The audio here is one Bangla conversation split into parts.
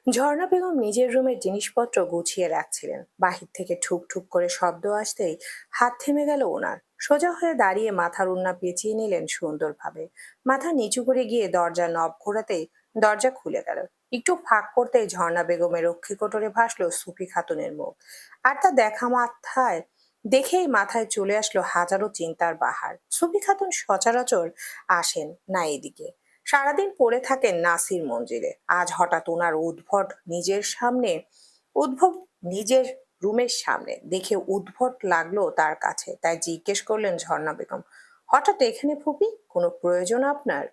ঝর্ণা বেগম নিজের রুমের জিনিসপত্র গুছিয়ে রাখছিলেন। বাহির থেকে ঠুক ঠুক করে শব্দ আসতেই হাত থেমে গেল ওনার। সোজা হয়ে দাঁড়িয়ে মাথার ওড়না পেঁচিয়ে নিলেন সুন্দরভাবে। মাথা নিচু করে গিয়ে দরজার নব ঘোরাতেই দরজা খুলে গেল। একটু ফাঁক করতেই ঝর্ণা বেগমের রক্ষী কোটরে ভাসলো সুফি খাতুনের মুখ। আর তা দেখা মাথায় দেখেই মাথায় চলে আসলো হাজারো চিন্তার বাহার। সুফি খাতুন সচরাচর আসেন না এদিকে, সারাদিন পড়ে থাকেন নাসির মঞ্জিলে। আজ হঠাৎ ওনার উদ্ভব নিজের রুমের সামনে দেখে উদ্ভট লাগলো তার কাছে। তাই জিজ্ঞেস করলেন ঝর্ণা বেগম, হঠাৎ এখানে ফুপি, কোনো প্রয়োজন আপনার?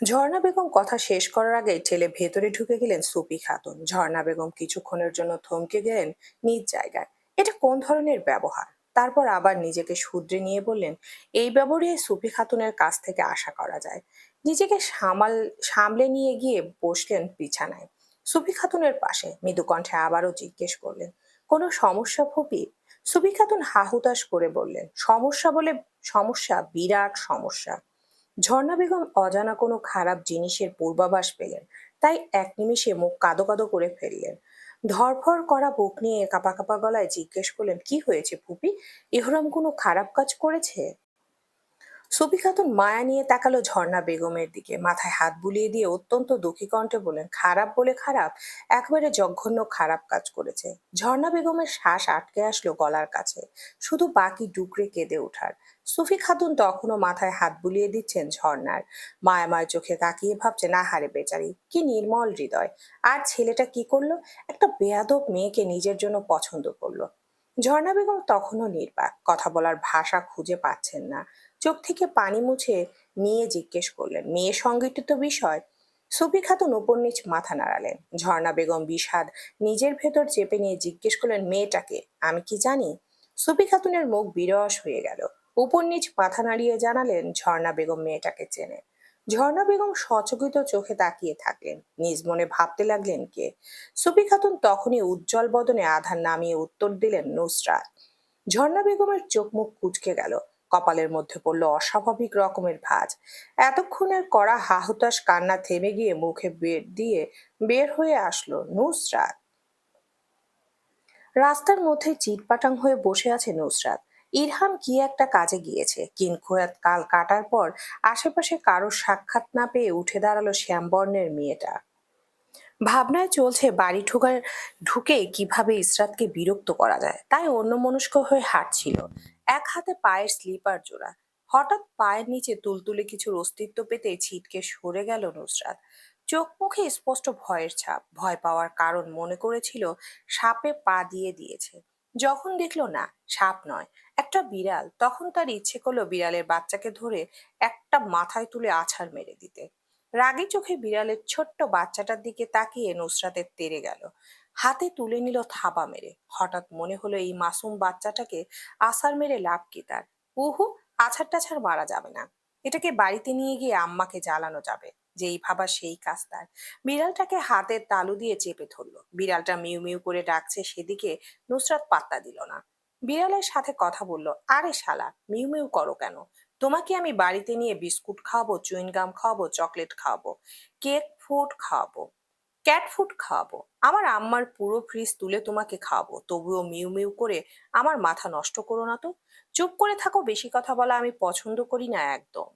ঝর্ণা বেগম কথা শেষ করার আগেই ঠেলে ভেতরে ঢুকে গেলেন সুফি খাতুন। ঝর্ণা বেগম কিছুক্ষণের জন্য থমকে গেলেন নিজ জায়গায়। এটা কোন ধরনের ব্যবহার? তারপর আবার নিজেকে শুধরে নিয়ে বললেন, এই ব্যবহারে সুফি খাতুনের কাছ থেকে আশা করা যায়। নিজেকে সামলে নিয়ে গিয়ে বসলেন বিছানায় সুফি খাতুনের পাশে। মৃদু কণ্ঠে আবারও জিজ্ঞেস করলেন, কোনো সমস্যা ফুপি? সুফি খাতুন হাহুতাশ করে বললেন, সমস্যা বলে সমস্যা, বিরাট সমস্যা। ঝর্ণা বেগম অজানা কোনো খারাপ জিনিসের পূর্বাভাস পেলেন, তাই এক নিমিষে মুখ কাদো কাদো করে ফেললেন। ধরফর করা বুক নিয়ে কাঁপা কাঁপা গলায় জিজ্ঞেস করলেন, কি হয়েছে ফুপি? ইহরাম কোনো খারাপ কাজ করেছে? সুফি খাতুন মায়া নিয়ে তাকালো ঝর্ণা বেগমের দিকে, মাথায় হাত বুলিয়ে দিয়ে অত্যন্ত দুঃখী কণ্ঠে বলেন, খারাপ বলে খারাপ, একেবারে জঘন্য খারাপ কাজ করেছে। ঝর্ণা বেগমের শ্বাস আটকে আসলো গলার কাছে, শুধু বাকি ডুকরে কেঁদে ওঠার। সুফি খাতুন তখনও মাথায় হাত বুলিয়ে দিচ্ছেন ঝর্ণার। মায়াময় চোখে তাকিয়ে ভাবছেন, আহারে বেচারি, কি নির্মল হৃদয়। আর ছেলেটা কি করলো? একটা বেয়াদব মেয়েকে নিজের জন্য পছন্দ করলো। ঝর্ণা বেগম তখনও নির্বাক, কথা বলার ভাষা খুঁজে পাচ্ছেন না। চোখ থেকে পানি মুছে নিয়ে জিজ্ঞেস করলেন, মেয়ে সংগঠিত বিষয়? সুফি খাতুন উপর নিচ মাথা নাড়ালেন। ঝর্ণা বেগম বিষাদ নিজের ভেতর চেপে নিয়ে জিজ্ঞেস করলেন, মেয়েটাকে আমি কি জানি? সুফি খাতুনের মুখ বিরস হয়ে গেল। উপর নিচ মাথা নাড়িয়ে জানালেন, ঝর্ণা বেগম মেয়েটাকে চেনে। ঝর্ণা বেগম সচকিত চোখে তাকিয়ে থাকলেন, নিজ মনে ভাবতে লাগলেন, কে? সুফি খাতুন তখনই উজ্জ্বল বদনে আধার নামিয়ে উত্তর দিলেন, নুসরাত। ঝর্ণা বেগমের চোখ মুখ কুঁচকে গেল, কপালের মধ্যে পড়ল অস্বাভাবিক রকমের ভাঁজ। এতক্ষণের কড়া হাহুতাশ কান্না থেমে গিয়ে মুখে বের হয়ে আসলো, নুসরাত। রাস্তার মধ্যে চিটপাটাং হয়ে বসে আছে নুসরাত। ইরহাম কি একটা কাজে গিয়েছে, কিনখোয়াত কাল কাটার পর আশেপাশে কারোর সাক্ষাৎ না পেয়ে উঠে দাঁড়ালো শ্যামবর্ণের মেয়েটা। ভাবনায় চলছে বাড়ি ঢুকে কিভাবে ইসরাতকে বিরক্ত করা যায়, তাই অন্যমনস্ক হয়ে হাঁটছিল। এক হাতে পায়ের স্লিপার জোড়া। হঠাৎ পায়ের নিচে তুলতুলে কিছুর অস্তিত্ব পেতে ছিটকে সরে গেল নুসরাত। চোখ মুখে স্পষ্ট ভয়ের ছাপ। ভয় পাওয়ার কারণ মনে করেছিল সাপে পা দিয়েছে। যখন দেখলো না, সাপ নয়, একটা বিড়াল, তখন তার ইচ্ছে করলো বিড়ালের বাচ্চাকে ধরে একটা মাথায় তুলে আছাড় মেরে দিতে। রাগী চোখে বিড়ালের ছোট্ট বাচ্চাটার দিকে তাকিয়ে নুসরাতের তেড়ে গেল। হাতে তুলে নিল থাবা মেরে। হঠাৎ মনে হলো, এই মাসুম বাচ্চাটাকে আছাড় মেরে লাভ কি তার? উহু, আছাড় টাছাড় মারা যাবে না। এটাকে বাড়িতে নিয়ে গিয়ে আম্মাকে জ্বালানো যাবে। যেই ভাবা সেই কাজ তার। বিড়ালটাকে হাতের তালু দিয়ে চেপে ধরলো। বিড়ালটা মিউ মিউ করে ডাকছে, সেদিকে নুসরাত পাত্তা দিল না। বিড়ালের সাথে কথা বলল, আরে শালা, মিউ মিউ করো কেন? তোমাকে আমি বাড়িতে নিয়ে বিস্কুট খাওয়াবো, চুইংগাম খাওয়াবো, চকলেট খাওয়াবো, কেক ফুড খাওয়াবো, ক্যাট ফুড খাওয়াবো, আমার আম্মার পুরো ফ্রিজ তুলে তোমাকে খাওয়াবো, তবুও মিউ মিউ করে আমার মাথা নষ্ট করো না তো। চুপ করে থাকো, বেশি কথা বলা আমি পছন্দ করি না একদম।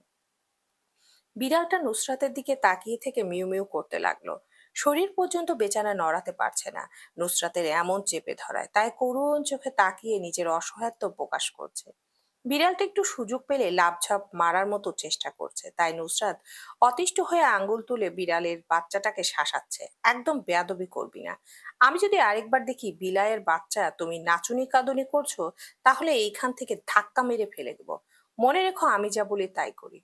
বিড়ালটা নুসরাতের দিকে তাকিয়ে থেকে মিউ মিউ করতে লাগলো। শরীর পর্যন্ত বেচারা নড়াতে পারছে না নুসরাতের এমন চেপে ধরায়, তাই করুণ চোখে তাকিয়ে নিজের অসহায়ত্ব প্রকাশ করছে। বিড়ালটা একটু সুযোগ পেলে লাফঝাপ মারার মতো চেষ্টা করছে, তাই নুসরাত অতিষ্ঠ হয়ে আঙ্গুল তুলে বিড়ালের বাচ্চাটাকে শাসাচ্ছে, একদম বেয়াদবি করবি না। আমি যদি আরেকবার দেখি বিলায়ের বাচ্চা তুমি নাচুনি কাঁদুনি করছো, তাহলে এইখান থেকে ধাক্কা মেরে ফেলে দেবো। মনে রেখো, আমি যা বলি তাই করি।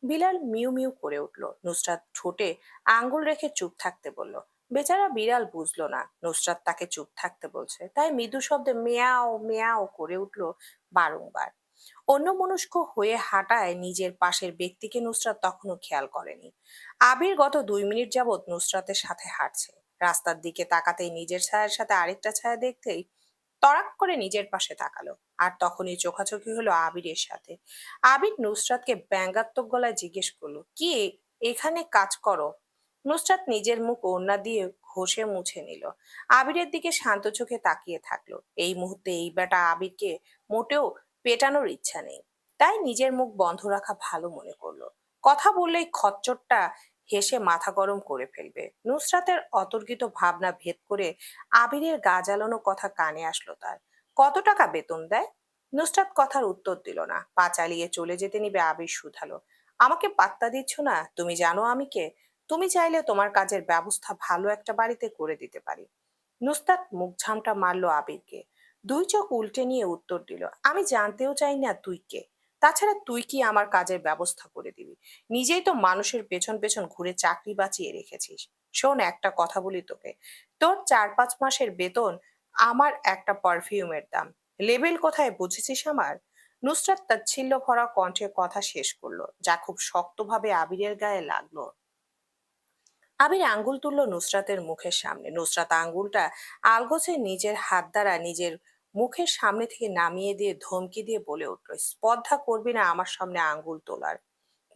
বিলাল মিউ মিউ করে উঠল। নুসরাত ঠোঁটে আঙ্গুল রেখে চুপ থাকতে বলল। বেচারা বিড়াল বুঝলো না নুসরাত তাকে চুপ থাকতে বলছে, তাই মৃদু শব্দে মেয়াও মেয়াও করে উঠল বারংবার। অন্যমনস্ক হয়ে হাঁটায় নিজের পাশের ব্যক্তিকে নুসরাত তখনও খেয়াল করেনি। আবির গত 2 মিনিট যাবৎ নুসরাতের সাথে হাঁটছে। রাস্তার দিকে তাকাতেই নিজের ছায়ার সাথে আরেকটা ছায়া দেখতেই তড়াক করে নিজের পাশে তাকালো। আর তখনই চোখাচোখি হলো আবিরের সাথে। আবির নুসরাতকে ব্যঙ্গাত্মক গলায় জিজ্ঞেস করলো, কি এখানে কাজ করো? নুসরাত নিজের মুখ ওড়না দিয়ে ঘষে মুছে নিল। আবিরের দিকে শান্ত চোখে তাকিয়ে থাকলো। এই মুহূর্তে এই বেটা আবিরকে মোটেও পেটানোর ইচ্ছা নেই, তাই নিজের মুখ বন্ধ রাখা ভালো মনে করলো। কথা বললেই খচ্চরটা হেসে মাথা গরম করে ফেলবে। নুসরাতের অতর্কিত ভাবনা ভেদ করে আবিরের গা জ্বালানো কথা কানে আসলো তার। কত টাকা বেতন দেয়? নুসরাত কথার উত্তর দিল না, পা চালিয়ে চলে যেতে নিবে আবির শুধালো, আমাকে পাত্তা দিচ্ছ না? তুমি জানো আমি কে? তুমি চাইলে তোমার কাজের ব্যবস্থা ভালো একটা বাড়িতে করে দিতে পারি। নুসরাত মুখ ঝামটা মারলো আবিরকে। দুই চোখ উল্টে নিয়ে উত্তর দিল, আমি জানতেও চাই না তুই কে। তাছাড়া তুই কি আমার কাজের ব্যবস্থা করে দিবি? নিজেই তো মানুষের পেছন পেছন ঘুরে চাকরি বাঁচিয়ে রেখেছিস। শোন, একটা কথা বলি তোকে, তোর 4-5 মাসের বেতন আমার একটা পারফিউমের দাম। লেভেল কোথায় বুঝেছিস আমার? নুসরাত তাচ্ছিল্য ভরা কণ্ঠে কথা শেষ করলো, যা খুব শক্তভাবে আবিরের গায়ে লাগলো। আবির আঙ্গুল তুললো নুসরাতের মুখের সামনে। নুসরাত আঙ্গুলটা আলগোছে নিজের হাত দ্বারা নিজের মুখের সামনে থেকে নামিয়ে দিয়ে ধমকি দিয়ে বলে উঠল, স্পর্ধা করবি না আমার সামনে আঙ্গুল তোলার।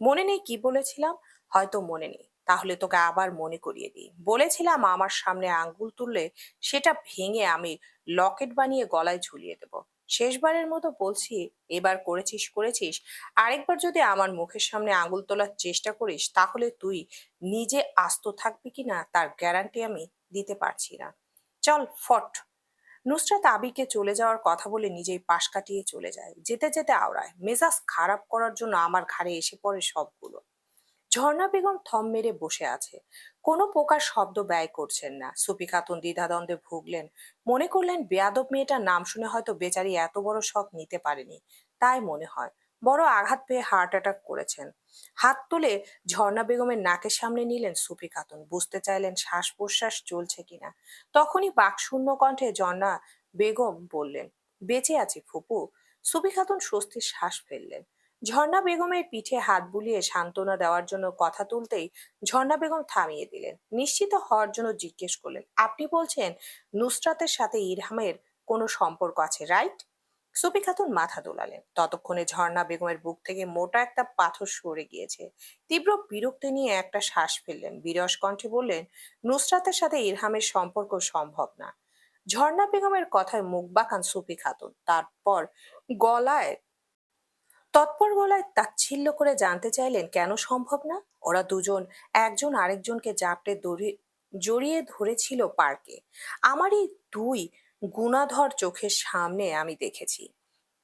মনে নেই কি বলেছিলাম? হয়তো মনে নেই, তাহলে তোকে আবার মনে করিয়ে দিই। বলেছিলাম আমার সামনে আঙ্গুল তুললে সেটা ভেঙে আমি লকেট বানিয়ে গলায় ঝুলিয়ে দেব। শেষবারের মতো বলছি, এবার করেছিস করেছিস, আরেকবার যদি আমার মুখের সামনে আঙ্গুল তোলার চেষ্টা করিস তাহলে তুই নিজে আস্ত থাকবি কিনা তার গ্যারান্টি আমি দিতে পারছি না। চল ফট। নুসরাত আবিরকে চলে যাওয়ার কথা বলে নিজেই পাশ কাটিয়ে চলে যায়। যেতে যেতে আওড়ায়, মেজাজ খারাপ করার জন্য আমার ঘাড়ে এসে পড়ে সবগুলো। ঝর্ণা বেগম থম মেরে বসে আছে, কোনো প্রকার শব্দ ব্যয় করছেন না। সুফি খাতুন দ্বিধাদ্বন্দ্বে ভুগলেন। মনে করলেন বেয়াদব মেয়েটার নাম শুনে হয়তো বেচারি এত বড় শখ নিতে পারেনি, তাই মনে হয়। বড় আঘাত পেয়ে হার্ট অ্যাটাক করেছেন। হাত তুলে ঝর্ণা বেগমের নাকের সামনে নিলেন সুফি খাতুন, বুঝতে চাইলেন শ্বাস প্রশ্বাস চলছে কিনা। তখনই বাকশূন্য কণ্ঠে ঝর্ণা বেগম বললেন, বেঁচে আছি ফুপু। সুফি খাতুন স্বস্তির শ্বাস ফেললেন। ঝর্ণা বেগমের পিঠে হাত বুলিয়ে সান্ত্বনা দেওয়ার জন্য কথা তুলতেই ঝর্ণা বেগম থামিয়ে দিলেন। নিশ্চিত হওয়ার জন্য জিজ্ঞেস করলেন, আপনি বলছেন নুসরাতের সাথে ইরহামের কোনো সম্পর্ক আছে, রাইট? সুফি খাতুন মাথা দোলালেন। ততক্ষণে ঝর্ণা বেগমের বুক থেকে মোটা একটা পাথর সরে গিয়েছে। তীব্র বিরক্তি নিয়ে একটা শ্বাস ফেললেন, বিরস কণ্ঠে বললেন, নুসরাতের সাথে ইরহামের সম্পর্ক সম্ভব না। ঝর্ণা বেগমের কথায় মুখ বাঁকান সুফি খাতুন, তারপর গলায় তৎপর গলায় তাচ্ছিল্য করে জানতে চাইলেন, কেন সম্ভব না? ওরা দুজন একজন আরেকজনকে জাপটে জড়িয়ে ধরেছিল পার্কে। আমারই দুই গুণাধর চোখের সামনে আমি দেখেছি।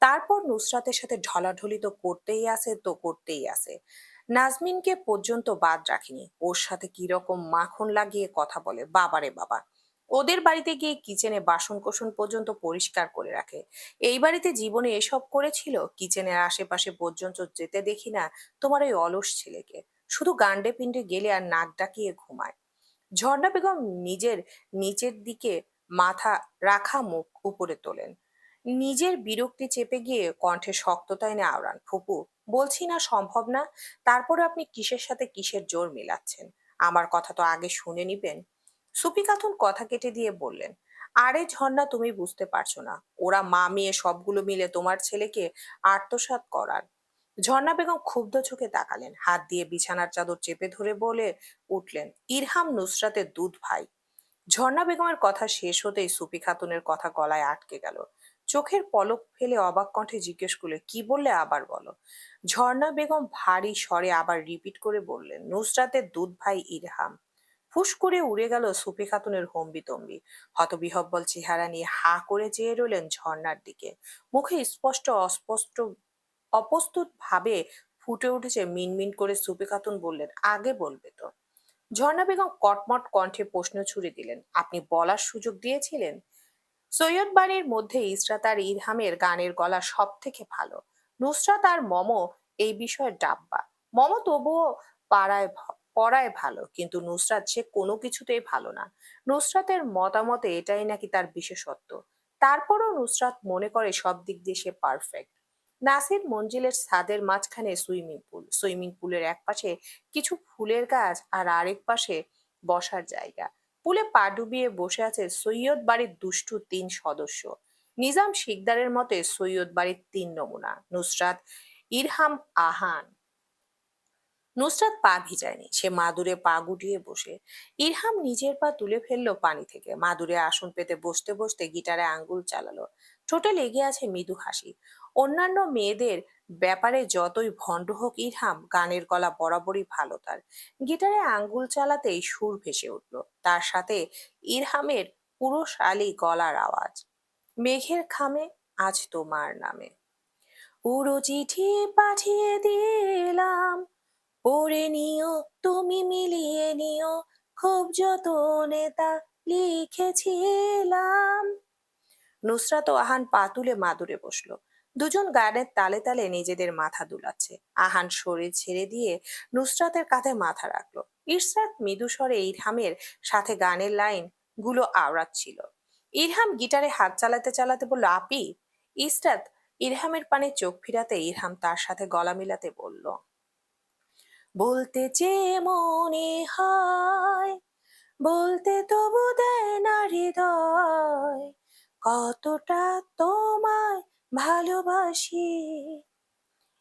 তারপর নুসরাতের সাথে ঢলাঢলি তো করতেই আছে তো করতেই আছে। নাজমিনকে পর্যন্ত বাদ রাখিনি, ওর সাথে কিরকম মাখন লাগিয়ে কথা বলে, বাবারে বাবা। ওদের বাড়িতে গিয়ে কিচেনে বাসন কোসন পর্যন্ত পরিষ্কার করে রাখে। এই বাড়িতে জীবনে এসব করেছিল? কিচেনের আশেপাশে পর্যন্ত যেতে দেখি না তোমার ওই অলস ছেলেকে। শুধু গান্ডে পিণ্ডে গেলে আর নাক ডাকিয়ে ঘুমায়। ঝর্ণা বেগম নিজের নিচের দিকে মাথা রাখা মুখ উপরে তোলেন। নিজের বিরক্তি চেপে গিয়ে কণ্ঠে শক্ততা এনে আওড়ান, ফুপু, বলছি না সম্ভব না। তারপরে আপনি কিসের সাথে কিসের জোর মেলাচ্ছেন? আমার কথা তো আগে শুনে নিবেন। সুফি খাতুন কথা কেটে দিয়ে বললেন, আরে ঝর্ণা, তুমি বুঝতে পারছো না, ওরা মা মেয়ে সবগুলো মিলে তোমার ছেলেকে আত্মসাৎ করার। ঝর্ণা বেগম ক্ষুব্ধ চোখে তাকালেন, হাত দিয়ে বিছানার চাদর চেপে ধরে বলে উঠলেন, ইরহাম নুসরাতের দুধ ভাই। ঝর্ণা বেগমের কথা শেষ হতেই সুফি খাতুনের কথা গলায় আটকে গেল। চোখের পলক ফেলে অবাক কণ্ঠে জিজ্ঞেস করলে, কি বললে আবার বলো? ঝর্ণা বেগম ভারী স্বরে আবার রিপিট করে বললেন, নুসরাতের দুধ ভাই ইরহাম। ফুস করে উড়ে গেল সুফি খাতুনের হম্বিতম্বি। হতবিহব্বল চেহারা নিয়ে হা করে চেয়ে রইলেন ঝর্ণার দিকে। মুখে স্পষ্ট অস্পষ্ট অপ্রস্তুত ভাবে ফুটে উঠেছে মিনমিন করে। সুফি খাতুন বললেন, আগে বলবে তো। ঝর্ণা বেগম কটমট কণ্ঠে প্রশ্ন ছুড়ে দিলেন, আপনি বলার সুযোগ দিয়েছিলেন? সৈয়দ বাড়ির মধ্যে ইসরাত আর ইরহামের গানের গলা সব থেকে ভালো। নুসরাত আর মম এই বিষয়ে ডাব্বা। মম তবুও পড়ায় ভালো, কিন্তু নুসরাত সে কোনো কিছুতেই ভালো না। নুসরাতের মতামতে এটাই নাকি তার বিশেষত্ব। তারপরও নুসরাত মনে করে সব দিক দিয়ে সে পারফেক্ট। নাসির মঞ্জিলের ছাদের মাঝখানে সুইমিং পুল। সুইমিং পুলের এক পাশে কিছু ফুলের গাছ আর আরেক পাশে বসার জায়গা। পুলে পা ডুবিয়ে বসে আছে সৈয়দ বাড়ির দুষ্টু 3 সদস্য। নিজাম শিকদারের মতে সৈয়দ বাড়ির 3 নমুনা, নুসরাত, ইরহাম, আহান। নুসরাত পা ভিজায়নি, সে মাদুরে পা গুটিয়ে বসে। ইরহাম নিজের পা তুলে ফেললো পানি থেকে, মাদুরে আসন পেতে বসতে বসতে গিটারে আঙ্গুল চালালো। ঠোঁটে লেগে আছে মৃদু হাসি। অন্যান্য মেয়েদের ব্যাপারে যতই ভণ্ড হোক ইরহাম, গানের গলা বরাবরই ভালো তার। গিটারে আঙ্গুল চালাতেই সুর ভেসে উঠলো, তার সাথে ইরহামের পুরোশালী গলার আওয়াজ। মেঘের খামে আজ তোমার নামে পুরো চিঠি পাঠিয়ে দিলাম, পড়ে নিও, তুমি মিলিয়ে নিও, খুব যতনে তা লিখেছিলাম। নুসরাত ও আহান পা তুলে মাদুরে বসলো। দুজন গানের তালে তালে নিজেদের মাথা দুলাচ্ছে। আহান শরীর ছেড়ে দিয়ে নুসরাতের কাঁধে মাথা রাখলো। ইরশাদ মৃদু স্বরে ইরহামের সাথে গানের লাইন গুলো আওড়াচ্ছিল। ইরহাম গিটারে হাত চালাতে চালাতে বলল, আপি। ইরশাদ ইরহামের পানে চোখ ফিরাতে ইরহাম তার সাথে গলা মিলাতে বলল, বলতে চেয়ে মনে হয়, বলতে তবু দেয় না হৃদয়, কতটা তোমায় ভালোবাসি।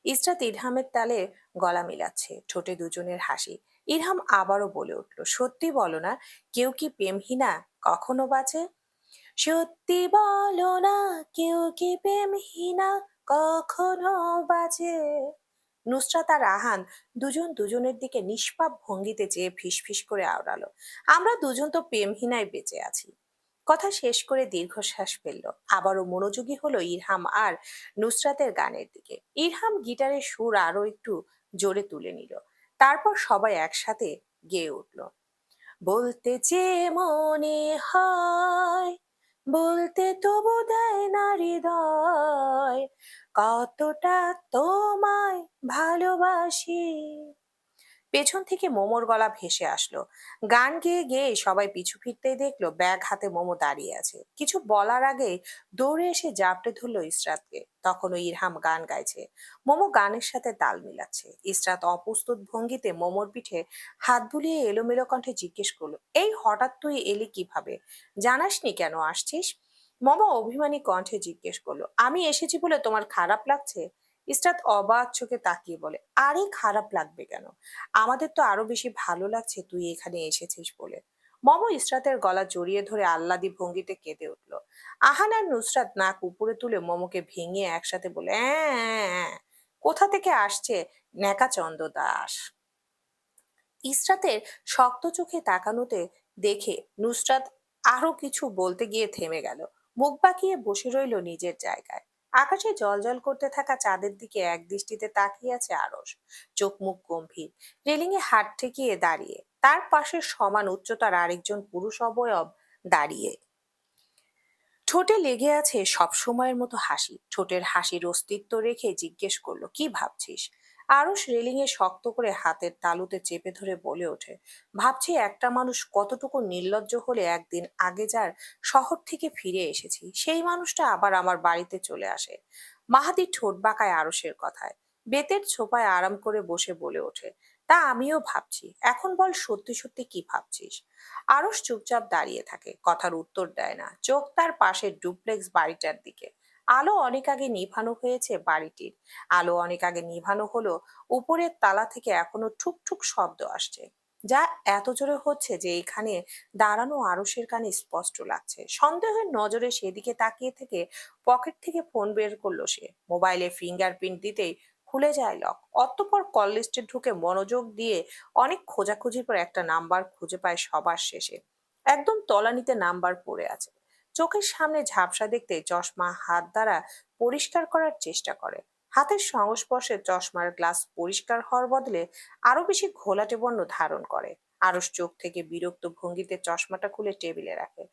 ইসরাত ইরহামের তালে গলা মিলাচ্ছে, ঠোঁটে দুজনের হাসি। ইরহাম আবারও বলে উঠল, সত্যি বলো না, কেউ কি প্রেমহীনা কখনো বাঁচে? সত্যি বলো না, কেউ কি প্রেমহীনা কখনো বাঁচে? নুসরাত আর আহান দুজন দুজনের দিকে নিষ্পাপ ভঙ্গিতে চেয়ে ফিসফিস করে আওড়ালো, আমরা দুজন তো প্রেমহীনায় বেঁচে আছি। কথা শেষ করে দীর্ঘশ্বাস ফেললো। আবারও মনোযোগী হলো ইরহাম আর নুসরাতের গানের দিকে। ইরহাম গিটারের সুর আরো একটু জোরে তুলে নিল, তারপর সবাই একসাথে গেয়ে উঠল, বলতে চেয়ে মনে হয়, বলতে তবু দেয় না হৃদয়, কতটা তোমায় ভালোবাসি। পেছন থেকে মোমোর গলা ভেসে আসলো। গান গেয়ে গেয়ে সবাই পিছু ফিরতেই দেখলো ব্যাগ হাতে মোমো দাঁড়িয়ে আছে। কিছু বলার আগে দৌড়ে এসে জাপটে ধরলো ইসরাতকে। তখনও ইরহাম গান গাইছে, মোমো গানের সাথে তাল মিলাচ্ছে। ইসরাত অপ্রস্তুত ভঙ্গিতে মোমোর পিঠে হাত বুলিয়ে এলোমেলো কণ্ঠে জিজ্ঞেস করলো, এই হঠাৎ তুই এলি কিভাবে? জানাসনি কেন আসছিস? মোমো অভিমানী কণ্ঠে জিজ্ঞেস করলো, আমি এসেছি বলে তোমার খারাপ লাগছে? ইসরাত অবাক চোখে তাকিয়ে বলে, আরে খারাপ লাগবে কেন? আমাদের তো আরো বেশি ভালো লাগছে তুই এখানে এসেছিস বলে। মম ইসরাতের গলা জড়িয়ে ধরে আহ্লাদি ভঙ্গিতে কেঁদে উঠল। আহান আর নুসরাত নাক উপরে তুলে মমকে ভেঙে একসাথে বলে, কোথা থেকে আসছে নেকাচন্দ দাস? ইসরাতের শক্ত চোখে তাকানোতে দেখে নুসরাত আরো কিছু বলতে গিয়ে থেমে গেল। মুখ বাঁকিয়ে বসে রইল নিজের জায়গায়। আকাশে জলজল করতে থাকা চাঁদের দিকে এক দৃষ্টিতে তাকিয়ে আছে আরস, চোখ মুখ গম্ভীর। রেলিং এ হাত ঠেকিয়ে দাঁড়িয়ে, তার পাশে সমান উচ্চতার আরেকজন পুরুষ অবয়ব দাঁড়িয়ে। ঠোঁটে লেগে আছে সব সময়ের মতো হাসি। ঠোঁটের হাসির অস্তিত্ব রেখে জিজ্ঞেস করলো, কি ভাবছিস? আরুষ রেলিং এ শক্ত করে হাতের তালুতে চেপে ধরে বলে ওঠে, ভাবছি একটা মানুষ কতটুকু নির্লজ্জ হলে একদিন আগে যার শহর থেকে ফিরে এসেছি সেই মানুষটা আবার আমার বাড়িতে চলে আসে। মাহাদি ঠোঁট বাঁকায় আরুষের কথায়। বেতের ছোপায় আরাম করে বসে বলে ওঠে, তা আমিও ভাবছি। এখন বল, সত্যি সত্যি কি ভাবছিস? আরস চুপচাপ দাঁড়িয়ে থাকে, কথার উত্তর দেয় না, চোখ তার পাশের ডুপ্লেক্স বাড়িটার দিকে। আলো অনেক আগে নিভানো হয়েছে বাড়িটির। আলো অনেক আগে নিভানো হলো, উপরের তালা থেকে এখনো ঠুক ঠুক শব্দ আসছে, যা এত জোরে হচ্ছে যে এখানে দাঁড়ানো আরসের কানে স্পষ্ট লাগছে। সন্দেহের নজরে সেদিকে তাকিয়ে থেকে পকেট থেকে ফোন বের করলো সে। মোবাইলে ফিঙ্গারপ্রিন্ট দিতেই খুলে যায় লক। অতঃপর কল লিস্টে ঢুকে মনোযোগ দিয়ে অনেক খোঁজাখুঁজির পর একটা নাম্বার খুঁজে পায় সবার শেষে। একদম তলানিতে নাম্বার পড়ে আছে। চোখের সামনে ঝাপসা দেখতে চশমা হাত দ্বারা পরিষ্কার করার চেষ্টা করে। হাতের সংস্পর্শে চশমার গ্লাস পরিষ্কার হওয়ার বদলে আরো বেশি ঘোলাটে বর্ণ ধারণ করে। আরস চোখ থেকে বিরক্ত ভঙ্গিতে চশমাটা খুলে টেবিলে রাখে।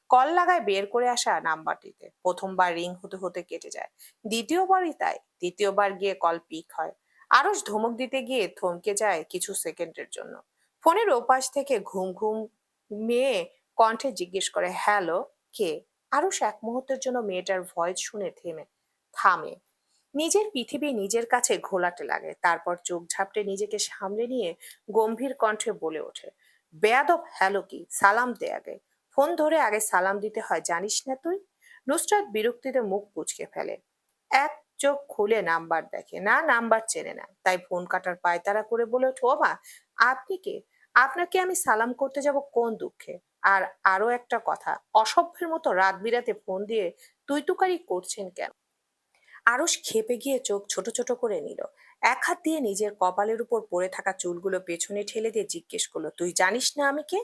কল লাগায় বের করে আসা নাম্বারটিতে। প্রথমবার রিং হতে হতে কেটে যায়, দ্বিতীয়বারই তাই। দ্বিতীয়বার গিয়ে কল পিক হয়। আরস ধমক দিতে গিয়ে থমকে যায় কিছু সেকেন্ডের জন্য। ফোনের ওপাশ থেকে ঘুম ঘুম মেয়ে কণ্ঠে জিজ্ঞেস করে, হ্যালো, কে? আরুষ এক মুহূর্তের জন্য মেয়েটার ভয়েস শুনে থামে। নিজের পৃথিবী নিজের কাছে ঘোলাটে লাগে। তারপর চোখ ঝাপটে নিজেকে সামলে নিয়ে গম্ভীর কণ্ঠে বলে ওঠে, বেয়াদব, হ্যালো কি? সালাম দে আগে। ফোন ধরে আগে সালাম দিতে হয়, জানিস না তুই? নুসরাত বিরক্তিতে মুখ কুঁচকে ফেলে। এক চোখ খুলে নাম্বার দেখে, না নাম্বার চেনে না, তাই ফোন কাটার পায়তারা করে বলে ওঠে, ও মা, আপনি কে? আপনাকে আমি সালাম করতে যাব কোন দুঃখে? আর আরো একটা কথা, অসভ্যের মতো রাত বিরাতে ফোন দিয়ে তুই তুকারি করছেন কেন? আরস ক্ষেপে গিয়ে চোখ ছোট ছোট করে নিল। এক হাত দিয়ে নিজের কপালের উপর পড়ে থাকা চুলগুলো পেছনে ঠেলে দিয়ে জিজ্ঞেস করলো, তুই জানিস না আমি কে?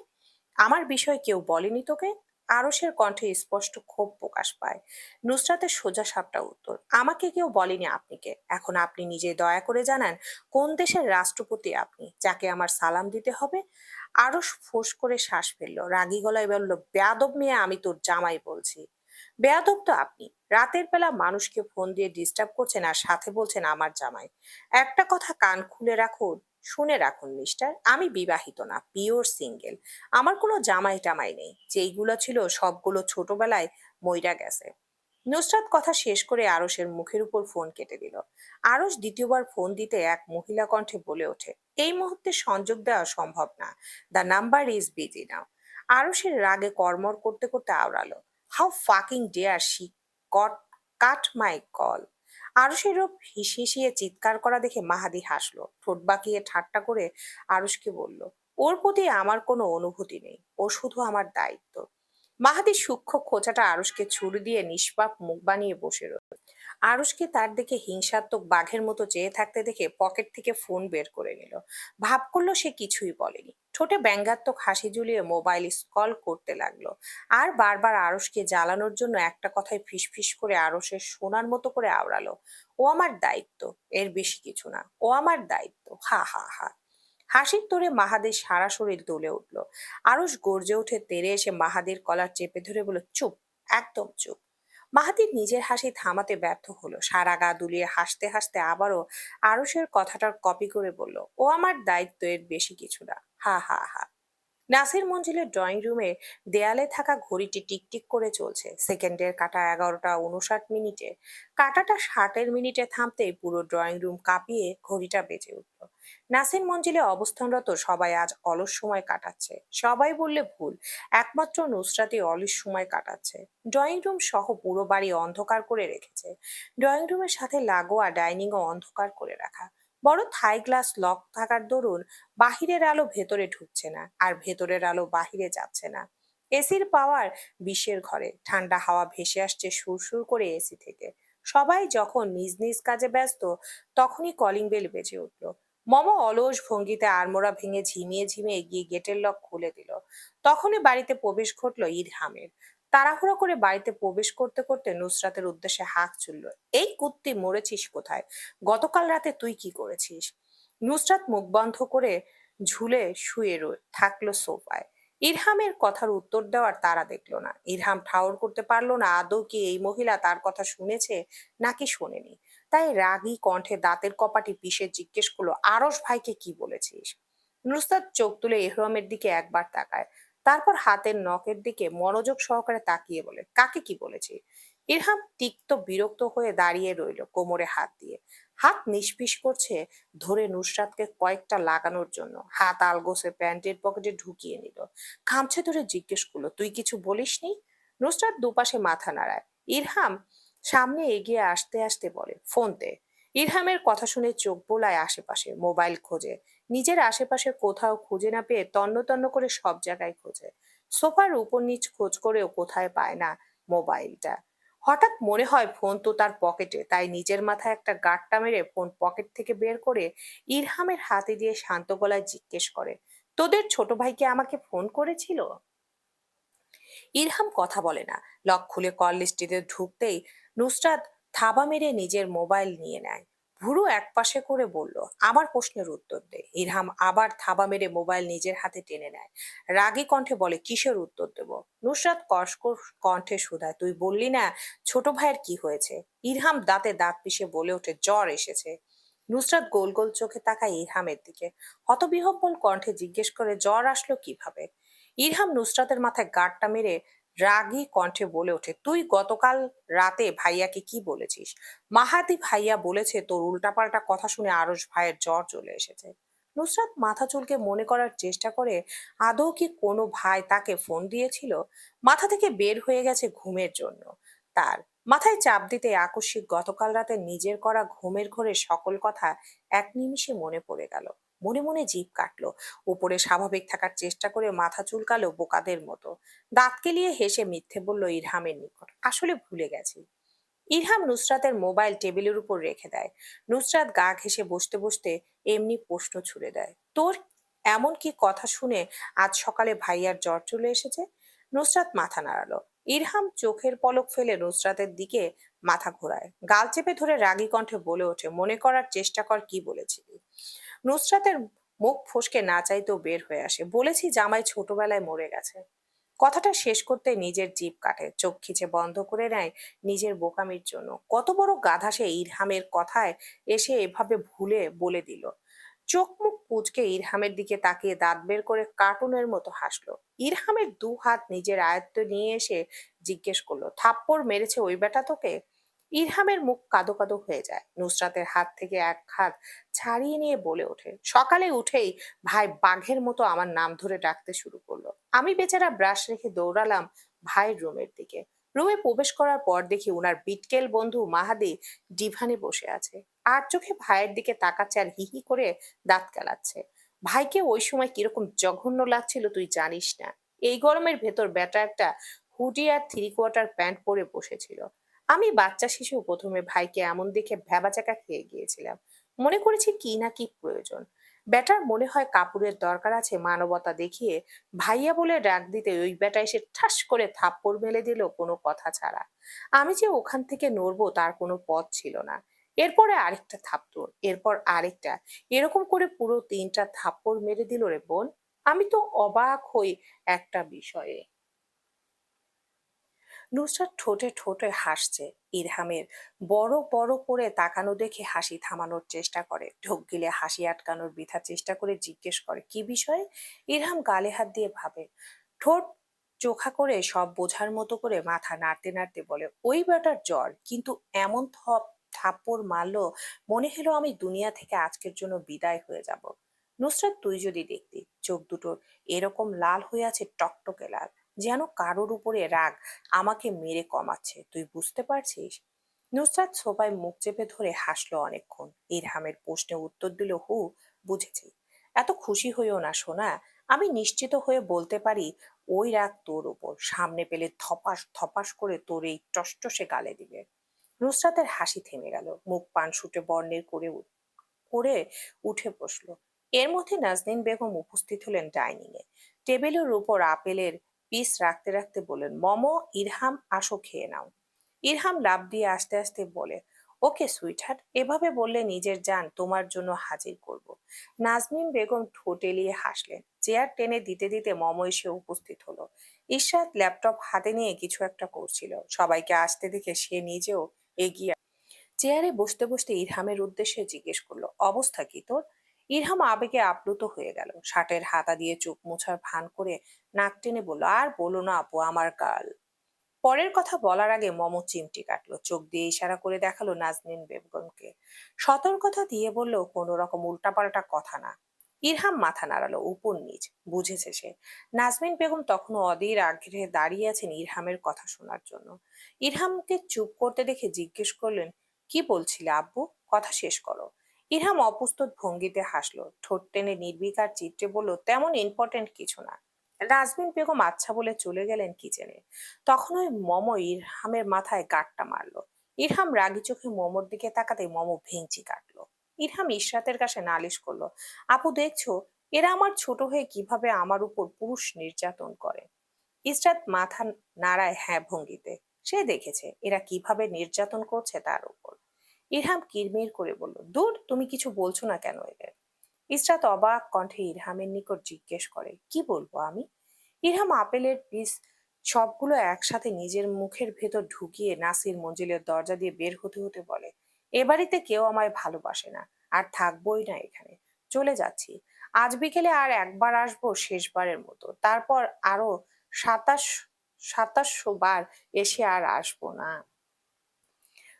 আমার বিষয়ে কেউ বলেনি তোকে? আরসের কণ্ঠে স্পষ্ট ক্ষোভ প্রকাশ পায়। নুসরাতের সোজা সাপটা উত্তর, আমাকে কেউ বলেনি আপনি কে। এখন আপনি নিজে দয়া করে জানান, কোন দেশের রাষ্ট্রপতি আপনি, যাকে আমার সালাম দিতে হবে? আরস ফোঁস করে শ্বাস ফেললো, রাগী গলায় বলল, বেয়াদব মেয়ে, আমি তোর জামাই বলছি। বেয়াদব তো আপনি, রাতের বেলা মানুষকে ফোন দিয়ে ডিস্টার্ব করছেন আর সাথে বলছেন আমার জামাই। একটা কথা কান খুলে রাখুন, শুনে রাখুন মিস্টার, আমি বিবাহিত না, পিওর সিঙ্গেল। আমার কোনো জামাই টামাই নেই, যেইগুলো ছিল সবগুলো ছোটবেলায় মইরা গেছে। নুসরাত কথা শেষ করে আরসের মুখের উপর ফোন কেটে দিল। আরস দ্বিতীয়বার ফোন দিতে এক মহিলা কণ্ঠে বলে ওঠে, এই মুহূর্তে সংযোগ দেওয়া সম্ভব না, the number is busy now. আরসের রাগে কর্মর করতে করতে আওড়ালো, how fucking dare she cut cut my call. আরুষের রূপ হিসিয়ে চিৎকার করা দেখে মাহাদি হাসলো, ঠোঁট বাঁকিয়ে ঠাট্টা করে আরুষকে বলল, ওর প্রতি আমার কোনো অনুভূতি নেই, ও শুধু আমার দায়িত্ব। মাহাদি সূক্ষ্ম খোঁচাটা আরুষকে ছুরি দিয়ে নিষ্পাপ মুখ বানিয়ে বসে রইল। আরুষকে তার দিকে হিংসাত্মক বাঘের মতো চেয়ে থাকতে দেখে পকেট থেকে ফোন বের করে নিল। ভাব করলো সে কিছুই বলেনি, ঠোঁটে ব্যঙ্গাত্মক হাসি ঝুলিয়ে মোবাইল স্ক্রল করতে লাগলো। আর বারবার আরুষকে জ্বালানোর জন্য একটা কথায় ফিসফিস করে আরুষের শোনার মতো করে আওড়ালো, ও আমার দায়িত্ব, এর বেশি কিছু না, ও আমার দায়িত্ব, হা হা হা। হাসির তোড়ে মাহাদের সারা শরীর দুলে উঠল। আরুষ গর্জে উঠে তেড়ে এসে মাহাদির কলার চেপে ধরে বলল, চুপ, একদম চুপ। মাহাদির নিজের হাসি থামাতে ব্যর্থ হলো, সারা গা দুলিয়ে হাসতে হাসতে আবারও আরুষের কথাটার কপি করে বলল, ও আমার দায়িত্ব, এর বেশি কিছু না, হা হা হা। নাসির মঞ্জিলের ড্রয়িং রুমে দেয়ালে থাকা ঘড়িটি টিকটিক করে চলছে, সেকেন্ডের কাঁটা 11টা 59 মিনিটে। কাঁটাটা 60-এর মিনিটে থামতেই পুরো ড্রয়িং রুম কাঁপিয়ে ঘড়িটা বেজে উঠল। নাসির মঞ্জিলে অবস্থানরত সবাই আজ অলস সময় কাটাচ্ছে, সবাই বললে ভুল, একমাত্র নুসরাতই অলস সময় কাটাচ্ছে। ড্রয়িং রুম সহ পুরো বাড়ি অন্ধকার করে রেখেছে, ড্রয়িং রুমের সাথে লাগোয়া ডাইনিংও অন্ধকার করে রাখা। বড় থাই গ্লাস লক থাকার দরুন বাহিরের আলো ভেতরে ঢুকছে না, আর ভেতরের আলো বাহিরে যাচ্ছে না। এসির পাওয়ার 20-এর ঘরে, ঠান্ডা হাওয়া ভেসে আসছে সুরসুর করে এসি থেকে। সবাই যখন নিজ নিজ কাজে ব্যস্ত, তখনই কলিং বেল বেজে উঠল। মম অলস ভঙ্গিতে আড়মোড়া ভেঙে ঝিমিয়ে ঝিমিয়ে গিয়ে গেটের লক খুলে দিল। তখনই বাড়িতে প্রবেশ ঘটলো ইরহামের। তাড়াহুড়ো করে বাড়িতে প্রবেশ করতে করতে নুসরাতের উদ্দেশ্যে হাঁক ছুড়ল, এই কুত্তি, মরেছিস কোথায়? গতকাল রাতে তুই কি করেছিস? নুসরাত মুখ বন্ধ করে ঝুলে শুয়ে থাকলো সোফায়। ইরহামের কথার উত্তর দেওয়ার তারা দেখলো না। ইরহাম ঠাউর করতে পারলো না আদৌ কি এই মহিলা তার কথা শুনেছে নাকি শোনেনি। তাই রাগী কণ্ঠে দাঁতের কপাটি পিষে জিজ্ঞেস করলো, আরস ভাইকে কি বলেছিস? নুসরাত চোখ তুলে ইহরামের দিকে একবার তাকায়, তারপর হাতের নখের দিকে মনোযোগ সহকারে তাকিয়ে বলে, কাকে কি বলেছি? ইরহাম তিক্ত বিরক্ত হয়ে দাঁড়িয়ে রইল কোমরে হাত দিয়ে, হাত নিষ্পিস করছে ধরে নুসরাতকে কয়েকটা লাগানোর জন্য। হাত আলগোসে প্যান্টের পকেটে ঢুকিয়ে নিল, খামছে ধরে জিজ্ঞেস করলো, তুই কিছু বলিসনি? নুসরাত দুপাশে মাথা নাড়ায়। ইরহাম সামনে এগিয়ে আসতে আসতে বলে, ফোন দে। ইরহামের কথা শুনে চোখ বোলায় আশেপাশে, মোবাইল খোঁজে। নিজের আশেপাশে কোথাও খুঁজে না পেয়ে তন্ন তন্ন করে সব জায়গায় খোঁজে, সোফার উপর নিচ খোঁজ করেও কোথায় পায় না মোবাইলটা। হঠাৎ মনে হয় ফোন তো তার পকেটে, তাই নিজের মাথায় একটা গাঁটটা মেরে ফোন পকেট থেকে বের করে ইরহামের হাতে দিয়ে শান্ত গলায় জিজ্ঞেস করে, তোদের ছোট ভাইকে আমাকে ফোন করেছিল? ইরহাম কথা বলে না। লক খুলে কল লিস্টিতে ঢুকতেই নুসরাত থাবা মেরে নিজের মোবাইল নিয়ে নেয়। ভুরু একপাশে করে বলল, আমার প্রশ্নের উত্তর দে। ইরহাম আবার থাবা মেরে মোবাইল নিজের হাতে টেনে নেয়। রাগী কণ্ঠে বলে, কিসের উত্তর দেব? নুসরাত কর্কশ কণ্ঠে শুধায়, তুই বললি না ছোট ভাইয়ের কি হয়েছে? ইরহাম দাঁতে দাঁত পিষে বলে ওঠে, জ্বর এসেছে। নুসরাত গোল গোল চোখে তাকায় ইরহামের দিকে, হতবিহ্বল কণ্ঠে জিজ্ঞেস করে, জ্বর আসলো কিভাবে? ইরহাম নুসরাতের মাথায় গাঁটটা মেরে রাগী কণ্ঠে বলে ওঠে, তুই গতকাল রাতে ভাইয়াকে কি বলেছিস? মাহাদি ভাইয়া বলেছে তোর উল্টাপাল্টা কথা শুনে আরস ভাইয়ের জ্বর চলে এসেছে। নুসরাত মাথা চুলকে মনে করার চেষ্টা করে আদৌ কি কোনো ভাই তাকে ফোন দিয়েছিল। মাথা থেকে বের হয়ে গেছে ঘুমের জন্য তার। মাথায় চাপ দিতে আকস্মিক গতকাল রাতে নিজের করা ঘুমের ঘোরে সকল কথা এক নিমিষে মনে পড়ে গেল। মনে মনে জিভ কাটলো। উপরে স্বাভাবিক থাকার চেষ্টা করে মাথা চুলকালো বোকাদের মতো। দাঁত কেলিয়ে হেসে মিথ্যে বলল ইরহামের নিকট, আসলে ভুলে গেছি। ইরহাম নুসরাতের মোবাইল টেবিলের উপর রেখে দেয়। নুসরাত গা ঘেঁষে বসতে বসতে এমনি প্রশ্ন ছুড়ে দেয়, তোর এমন কি কথা শুনে আজ সকালে ভাইয়ার জ্বর চলে এসেছে? নুসরাত মাথা নাড়ালো। ইরহাম চোখের পলক ফেলে নুসরাতের দিকে মাথা ঘোরায়, গাল চেপে ধরে রাগী কণ্ঠে বলে ওঠে, মনে করার চেষ্টা কর কি বলেছিলি। নুসরাতের মুখ ফসকে না চাইতেও বের হয়ে আসে, বলেছি জামাই ছোটবেলায় মরে গেছে। কথাটা শেষ করতে নিজের জিভ কাটে, চোখ খিচে বন্ধ করে নেয় নিজের বোকামির জন্য। কত বড় গাধা সে, ইরহামের কথায় এসে এভাবে ভুলে বলে দিল। চোখ মুখ কুঁচকে ইরহামের দিকে তাকিয়ে দাঁত বের করে কার্টুনের মতো হাসলো। ইরহামের দু হাত নিজের আয়ত্তে নিয়ে এসে জিজ্ঞেস করলো, থাপ্পড় মেরেছে ওই বেটা তোকে? ইরহামের মুখ কাদো কাদো হয়ে যায়। নুসরাতের হাত থেকে এক হাত ছাড়িয়ে নিয়ে বলে ওঠে, সকালে উঠেই ভাই বাঘের মতো আমার নাম ধরে ডাকতে শুরু করলো। আমি বেচারা ব্রাশ রেখে দৌড়ালাম ভাইয়ের রুমের দিকে। রুমে প্রবেশ করার পর দেখি উনার বিটকেল বন্ধু মাহাদি ডিভানে বসে আছে। আর চোখে ভাইয়ের দিকে তাকাচ্ছে আর হিহি করে দাঁত কেলাচ্ছে। ভাইকে ওই সময় কিরকম জঘন্য লাগছিল তুই জানিস না। এই গরমের ভেতর বেটা একটা হুডি আর থ্রি কোয়ার্টার প্যান্ট পরে বসেছিল। আমি বাচ্চা শিশু প্রথমে ভাইকে এমন দেখে ভ্যাবাচাকা খেয়ে গিয়েছিলাম। মনে করেছি কি না কি প্রয়োজন। বেটার মনে হয় কাপড়ের দরকার আছে, মানবতা দেখিয়ে ভাইয়া বলে ডাক দিতে ওই বেটা এসে ঠাস করে থাপ্পড় মেলে দিল কোনো কথা ছাড়া। আমি যে ওখান থেকে নড়বো তার কোনো পথ ছিল না। এরপরে আরেকটা থাপ্পড়, এরপর আরেকটা, এরকম করে পুরো তিনটা থাপ্পড় মেরে দিল রে বোন। আমি তো অবাক হই একটা বিষয়ে। নুসরাত ঠোঁটে ঠোঁটে হাসছে। ইরহামের বড় বড় করে তাকানো দেখে হাসি থামানোর চেষ্টা করে, ঢোক গিলে হাসি আটকানোর বৃথা চেষ্টা করে জিজ্ঞেস করে, কি বিষয়ে? ইরহাম গালে হাত দিয়ে ভাবে, ঠোঁট চোখা করে সব বোঝার মতো করে মাথা নাড়তে নাড়তে বলে, ওই বেটার জ্বর, কিন্তু এমন থাপ্পড় মারলো মনে হলো আমি দুনিয়া থেকে আজকের জন্য বিদায় হয়ে যাব। নুসরাত তুই যদি দেখতি, চোখ দুটো এরকম লাল হয়ে আছে, টকটকে লাল, যেন কারোর উপরে রাগ আমাকে মেরে কমাচ্ছে, তুই বুঝতে পারছিস? নুসরাত সোফায় মুখ চেপে ধরে হাসলো অনেকক্ষণ। ইরহামের প্রশ্নে উত্তর দিল, হু, বুঝেছি। এত খুশি হইও না সোনা। আমি নিশ্চিত হয়ে বলতে পারি ওই রাগ তোর উপর, সামনে পেলে ধপাস ধপাস করে তোর এই টসটসে গালে দিবে। নুসরাতের হাসি থেমে গেল, মুখ পান শুটে বর্ণের করে উঠে বসলো। এর মধ্যে নাজনীন বেগম উপস্থিত হলেন ডাইনিং এ। টেবিলের উপর আপেলের পিস রাখতে রাখতে বললেন, মমো, ইরহাম আসো খেয়ে নাও। ইরহাম লাফ দিয়ে আস্তে আস্তে বলে, ওকে সুইটহার্ট, এভাবে বললে নিজের জান তোমার জন্য হাজির করব। নাজনীন বেগম ঠোঁট এলিয়ে হাসলেন। চেয়ার টেনে দিতে দিতে মম এসে উপস্থিত হলো। ইশরাত ল্যাপটপ হাতে নিয়ে কিছু একটা করছিল। সবাইকে আসতে দেখে সে নিজেও এগিয়ে চেয়ারে বসতে বসতে ইরহামের উদ্দেশ্যে জিজ্ঞেস করলো, অবস্থা কি তোর? ইরহাম আবেগে আপ্লুত হয়ে গেল, শার্টের হাতা দিয়ে চোখ মোছার ভান করে নাক টেনে বলল, আর বলো না আপু, আমার গাল। পরের কথা বলার আগে মম চিমটি কাটলো, চোখ দিয়ে ইশারা করে দেখালো নাজনীন বেগমকে। সতর্কতা দিয়ে বলল, কোনো রকম উল্টাপাল্টা কথা না। ইরহাম মাথা নাড়ালো উপর নিচ, বুঝেছে সে। নাজনীন বেগম তখনও অধীর আগ্রহে দাঁড়িয়ে আছেন ইরহামের কথা শোনার জন্য। ইরহামকে চুপ করতে দেখে জিজ্ঞেস করলেন, কি বলছিলে আব্বু, কথা শেষ করো। ইরহাম অপ্রস্তুত ভঙ্গিতে হাসলো, ঠোঁট টেনে নির্বিকার চিত্রে বলল, তেমন ইম্পর্টেন্ট কিছু না। নাজনীন বেগম আচ্ছা বলে চলে গেলেন কিচেনে। তখন ওই মম ইরহামের মাথায় গাঁটটা মারলো। ইরহাম রাগী চোখে মমর দিকে তাকাতে মম ভেঙচি কাটলো। ইরহাম ইশরাতের কাছে নালিশ করলো, আপু দেখছো, এরা আমার ছোট হয়ে কিভাবে আমার উপর পুরুষ নির্যাতন করে। ইশরাত মাথা নাড়ায় হ্যাঁ ভঙ্গিতে। সে দেখেছে এরা কিভাবে নির্যাতন করছে তার উপর। ইরহাম কিরমির করে বলল, দূর, তুমি কিছু বলছো না কেন এদের? ইশরাত অবাক কণ্ঠে ইরহামের নিকট জিজ্ঞেস করে, কি বলবো আমি? ইরহাম আপেলের পিস সবগুলো একসাথে নিজের মুখের ভেতর ঢুকিয়ে নাসির মঞ্জিলের দরজা দিয়ে বের হতে হতে বলে, এ বাড়িতে কেউ আমায় ভালোবাসে না, আর থাকবোই না এখানে, চলে যাচ্ছি। আজ বিকেলে আর একবার আসবো শেষবারের মতো, তারপর আরো 2700 বার এসে আর আসবো না।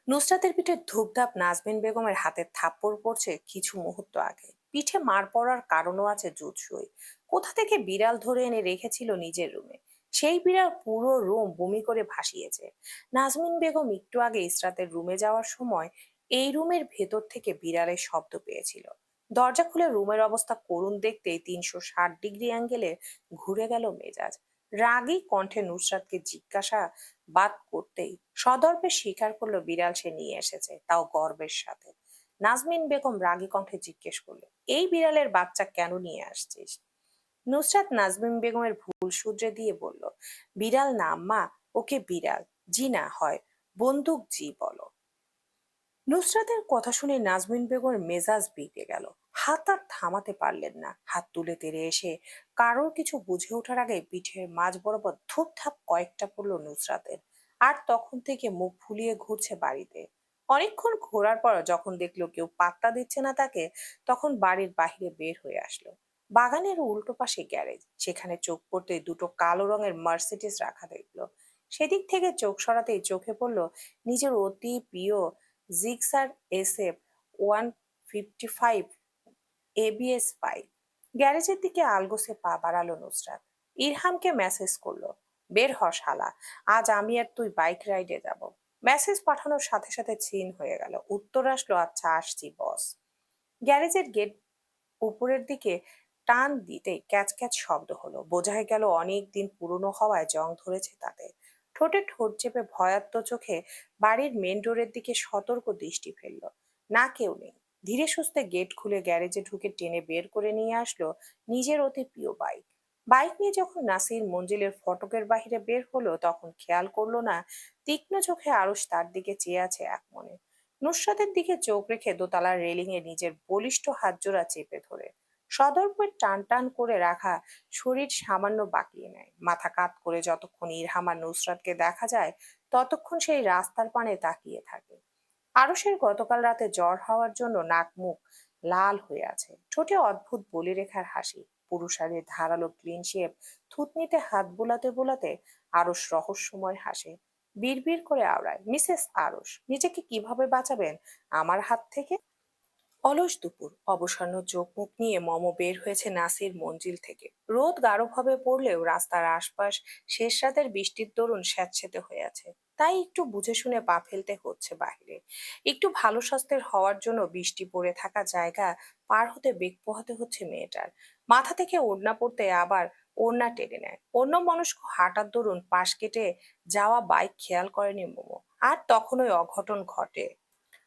নুসরাতের পিঠে ধূপধাপ নাজমিন বেগমের হাতে থাপ্পড় পড়ছে কিছু মুহূর্ত আগে। পিঠে মার পড়ার কারণও আছে জুৎসই। কোথা থেকে বিড়াল ধরে এনে রেখেছিল নিজের রুমে, সেই বিড়াল পুরো রুম বমি করে ভাসিয়েছে। নাজমিন বেগম একটু আগে ইসরাতের রুমে যাওয়ার সময় এই রুমের ভেতর থেকে বিড়ালের শব্দ পেয়েছিল। দরজা খুলে রুমের অবস্থা করুণ দেখতেই 360 ডিগ্রি অ্যাঙ্গেলে ঘুরে গেল মেজাজ। রাগী কণ্ঠে নুসরাতকে জিজ্ঞাসাবাদ করতেই সদর্পে স্বীকার করলো বিড়াল সে নিয়ে এসেছে, তাও গর্বের সাথে। নাজমিন বেগম রাগী কণ্ঠে জিজ্ঞেস করলো, এই বিড়ালের বাচ্চা কেন নিয়ে আসছিস? নুসরাত নাজমিন বেগমের ভুল শুধরে দিয়ে বলল, বিড়াল না আম্মা, ওকে বিড়াল জি না হয় বন্দুক জি বলো। নুসরাতের কথা শুনে নাজমিন বেগমের মেজাজ বিগড়ে গেল। হাত আর থামাতে পারলেন না। হাত তুলে তেড়ে এসে কারোর কিছু বুঝে ওঠার আগে পিঠের মাঝ বরাবর ধূপধাপ কয়েকটা পড়লো নুসরাতের। আর তখন থেকে মুখ ফুলিয়ে ঘুরছে বাড়িতে। অনেকক্ষণ ঘোরার পর যখন দেখলো কেউ পাত্তা দিচ্ছে না তাকে, তখন বাড়ির বাইরে বের হয়ে আসলো। বাগানের উল্টো পাশে গ্যারেজ, সেখানে চোখ পড়তে দুটো কালো রঙের মার্সিডিজ রাখা দেখলো। সেদিক থেকে চোখ সরাতেই চোখে পড়লো নিজের অতি প্রিয় জিক্সার SF 155 ABS বাইক। গ্যারেজের দিকে আলগোসে পা বাড়ালো নুসরাত। ইরহামকে মেসেজ করলো, বের হ শালা, আজ আমি আর তুই বাইক রাইডে যাব। মেসেজ পাঠানোর সাথে সাথে সিন হয়ে গেল। উত্তর আসলো, আচ্ছা আসছি বস। গ্যারেজের গেট উপরের দিকে টান দিতেই ক্যাচ ক্যাচ শব্দ হলো। বোঝাই গেল অনেক দিন পুরনো হওয়ায় জং ধরেছে তাতে। ঠোঁটে ঠোঁট চেপে ভয়ার্ত চোখে বাড়ির মেন ডোরের দিকে সতর্ক দৃষ্টি ফেলল। না, কেউ নেই। ধীরে সুস্থে গেট খুলে গ্যারেজে ঢুকে টেনে বের করে নিয়ে আসলো নিজের অতি প্রিয় বাইক। বাইক নিয়ে যখন নাসির মঞ্জিলের ফটকের বাহিরে বের হলো, তখন খেয়াল করলো না তীক্ষ্ণ চোখে আরুষ তার দিকে চেয়ে আছে এক মনে। নুসরাতের দিকে চোখ রেখে দোতলার রেলিং এ নিজের বলিষ্ঠ হাত জোড়া চেপে ধরে সদর্পে টান টান করে রাখা শরীর সামান্য বাঁকিয়ে নেয়। মাথা কাত করে যতক্ষণ ইরহাম আর নুসরাতকে দেখা যায়, ততক্ষণ সেই রাস্তার পানে তাকিয়ে থাকে। আরুষের গতকাল রাতে জ্বর হওয়ার জন্য নাক মুখ লাল হয়ে আছে, ঠোঁটে অদ্ভুত বলি রেখার হাসি। পুরুষারের ধারালো ক্লিন শেপ থুতনিতে হাত বুলাতে বুলাতে আরুষ রহস্যময় হাসে। বিড়বিড় করে আওড়ায়, মিসেস আরুষ, নিজেকে কিভাবে বাঁচাবেন আমার হাত থেকে? অলস দুপুর, অবসন্ন চোখ মুখ নিয়ে মম বের হয়েছে নাসির মঞ্জিল থেকে। রোদ গাঢ়ভাবে পড়লেও রাস্তার আশপাশ শেষ রাতের বৃষ্টির দরুন স্যাঁতসেঁতে হয়ে আছে। তাই একটু বুঝে শুনে পা ফেলতে হচ্ছে বাহিরে। একটু ভালো স্বাস্থ্যের হওয়ার জন্য বৃষ্টি পড়ে থাকা জায়গা পার হতে বেগ পোহাতে হচ্ছে মেয়েটার। মাথা থেকে ওড়না পড়তে আবার ওড়না টেনে নেয়। অন্য মনস্ক হাঁটার দরুন পাশ কেটে যাওয়া বাইক খেয়াল করেনি মোমো। আর তখনই অঘটন ঘটে।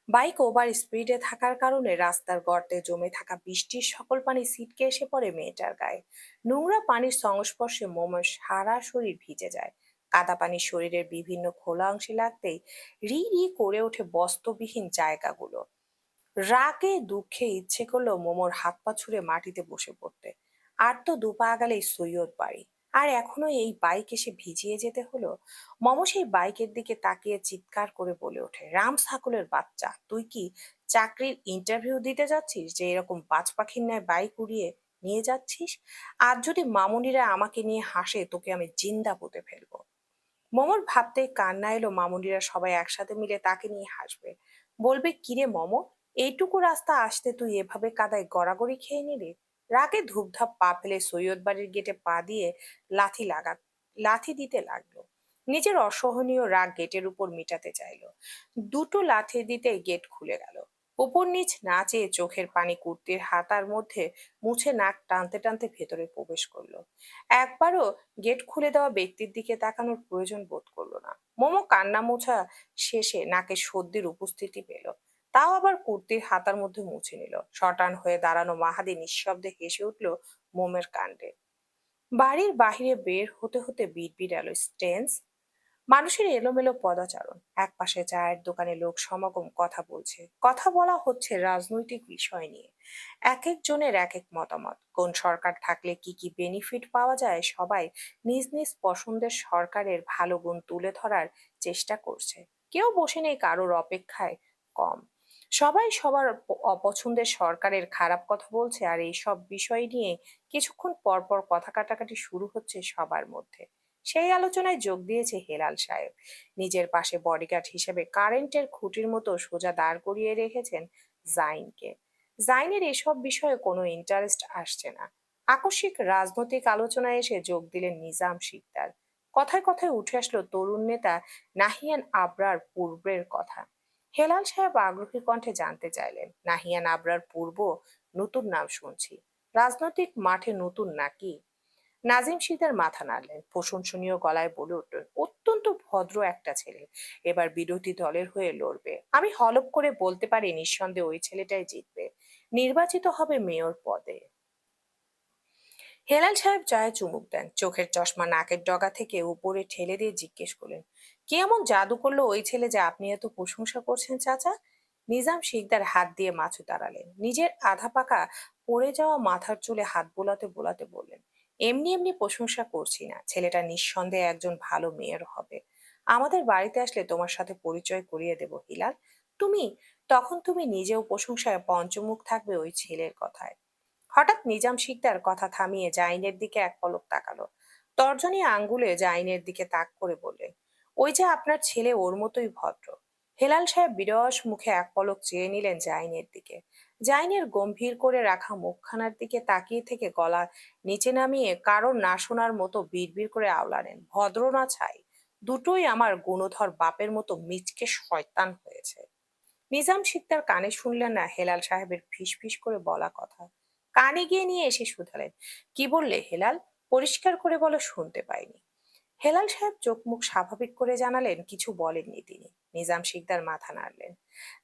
বাইক ওভার স্পিডে থাকার কারণে রাস্তার গর্তে জমে থাকা বৃষ্টির সকল পানি ছিটকে এসে পড়ে মেয়েটার গায়ে। নোংরা পানির সংস্পর্শে মোমের সারা শরীর ভিজে যায়। কাদা পানি শরীরের বিভিন্ন খোলা অংশে লাগতেই রি রি করে ওঠে বস্ত্রবিহীন জায়গাগুলো। রাগে দুঃখে ইচ্ছে করলো মোমোর হাত পা ছুঁড়ে মাটিতে বসে পড়তে। আর তো দুপা আগালেই সৈয়দ বাড়ি। আর এখনো এই বাইক এসে ভিজিয়ে যেতে হলো। মম সেই বাইকের দিকে তাকিয়ে চিৎকার করে বলে ওঠে, রাম ছাগলের বাচ্চা, তুই কি চাকরির ইন্টারভিউ দিতে যাচ্ছিস যে এরকম বাজ পাখির ন্যায় বাইক উড়িয়ে নিয়ে যাচ্ছিস? আর যদি মামুনিরা আমাকে নিয়ে হাসে, তোকে আমি জিন্দা পুঁতে ফেলবো। মমর ভাবতেই কান্না এলো মামুনিরা সবাই একসাথে মিলে তাকে নিয়ে হাসবে। বলবে, কিরে মম, এইটুকু রাস্তা আসতে তুই এভাবে কাদায় গড়াগড়ি খেয়ে নিলি? রাগে ধূপধাপ পা ফেলে সৈয়দ বাড়ির গেটে পা দিয়ে লাথি লাগা লাথি দিতে লাগলো। নিজের অসহনীয় রাগ গেটের উপর মিটাতে চাইলো। দুটো লাথি দিতে গেট খুলে গেল। উপর নিচ না চেয়ে চোখের পানি কুর্তির হাতার মধ্যে মুছে নাক টানতে টানতে ভেতরে প্রবেশ করলো। একবারও গেট খুলে দেওয়া ব্যক্তির দিকে তাকানোর প্রয়োজন বোধ করলো না। মোমো কান্না মোছা শেষে নাকে সর্দির উপস্থিতি পেল। তাও আবার কুর্তির হাতার মধ্যে মুছে নিল। শটান হয়ে দাঁড়ানো মাহাদি নিঃশব্দে হেসে উঠল মোমের কাণ্ডে। বাড়ির বাহিরে বের হতে হতে বিড়বিড় এলো স্টেন্স। মানুষের এলোমেলো পদচারণ, একপাশে চায়ের দোকানে লোক সমাগম, কথা বলছে, কথা বলা হচ্ছে রাজনৈতিক বিষয় নিয়ে। এক একজনের এক এক মতামত, কোন সরকার থাকলে কি কি বেনিফিট পাওয়া যায়, সবাই নিজ নিজ পছন্দের সরকারের ভালো গুণ তুলে ধরার চেষ্টা করছে। কেউ বসে নেই কারোর অপেক্ষায় কম। সবাই সবার অপছন্দের সরকারের খারাপ কথা বলছে, আর এই সব বিষয় নিয়ে কিছুক্ষণ পর পর কথা কাটাকাটি শুরু হচ্ছে সবার মধ্যে। সেই আলোচনায় যোগ দিয়েছে হেলাল সাহেব। নিজের পাশে বডিগার্ড হিসেবে কারেন্টের খুঁটির মতো সোজা দাঁড় করিয়ে রেখেছেন জাইনকে। জাইনের এসব বিষয়ে কোনো ইন্টারেস্ট আসছে না। আকস্মিক রাজনৈতিক আলোচনায় এসে যোগ দিলেন নিজাম শিকদার। কথায় কথায় উঠে আসলো তরুণ নেতা নাহিয়ান আবরার পূর্বের কথা। হেলাল সাহেব আগ্রহী কণ্ঠে জানতে চাইলেন, নাহিয়ান আবরার পূর্ব? নতুন নাম শুনছি। রাজনৈতিক মাঠে নতুন নাকি? নাজিম শিকদার মাথা নাড়লেন, প্রশংসনীয় গলায় বলে উঠলেন, অত্যন্ত ভদ্র একটা ছেলে, এবার বিরোধী দলের হয়ে লড়বে। আমি হলফ করে বলতে পারি নিঃসন্দেহে ওই ছেলেটাই জিতবে, নির্বাচিত হবে মেয়র পদে। হেলাল সাহেব চায়ে চুমুক দেন, চোখের চশমা নাকের ডগা থেকে উপরে ঠেলে দিয়ে জিজ্ঞেস করলেন, কি এমন জাদু করলো ওই ছেলে যে আপনি এত প্রশংসা করছেন চাচা? নিজাম শিকদার হাত দিয়ে মাছু তাড়ালেন, নিজের আধা পাকা পড়ে যাওয়া মাথার চুলে হাত বোলাতে বোলাতে বললেন, এমনি এমনি প্রশংসা করছি না, ছেলেটা নিঃসন্দেহে একজন ভালো মেয়ের হবে। আমাদের বাড়িতে আসলে তোমার সাথে পরিচয় করিয়ে দেব হিলাল। তুমি তখন তুমি নিজেও প্রশংসায় পঞ্চমুখ থাকবে ওই ছেলের কথায়। হঠাৎ নিজাম শিকদার কথা থামিয়ে জাইনের দিকে এক পলক তাকালো, তর্জনী আঙ্গুলে জাইনের দিকে তাক করে বললেন, ওই যে আপনার ছেলে, ওর মতোই ভদ্র। হেলাল সাহেব বিরস মুখে এক পলক চেয়ে নিলেন জাইনের দিকে। জাইনের গম্ভীর করে রাখা মুখখানার দিকে তাকিয়ে থেকে গলা নিচে নামিয়ে কারোর না শোনার মতো বিড়বিড় করে আওলালেন, ভদ্র না ছাই, দুটোই আমার গুণধর বাপের মতো মিচকে শয়তান হয়েছে। নিজাম শিকদার কানে শুনলেন না হেলাল সাহেবের ফিস ফিস করে বলা কথা, কানে গিয়ে নিয়ে এসে শুধালেন, কি বললে হেলাল? পরিষ্কার করে বলো, শুনতে পাইনি। হেলাল সাহেব চোখ মুখ স্বাভাবিক করে জানালেন, কিছু বলেননি তিনি। নিজাম শিকদার মাথা নাড়লেন।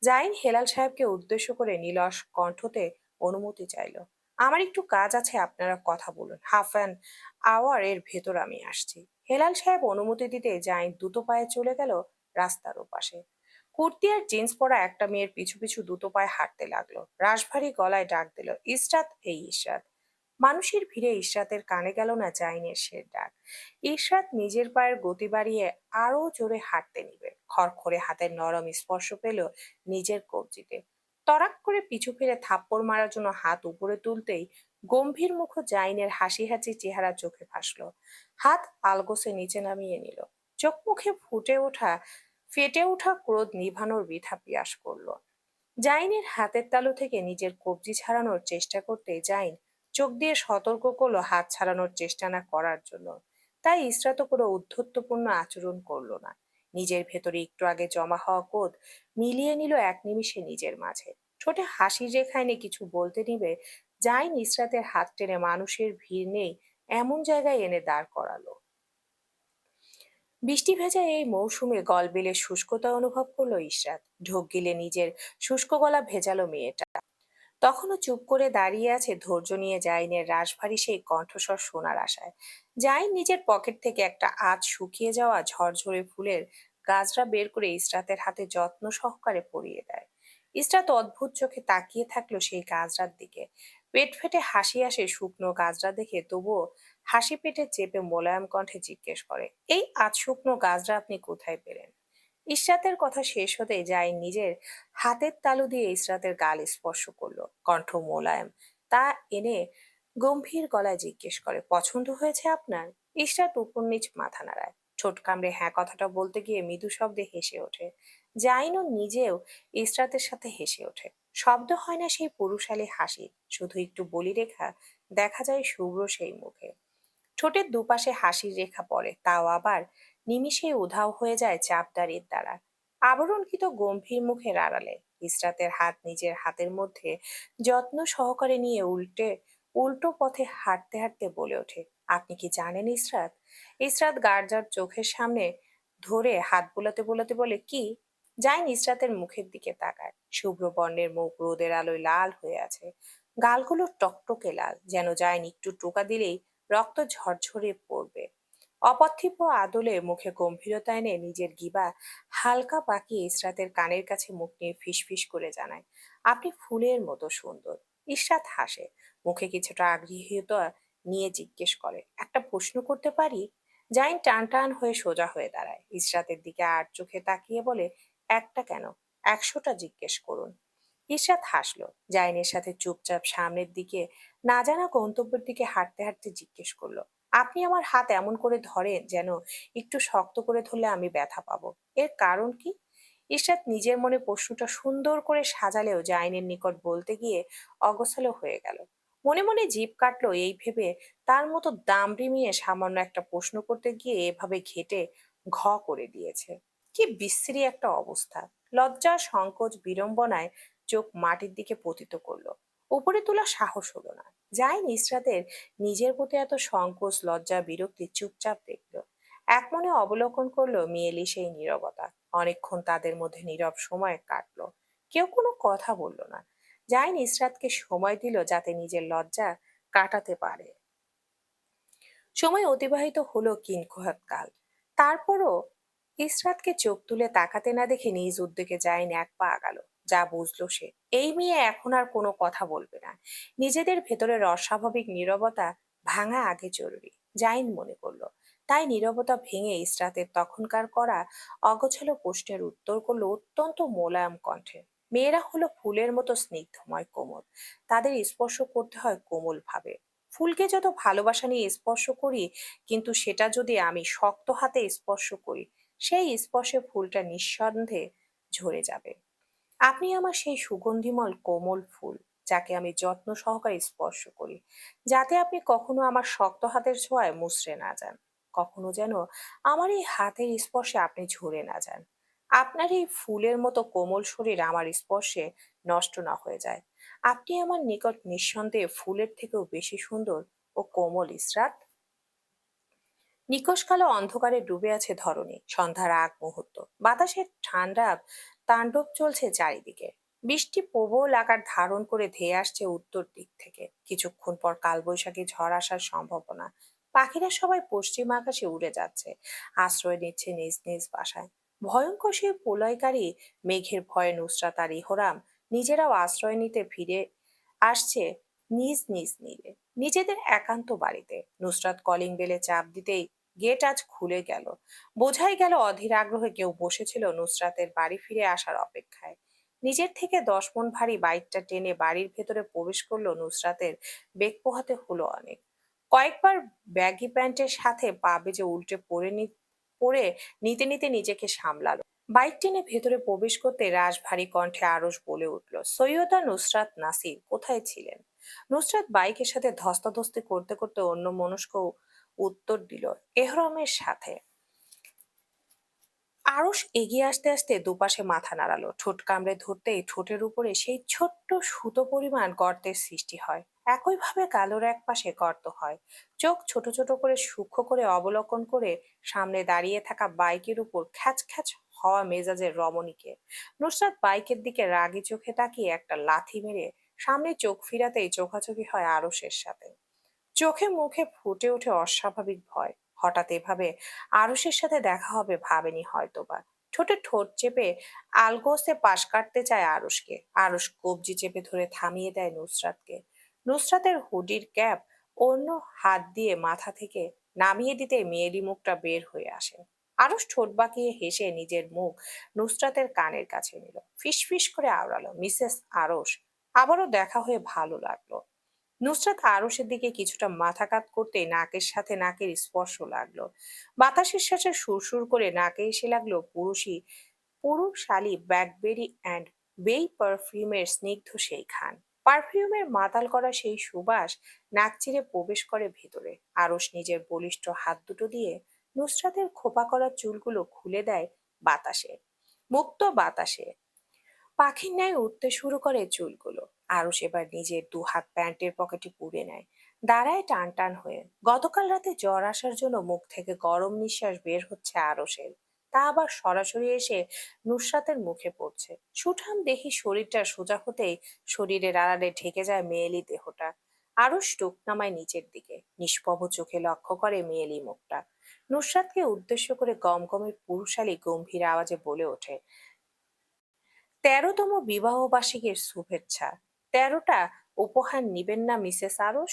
জাইন হেলাল সাহেবকে উদ্দেশ্য করে নিলস কণ্ঠতে অনুমতি চাইল, আমার একটু কাজ আছে, আপনারা কথা বলুন, হাফ অ্যান আওয়ার এর ভেতর আমি আসছি। হেলাল সাহেব অনুমতি দিতে জাইন দ্রুত পায়ে চলে গেল রাস্তার ওপাশে। কুর্তি আর জিন্স পরা একটা মেয়ের পিছু পিছু দ্রুত পায়ে হাঁটতে লাগলো, রাশভারী গলায় ডাক দিল, ইশরাত, এই ইশরাত। মানুষের ভিড়ে ইশরাতের কানে গেল না জাইনের সে ডাক। ইশরাত নিজের পায়ের গতি বাড়িয়ে আরো জোরে হাঁটতে নিবে, খড়খড়ে হাতের নরম স্পর্শ পেল নিজের কবজিতে। তড়াক করে পিছু ফিরে থাপ্পড় মারার জন্য হাত উপরে তুলতেই গম্ভীর মুখ জাইনের হাসি হাসি চেহারা চোখে ভাসলো। হাত আলগোসে নিচে নামিয়ে নিল, চোখ মুখে ফেটে ওঠা ক্রোধ নিভানোর বৃথা প্রয়াস করলো। জাইনের হাতের তালু থেকে নিজের কবজি ছাড়ানোর চেষ্টা করতে জাইন চোখ দিয়ে সতর্ক করলো হাত ছাড়ানোর চেষ্টা না করার জন্য। তাই ইসরাত কোনো উদ্ধত্যপূর্ণ আচরণ করলো না, নিজের ভেতরে একটু আগে জমা হওয়া ক্রোধ মিলিয়ে নিল এক নিমিষে নিজের মাঝে। ঠোঁটে হাসির রেখা এনে কিছু বলতে নিবে, জাইন ইসরাতের হাত টেনে মানুষের ভিড় নেই এমন জায়গায় এনে দাঁড় করালো। বৃষ্টি ভেজা এই মৌসুমে গলবিলের শুষ্কতা অনুভব করলো ইশরাত, ঢোক গিলে নিজের শুষ্ক গলা ভেজালো মেয়েটা তখনও চুপ করে দাঁড়িয়ে আছে, ধৈর্য নিয়ে জাইনের রাশভারী সেই কণ্ঠস্বর শোনার আশায়। জাইন নিজের পকেট থেকে একটা আধ শুকিয়ে যাওয়া ঝরঝরে ফুলের গাজরা বের করে ইসরাতের হাতে যত্ন সহকারে পরিয়ে দেয়। ইসরাত অদ্ভুত চোখে তাকিয়ে থাকলো সেই গাজরার দিকে। পেট ফেটে হাসি আসে শুকনো গাজরা দেখে, তবুও হাসি পেটে চেপে মোলায়েম কণ্ঠে জিজ্ঞেস করে, এই আধ শুকনো গাজরা আপনি কোথায় পেলেন? ইশরাতের কথা শেষ হতে যায় নিজের হাতের তালু দিয়ে ইশরাতের গাল স্পর্শ করলো, কণ্ঠ মোলায়েম তা এনে গম্ভীর গলায় জিজ্ঞেস করে, পছন্দ হয়েছে আপনার? ইশরাত উপর নিচ মাথা নাড়ায়, ঠোঁট কামড়ে হ্যাঁ কথাটা বলতে গিয়ে মৃদু শব্দে হেসে ওঠে। জাইনও নিজেও ইশরাতের সাথে হেসে ওঠে। শব্দ হয় না সেই পুরুষালী হাসি, শুধু একটু বলি রেখা দেখা যায় শুভ্র সেই মুখে। ঠোঁটের দুপাশে হাসির রেখা পড়ে, তাও আবার নিমিষেই উধাও হয়ে যায় চাপদারির দ্বারা। আবরণকৃত গম্ভীর মুখের আড়ালে ইসরাতের হাত নিজের হাতের মধ্যে যত্ন সহকারে নিয়ে উল্টো পথে হাঁটতে হাঁটতে বলে ওঠে, আপনি কি জানেন ইসরাত? ইসরাত গার্জার চোখের সামনে ধরে হাত বোলাতে বোলাতে বলে, কি? জাইন ইসরাতের মুখের দিকে তাকায়, শুভ্র বর্ণের মুখ রোদের আলোয় লাল হয়ে আছে, গালগুলো টকটকে লাল, যেন জাইন একটু টোকা দিলেই রক্ত ঝরঝরে পড়বে। অপার্থিব আদলে মুখে গম্ভীরতা এনে নিজের গিবা হালকা বাঁকিয়ে ইসরাতের কানের কাছে মুখ নিয়ে ফিসফিস করে জানায়, আপনি ফুলের মতো সুন্দর। ইসরাত হাসে, মুখে কিছুটা আগ্রহীতা নিয়ে জিজ্ঞেস করে, একটা প্রশ্ন করতে পারি? জাইন টান টান হয়ে সোজা হয়ে দাঁড়ায়, ইসরাতের দিকে আর চোখে তাকিয়ে বলে, একটা কেন, 100টা জিজ্ঞেস করুন। ইশরাত হাসলো, জাইনের সাথে চুপচাপ সামনের দিকে না জানা গন্তব্যের দিকে হাঁটতে হাঁটতে জিজ্ঞেস করলো, আপনি আমার হাত এমন করে ধরেন যেন একটু শক্ত করে ধরলে আমি ব্যথা পাবো, এর কারণ কি? ইশরাত নিজের মনে প্রশ্নটা সুন্দর করে সাজালেও জাইনের নিকট বলতে গিয়ে অগোছালো হয়ে গেল। মনে মনে জিভ কাটলো এই ভেবে তার মতো দামড়ি মেয়ে সামান্য একটা প্রশ্ন করতে গিয়ে এভাবে ঘেটে ঘ করে দিয়েছে। কি বিশ্রী একটা অবস্থা! লজ্জা, সংকোচ, বিড়ম্বনায় চোখ মাটির দিকে পতিত করলো। উপরে তোলা সাহস হলো না। যাই নিসরাতের নিজের প্রতি এত সংকোচ, লজ্জা, বিরক্তি চুপচাপ দেখলো। এক মনে অবলোকন করলো মিয়েলি সেই নীরবতা। অনেকক্ষণ তাদের মধ্যে নীরব সময় কাটলো। কেউ কোনো কথা বলল না। জাইন ইসরাতকে সময় দিল যাতে নিজের লজ্জা কাটাতে পারে। সময় অতিবাহিত হলো কিংকুহাত কাল। তারপরও ইসরাতকে চোখ তুলে তাকাতে না দেখে নিজ উদ্যোগে জাইন এক পা আগালো। যা বুঝলো সে, এই মেয়ে এখন আর কোনো কথা বলবে না। নিজেদের ভেতরের অস্বাভাবিক নীরবতা ভাঙা আগে জরুরি, জাইন মনে করলো। তাই নীরবতা ভেঙে ইসরাতের তখনকার করা অগোছালো প্রশ্নের উত্তর করলো অত্যন্ত মোলায়েম কণ্ঠে। মেয়েরা হলো ফুলের মতো স্নিগ্ধময়, কোমল। তাদের স্পর্শ করতে হয় কোমল ভাবে। ফুলকে যত ভালোবাসা নিয়ে স্পর্শ করি, কিন্তু সেটা যদি আমি শক্ত হাতে স্পর্শ করি, সেই স্পর্শে ফুলটা নিঃসন্দেহে ঝরে যাবে। আপনি আমার সেই সুগন্ধিমল কোমল ফুল, যাকে আমি যত্ন সহকারে স্পর্শ করি, যাতে আপনি কখনো আমার শক্ত হাতের ছোঁয়ায় মুচড়ে না যান। কখনো যেন আমার এই হাতের স্পর্শে আপনি ঝরে না যান। আপনার এই ফুলের মতো কোমল শরীর আমার স্পর্শে নষ্ট না হয়ে যায়। আপনি আমার নিকট নিঃসন্দেহে ফুলের থেকেও বেশি সুন্দর ও কোমল, ইসরাত। নিকষ কালো অন্ধকারে ডুবে আছে ধরণী। সন্ধ্যার আগ মুহূর্ত। বাতাসের ঠান্ডা তাণ্ডব চলছে চারিদিকে। বৃষ্টি প্রবল আকার ধারণ করে ধেয়ে আসছে উত্তর দিক থেকে। কিছুক্ষণ পর কালবৈশাখী ঝড় আসার সম্ভাবনা। পাখিরা সবাই পশ্চিম আকাশে উড়ে যাচ্ছে, আশ্রয় নিচ্ছে নিজ নিজ বাসায়। ভয়ঙ্কর সেই প্রলয়কারী মেঘের ভয়ে নুসরাত আর ইহরাম নিজেরাও আশ্রয় নিতে ফিরে আসছে নিজ নিজ নীড়ে, নিজেদের একান্ত বাড়িতে। নুসরাত কলিং বেলে চাপ দিতেই গেট আজ খুলে গেল। বোঝাই গেল অধীর আগ্রহে কেউ বসেছিল নুসরাতের বাড়ি ফিরে আসার অপেক্ষায়। নিজের থেকে 10 মণ ভারী বাইকটা টেনে বাড়ির ভেতরে প্রবেশ করলো নুসরাতের। বেগ পোহাতে হলো অনেক। কয়েকবার ব্যাগি প্যান্টের সাথে পা বেজে উল্টে পড়ে নিতে নিতে নিজেকে সামলালো। বাইক টেনে ভেতরে প্রবেশ করতে রাশ ভারী কণ্ঠে আরশ বলে উঠল, সৈয়দা নুসরাত নাসির কোথায় ছিলেন? নুসরাত বাইকের সাথে ধস্তাধস্তি করতে করতে অন্য মনস্ক উত্তর দিল, এহরমের সাথে। আরশ এগিয়ে আসতে আসতে দুপাশে মাথা নাড়ালো। ঠোঁট কামড়ে ধরতেই ঠোঁটের উপরে সেই ছোট্ট সুতো পরিমাণ গর্তের সৃষ্টি হয়। একইভাবে গালের এক পাশে গর্ত হয়। চোখ ছোট ছোট করে সূক্ষ্ম করে অবলোকন করে সামনে দাঁড়িয়ে থাকা বাইকের উপর খ্যাচ খ্যাচ হওয়া মেজাজের রমণীকে। নুসরাত বাইকের দিকে রাগী চোখে তাকিয়ে একটা লাথি মেরে সামনে চোখ ফিরাতেই চোখাচোখি হয় আরশের সাথে। চোখে মুখে ফুটে ওঠে অস্বাভাবিক ভয়। হঠাৎ এভাবে আরুষের সাথে দেখা হবে ভাবেনি হয়তোবা। ঠোঁটে ঠোঁট চেপে আলগোসে পাশ কাটতে চায় আরুষকে। আরুষ কবজি চেপে ধরে থামিয়ে দেয় নুসরাতকে। নুসরাতের হুডির ক্যাপ অন্য হাত দিয়ে মাথা থেকে নামিয়ে দিতে মেয়েলি মুখটা বের হয়ে আসে। আরুষ ঠোঁট বাঁকিয়ে হেসে নিজের মুখ নুসরাতের কানের কাছে নিল। ফিস ফিস করে আওড়ালো, মিসেস আরশ, আবারও দেখা হয়ে ভালো লাগলো। নুসরাত আরশের দিকে কিছুটা মাথা কাত করতেই নাকের সাথে নাকের স্পর্শ লাগলো। বাতাসের সাথে সুরসুর করে নাকে এসে লাগলো পুরুষালী ব্ল্যাকবেরি অ্যান্ড বেই পারফিউমের স্নিগ্ধ সেই ঘ্রাণ। পারফিউমের মাতাল করা সেই সুবাস নাক চিরে প্রবেশ করে ভেতরে। আরশ নিজের বলিষ্ঠ হাত দুটো দিয়ে নুসরাতের খোপা করা চুলগুলো খুলে দেয় বাতাসে, মুক্ত বাতাসে। পাখির ন্যায় উঠতে শুরু করে চুলগুলো। আরশ এবার নিজের 2 হাত প্যান্টের পকেটে পুরে নেয়। দাঁড়ায় টান টান হয়ে। গতকাল রাতে জ্বর আসার জন্য মুখ থেকে গরম নিঃশ্বাস বের হচ্ছে আরশের। তা আবার সরাসরি এসে নুসরাতের মুখে পড়ছে। সুঠাম দেহি শরীরটা সোজা হতেই শরীরের আড়ালে ঢেকে যায় মেয়েলি দেহটা। আরশ টুক নামায় নিচের দিকে, নিষ্প্রভ চোখে লক্ষ্য করে মেয়েলি মুখটা। নুসরাতকে উদ্দেশ্য করে গমগমে পুরুষালী গম্ভীর আওয়াজে বলে ওঠে, 13তম বিবাহবার্ষিকীর শুভেচ্ছা। 13টা উপহার নিবেন না মিসেস আরশ?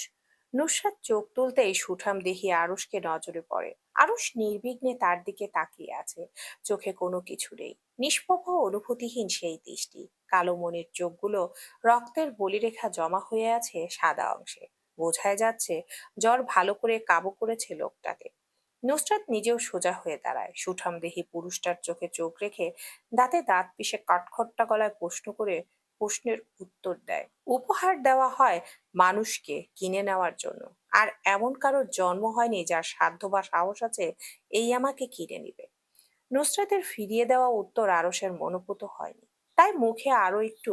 নুসরাত চোখ তুলতেই সুঠাম দেহি আরশকে নজরে পড়ে। আরশ নির্বিঘ্নে তার দিকে তাকিয়ে আছে। চোখে কোনো কিছু নেই, নিষ্প্রভ অনুভূতিহীন সেই দৃষ্টি। কালো মনির চোখগুলো রক্তের বলিরেখা জমা হয়ে আছে সাদা অংশে। বোঝাই যাচ্ছে জ্বর ভালো করে কাবু করেছে লোকটাকে। নুসরাত নিজেও সোজা হয়ে দাঁড়ায়। সুঠাম দেহি পুরুষটার চোখে চোখ রেখে দাঁতে দাঁত পিষে কাঠখট্টা গলায় প্রশ্ন করে প্রশ্নের উত্তর দেয়। উপহার দেওয়া হয় মানুষকে কিনে নেওয়ার জন্য, আর এমন কারোর জন্ম হয়নি যার সাধ্য বা সাহস আছে এই আমাকে কিনে নিবে। নুসরাতের ফিরিয়ে দেওয়া উত্তর আরসের মনোপুত হয়নি, তাই মুখে আরো একটু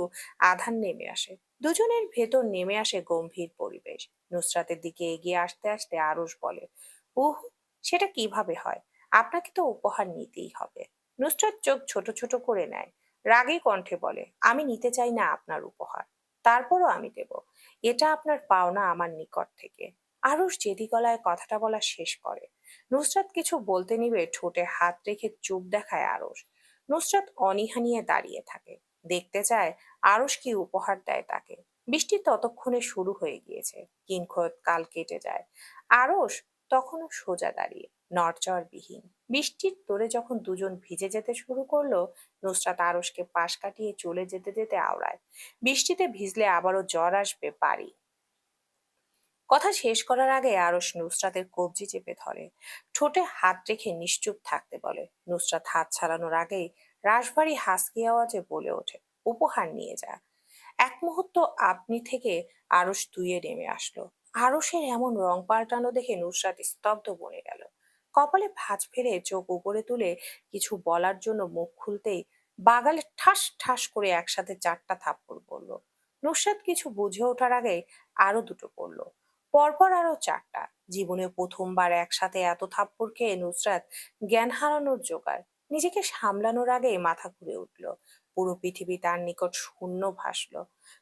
আধার নেমে আসে। দুজনের ভেতর নেমে আসে গম্ভীর পরিবেশ। নুসরাতের দিকে এগিয়ে আসতে আসতে আরস বলে, উহ, সেটা কিভাবে হয়? আপনাকে তো উপহার নিতেই হবে। নুসরাত চোখ ছোট ছোট করে নেয়, রাগী কণ্ঠে বলে, আমি নিতে চাই না আপনার উপহার, তারপরও আমি দেব। এটা আপনার পাওনা আমার নিকট থেকে। আরস জেদি গলায় কথাটা বলা শেষ করে। নুসরাত কিছু বলতে নিবে ঠোঁটে হাত রেখে চুপ দেখায় আরস। নুসরাত অনীহা নিয়ে দাঁড়িয়ে থাকে, দেখতে চায় আরস কি উপহার দেয় তাকে। বৃষ্টি ততক্ষণে শুরু হয়ে গিয়েছে, কিংখত কাল কেটে যায়। আরস তখনও সোজা দাঁড়িয়ে, নড়চড় বিহীন। বৃষ্টির তোড়ে যখন দুজন ভিজে যেতে শুরু করলো, নুসরাত আরসকে পাশ কাটিয়ে চলে যেতে যেতে আওড়ায়, বৃষ্টিতে ভিজলে আবারও জ্বর আসবে বাড়ি। কথা শেষ করার আগে আরস নুসরাতের কবজি চেপে ধরে, ঠোঁটে হাত রেখে নিশ্চুপ থাকতে বলে। নুসরাত হাত ছাড়ানোর আগেই রাশভারী হাসকি আওয়াজে বলে ওঠে, উপহার নিয়ে যা। এক মুহূর্ত আপনি থেকে আরস ধুয়ে নেমে আসলো। আরসের এমন রং পাল্টানো দেখে নুসরাত স্তব্ধ বনে গেল। কপালে ভাঁজ ফেলে চোখ উপরে তুলে কিছু বলার জন্য মুখ খুলতেই বাগালে ঠাস ঠাস করে একসাথে 4টা থাপ্পড় পড়ল। নুসরাত কিছু বুঝে ওঠার আগে আরো দুটো পড়ল, পরপর আরো 4টা। জীবনে প্রথমবার একসাথে এত থাপ্পড় খেয়ে নুসরাত জ্ঞান হারানোর জোগাড়। নিজেকে সামলানোর আগে মাথা ঘুরে উঠল। পুরো পৃথিবী তার নিকট শূন্য ভাসল।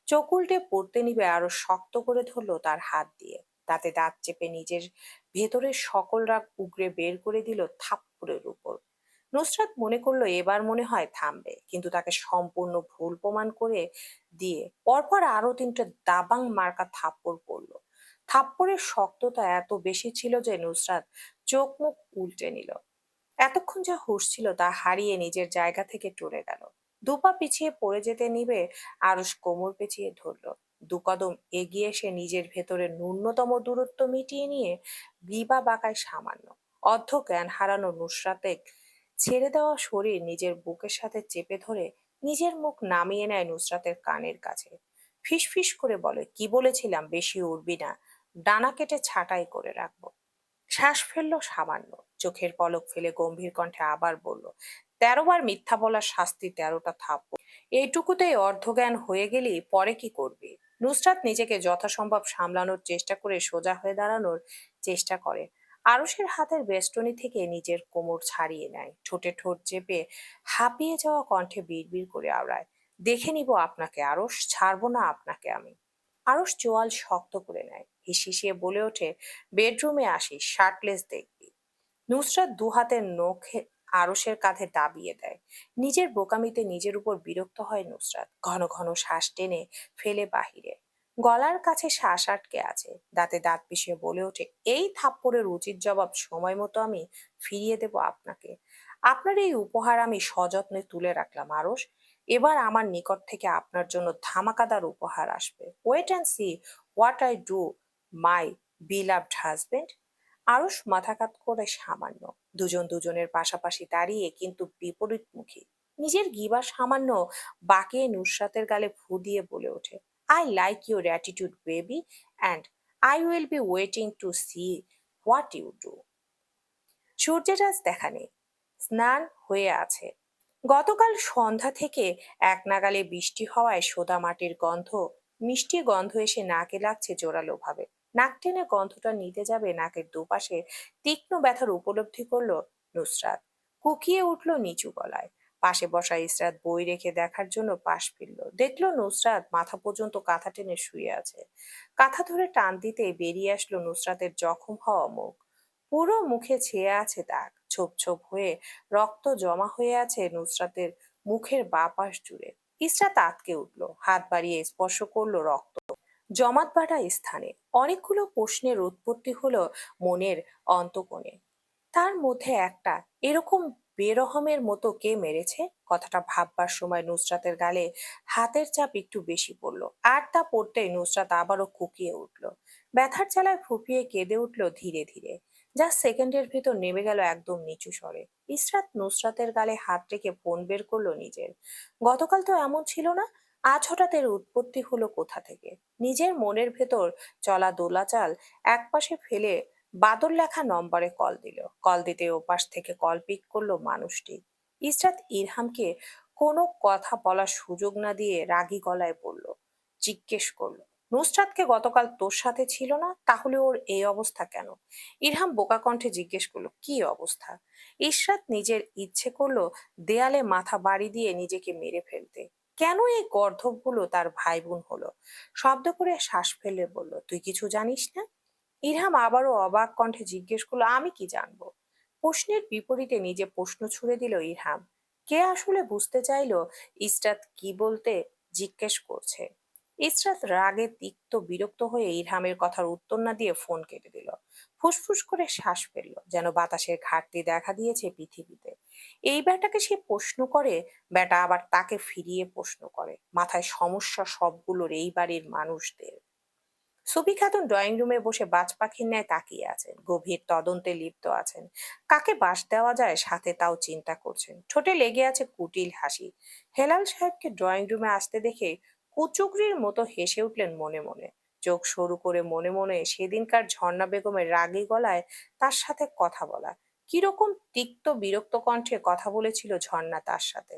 চোখ উল্টে পড়তে নিবে আরো শক্ত করে ধরলো তার হাত দিয়ে, তাতে দাঁত চেপে নিজের ভেতরের সকল রাগ উগরে বের করে দিল থাপ্পড়ের উপর। নুসরাত মনে করলো এবার মনে হয় থামবে, কিন্তু তাকে সম্পূর্ণ ভুল প্রমাণ করে দিয়ে পরপর আরো 3টে দাবাং মার্কা থাপ্পড় পড়ল। থাপ্পড়ের শক্ততা এত বেশি ছিল যে নুসরাত চোখ মুখ উল্টে নিল। এতক্ষণ যা হুঁশ ছিল তা হারিয়ে নিজের জায়গা থেকে টরে গেল। দুপা পিছিয়ে পড়ে যেতে নিবে আরস কোমর পেঁচিয়ে ধরল। দু কদম এগিয়ে এসে নিজের ভেতরে ন্যূনতম দূরত্ব মিটিয়ে নিয়ে বিবা বাঁকায় সামান্য। অর্ধ জ্ঞান হারানো নুসরাতে ছেড়ে দেওয়া শরীর নিজের বুকের সাথে চেপে ধরে নিজের মুখ নামিয়ে নেয় নুসরাতের কানের কাছে। ফিস ফিস করে বলে, কি বলেছিলাম বেশি উড়বি না, ডানা কেটে ছাঁটাই করে রাখবো। শ্বাস ফেললো সামান্য, চোখের পলক ফেলে গম্ভীর কণ্ঠে আবার বলল, 13বার মিথ্যা বলার শাস্তি 13টা থাপ্পড়। এইটুকুতেই অর্ধজ্ঞান হয়ে গেলি পরে কি করবি? নুসরাত নিজেকে যথাসম্ভব সামলানোর চেষ্টা করে সোজা হয়ে দাঁড়ানোর চেষ্টা করে। আরসের হাতের বেষ্টনী থেকে নিজের কোমর ছাড়িয়ে নেয়, ঠোঁটে ঠোঁট চেপে হাঁপিয়ে যাওয়া কণ্ঠে বিড়বিড় করে আওড়ায়, দেখে নিব আপনাকে আরস, ছাড়বো না আপনাকে আমি। আরস চোয়াল শক্ত করে নেয়, হিসিয়ে বলে ওঠে, বেডরুমে আসিস, শার্টলেস দেখবি। নুসরাত দু হাতের নখে আরসের কাঁধে দাবিয়ে দেয়। নিজের বোকামিতে নিজের উপর বিরক্ত হয় নুসরাত, ঘন ঘন শ্বাস টেনে ফেলে বাহিরে। গলার কাছে শ্বাস আটকে আছে, দাঁতে দাঁত পিষে বলে ওঠে, এই থাপ্পড়ের উচিত জবাব সময় মতো আমি ফিরিয়ে দেব আপনাকে। আপনার এই উপহার আমি সযত্নে তুলে রাখলাম আরস, এবার আমার নিকট থেকে আপনার জন্য ধামাকাদার উপহার আসবে। Wait and see what I do my beloved husband. আরস মাথা কাত করে সামান্য। দুজন দুজনের পাশাপাশি দাঁড়িয়ে কিন্তু বিপরীতমুখী। নিজের গিবার সামান্য বাঁকিয়ে নুসরাতের গালে ফু দিয়ে বলে ওঠে, I like your attitude baby, and I will be waiting to see what you do. সূর্যের আজ দেখা নেই, স্নান হয়ে আছে। গতকাল সন্ধ্যা থেকে এক নাগালে বৃষ্টি হওয়ায় সোদা মাটির গন্ধ, মিষ্টি গন্ধ এসে নাকে লাগছে জোরালো ভাবে। নাক টেনে গন্ধটা নিতে যাবে, নাকের দুপাশে তীক্ষ্ণ ব্যথার উপলব্ধি করলো নুসরাত। কুকিয়ে উঠল নিচু গলায়। পাশে বসা ইসরাত বই রেখে দেখার জন্য পাশ ফিরল, দেখলো নুসরাত মাথা পর্যন্ত কাঁথা টেনে শুয়ে আছে। কাঁথা ধরে টান দিতে বেরিয়ে আসলো নুসরাতের জখম হওয়া মুখ। পুরো মুখে ছেয়ে আছে দাগ, ছোপ ছোপ হয়ে রক্ত জমা হয়ে আছে নুসরাতের মুখের বাঁ পাশ জুড়ে। ইসরাত আঁতকে উঠল, হাত বাড়িয়ে স্পর্শ করলো রক্ত জমাট বাঁধা স্থানে। অনেকগুলো প্রশ্নের উৎপত্তি হলো মনের অন্তঃকোণে। তার মধ্যে একটা, এরকম বেরহমের মতো কে মেরেছে? কথাটা ভাববার সময় নুসরাতের গালে হাতের চাপ একটু বেশি পড়লো, আর তা পড়তেই নুসরাত আবারও কুকিয়ে উঠল। ব্যথার জ্বালায় ফুপিয়ে কেঁদে উঠল ধীরে ধীরে, যা সেকেন্ডের ভেতর নেমে গেল একদম নিচু স্বরে। ইসরাত নুসরাতের গালে হাত রেখে ফোন বের করলো নিজের। গতকাল তো এমন ছিল না, আজ হঠাৎ এর উৎপত্তি হলো কোথা থেকে? নিজের মনের ভেতর চলা দোলাচাল একপাশে ফেলে বাদল লেখা নম্বরে কল দিল। কল দিতে ওপাশ থেকে কল পিক করলো মানুষটি। ইসরাত ইরহামকে কোনো কথা বলার সুযোগ না দিয়ে রাগী গলায় বলল, জিজ্ঞেস করলো, নুসরাতকে গতকাল তোর সাথে ছিল না, তাহলে ওর এই অবস্থা কেন? ইরহাম বোকা কণ্ঠে জিজ্ঞেস করলো, কি অবস্থা? ইসরাত নিজের ইচ্ছে করলো দেয়ালে মাথা বাড়ি দিয়ে নিজেকে মেরে ফেলতে। কেন এই গর্ধবগুলো তার ভাই বোন হলো? শব্দ করে শ্বাস ফেলে বলল, তুই কিছু জানিস না? ইরহাম আবারও অবাক কণ্ঠে জিজ্ঞেস করলো, আমি কি জানবো? প্রশ্নের বিপরীতে নিজে প্রশ্ন ছুড়ে দিল ইরহাম। কে আসলে বুঝতে চাইলো ইসরাত কি বলতে জিজ্ঞেস করছে। ইসরাত রাগে তিক্ত বিরক্ত হয়ে ইরহামের কথার উত্তর না দিয়ে ফোন কেটে দিল। ফুসফুস করে শ্বাস ফেললো, যেন বাতাসের ঘাটতি দেখা দিয়েছে পৃথিবীতে। এই ব্যাটাকে সে প্রশ্ন করে, ব্যাটা আবার তাকে ফিরিয়ে প্রশ্ন করে। মাথায় সমস্যা সবগুলোর এই বাড়ির মানুষদের। সুফি খাতুন ড্রয়িং রুমে বসে বাজ পাখির ন্যায় তাকিয়ে আছেন, গভীর তদন্তে লিপ্ত আছেন। কাকে বাস দেওয়া যায় সাথে তাও চিন্তা করছেন। ঠোঁটে লেগে আছে কুটিল হাসি। হেলাল সাহেবকে ড্রয়িং রুমে আসতে দেখে কুচুকরির মতো হেসে উঠলেন মনে মনে। চোখ সরু করে মনে মনে সেদিনকার ঝর্ণা বেগমের রাগী গলায় তার সাথে কথা বলা। কিরকম তিক্ত বিরক্ত কণ্ঠে কথা বলেছিল ঝর্ণা তার সাথে।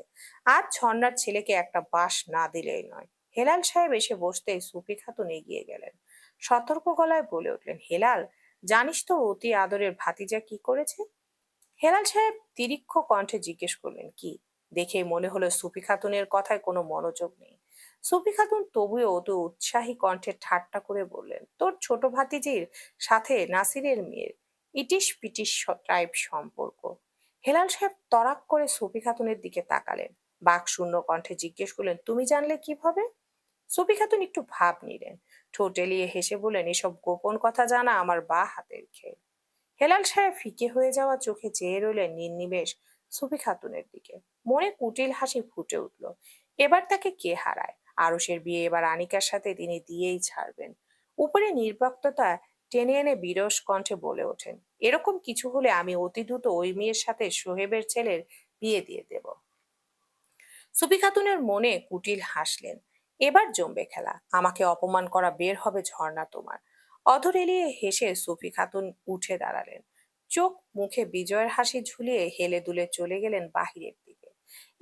আজ ঝর্ণার ছেলেকে একটা বাস না দিলেই নয়। হেলাল সাহেব এসে বসতেই সুফি খাতুন এগিয়ে গেলেন। সতর্ক গলায় বলে উঠলেন, হেলাল, জানিস তো অতি আদরের ভাতিজা কি করেছে? হেলাল সাহেব তিরিক্ষ কণ্ঠে জিজ্ঞেস করলেন, কি? দেখে মনে হলো সুফি খাতুনের কথায় কোনো মনোযোগ নেই। সুফি খাতুন তবুও অত উৎসাহী কণ্ঠে ঠাট্টা করে বললেন, তোর ছোট ভাতিজির সাথে নাসিরের মেয়ের ইটিস পিটিস টাইপ সম্পর্ক। হেলাল সাহেব তড়াক করে সুফি খাতুনের দিকে তাকালেন। বাক শূন্য কণ্ঠে জিজ্ঞেস করলেন, তুমি জানলে কিভাবে? সুফি খাতুন একটু ভাব নিলেন। ঠোঁট এলিয়ে হেসে বললেন, এসব গোপন কথা জানা আমার বা হাতের খেল। হেলাল সাহেব ফিকে হয়ে যাওয়া চোখে চেয়ে রইলেন নির্নিমেষ সুফি খাতুনের দিকে। মনে কুটিল হাসি ফুটে উঠল। এবার তাকে কে হারায়? আরুষের বিয়ে এবার আনিকার সাথে তিনি দিয়েই ছাড়বেন। উপরে নির্বক্ততা টেনে এনে বিরস কণ্ঠে বলে ওঠেন, এরকম কিছু হলে আমি অতি দ্রুত ওই মেয়ের সাথে সোহেবের ছেলের বিয়ে দিয়ে দেব। সুফি খাতুনের মনে কুটিল হাসলেন। এবার জমবে খেলা, আমাকে অপমান করা বের হবে ঝর্ণা তোমার। অধর এলিয়ে হেসে সুফি খাতুন উঠে দাঁড়ালেন। চোখ মুখে বিজয়ের হাসি ঝুলিয়ে হেলে দুলে চলে গেলেন বাহিরের দিকে।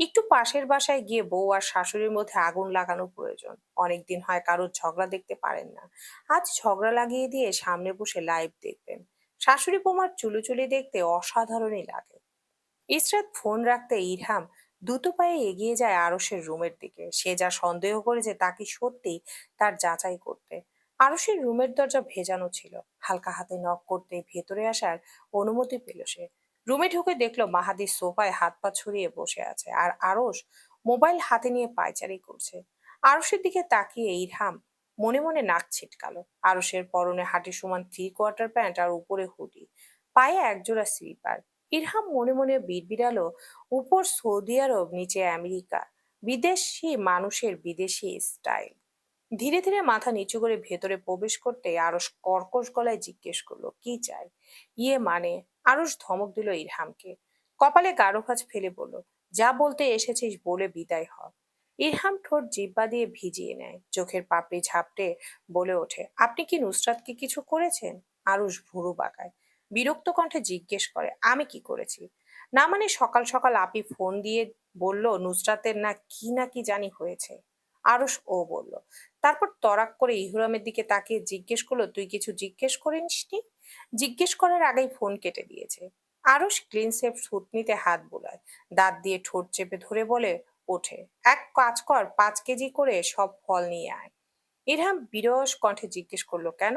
একটু পাশের বাসায় গিয়ে বউ আর শাশুড়ির মধ্যে আগুন লাগানো প্রয়োজন। অনেকদিন হয় কারোর ঝগড়া দেখতে পারেন না। আজ ঝগড়া লাগিয়ে দিয়ে সামনে বসে লাইভ দেখবেন। শাশুড়ি বৌমার চুলোচুলি দেখতে অসাধারণই লাগে। ইসরাত ফোন রাখতে ইরহাম দ্রুত পায়ে এগিয়ে যায় আরসের রুমের দিকে। সে যা সন্দেহ করেছে তা কি সত্যি, তার যাচাই করতে। আরসের রুমের দরজা ভেজানো ছিল। হালকা হাতে নক করতে ভেতরে আসার অনুমতি পেল সে। রুমে ঢুকে দেখলো মাহাদি সোফায় হাত পা ছড়িয়ে বসে আছে, আর আরস মোবাইল হাতে নিয়ে পায়চারি করছে। আরসের দিকে তাকিয়ে ইরহাম মনে মনে নাক ছিটকালো। আরসের পরনে হাঁটু সমান 3/4 প্যান্ট আর উপরে হুডি, পায়ে একজোড়া স্লিপার। ইরহাম মনে মনে বিড়বিড়ালো, উপর সৌদি আরব, নিচে আমেরিকা, বিদেশি মানুষের বিদেশি স্টাইল। ধীরে ধীরে মাথা নিচু করে ভেতরে প্রবেশ করতে আরস কর্কশ গলায় জিজ্ঞেস করলো, কি চাই? ইয়ে মানে? আরস ধমক দিল ইরহামকে। কপালে গাঢ় ভাঁজ ফেলে বলল, যা বলতে এসেছিস বলে বিদায় হ। ইরহাম ঠোঁট জিহ্বা দিয়ে ভিজিয়ে নেয়, চোখের পাপড়ি ঝাপটে বলে ওঠে, আপনি কি নুসরাতকে কিছু করেছেন? আরুষ ভুরু বাঁকায়, বিরক্ত কণ্ঠে জিজ্ঞেস করে, আমি কি করেছি? না মানে সকাল সকাল আপি ফোন দিয়ে বলল নুসরাতের না কি জানি হয়েছে। আরুষ ও বলল। তারপর তড়াক করে ইহরামের দিকে তাকিয়ে জিজ্ঞেস করলো, তুই কিছু জিজ্ঞেস করিসনি? জিজ্ঞেস করার আগেই ফোন কেটে দিয়েছে। আরুষ ক্লিন সেভ থুতনিতে হাত বোলায়, দাঁত দিয়ে ঠোঁট চেপে ধরে বলে ওঠে, এক কাজ কর, 5 কেজি করে সব ফল নিয়ে আয়। ইরহাম বিরস কণ্ঠে জিজ্ঞেস করলো, কেন?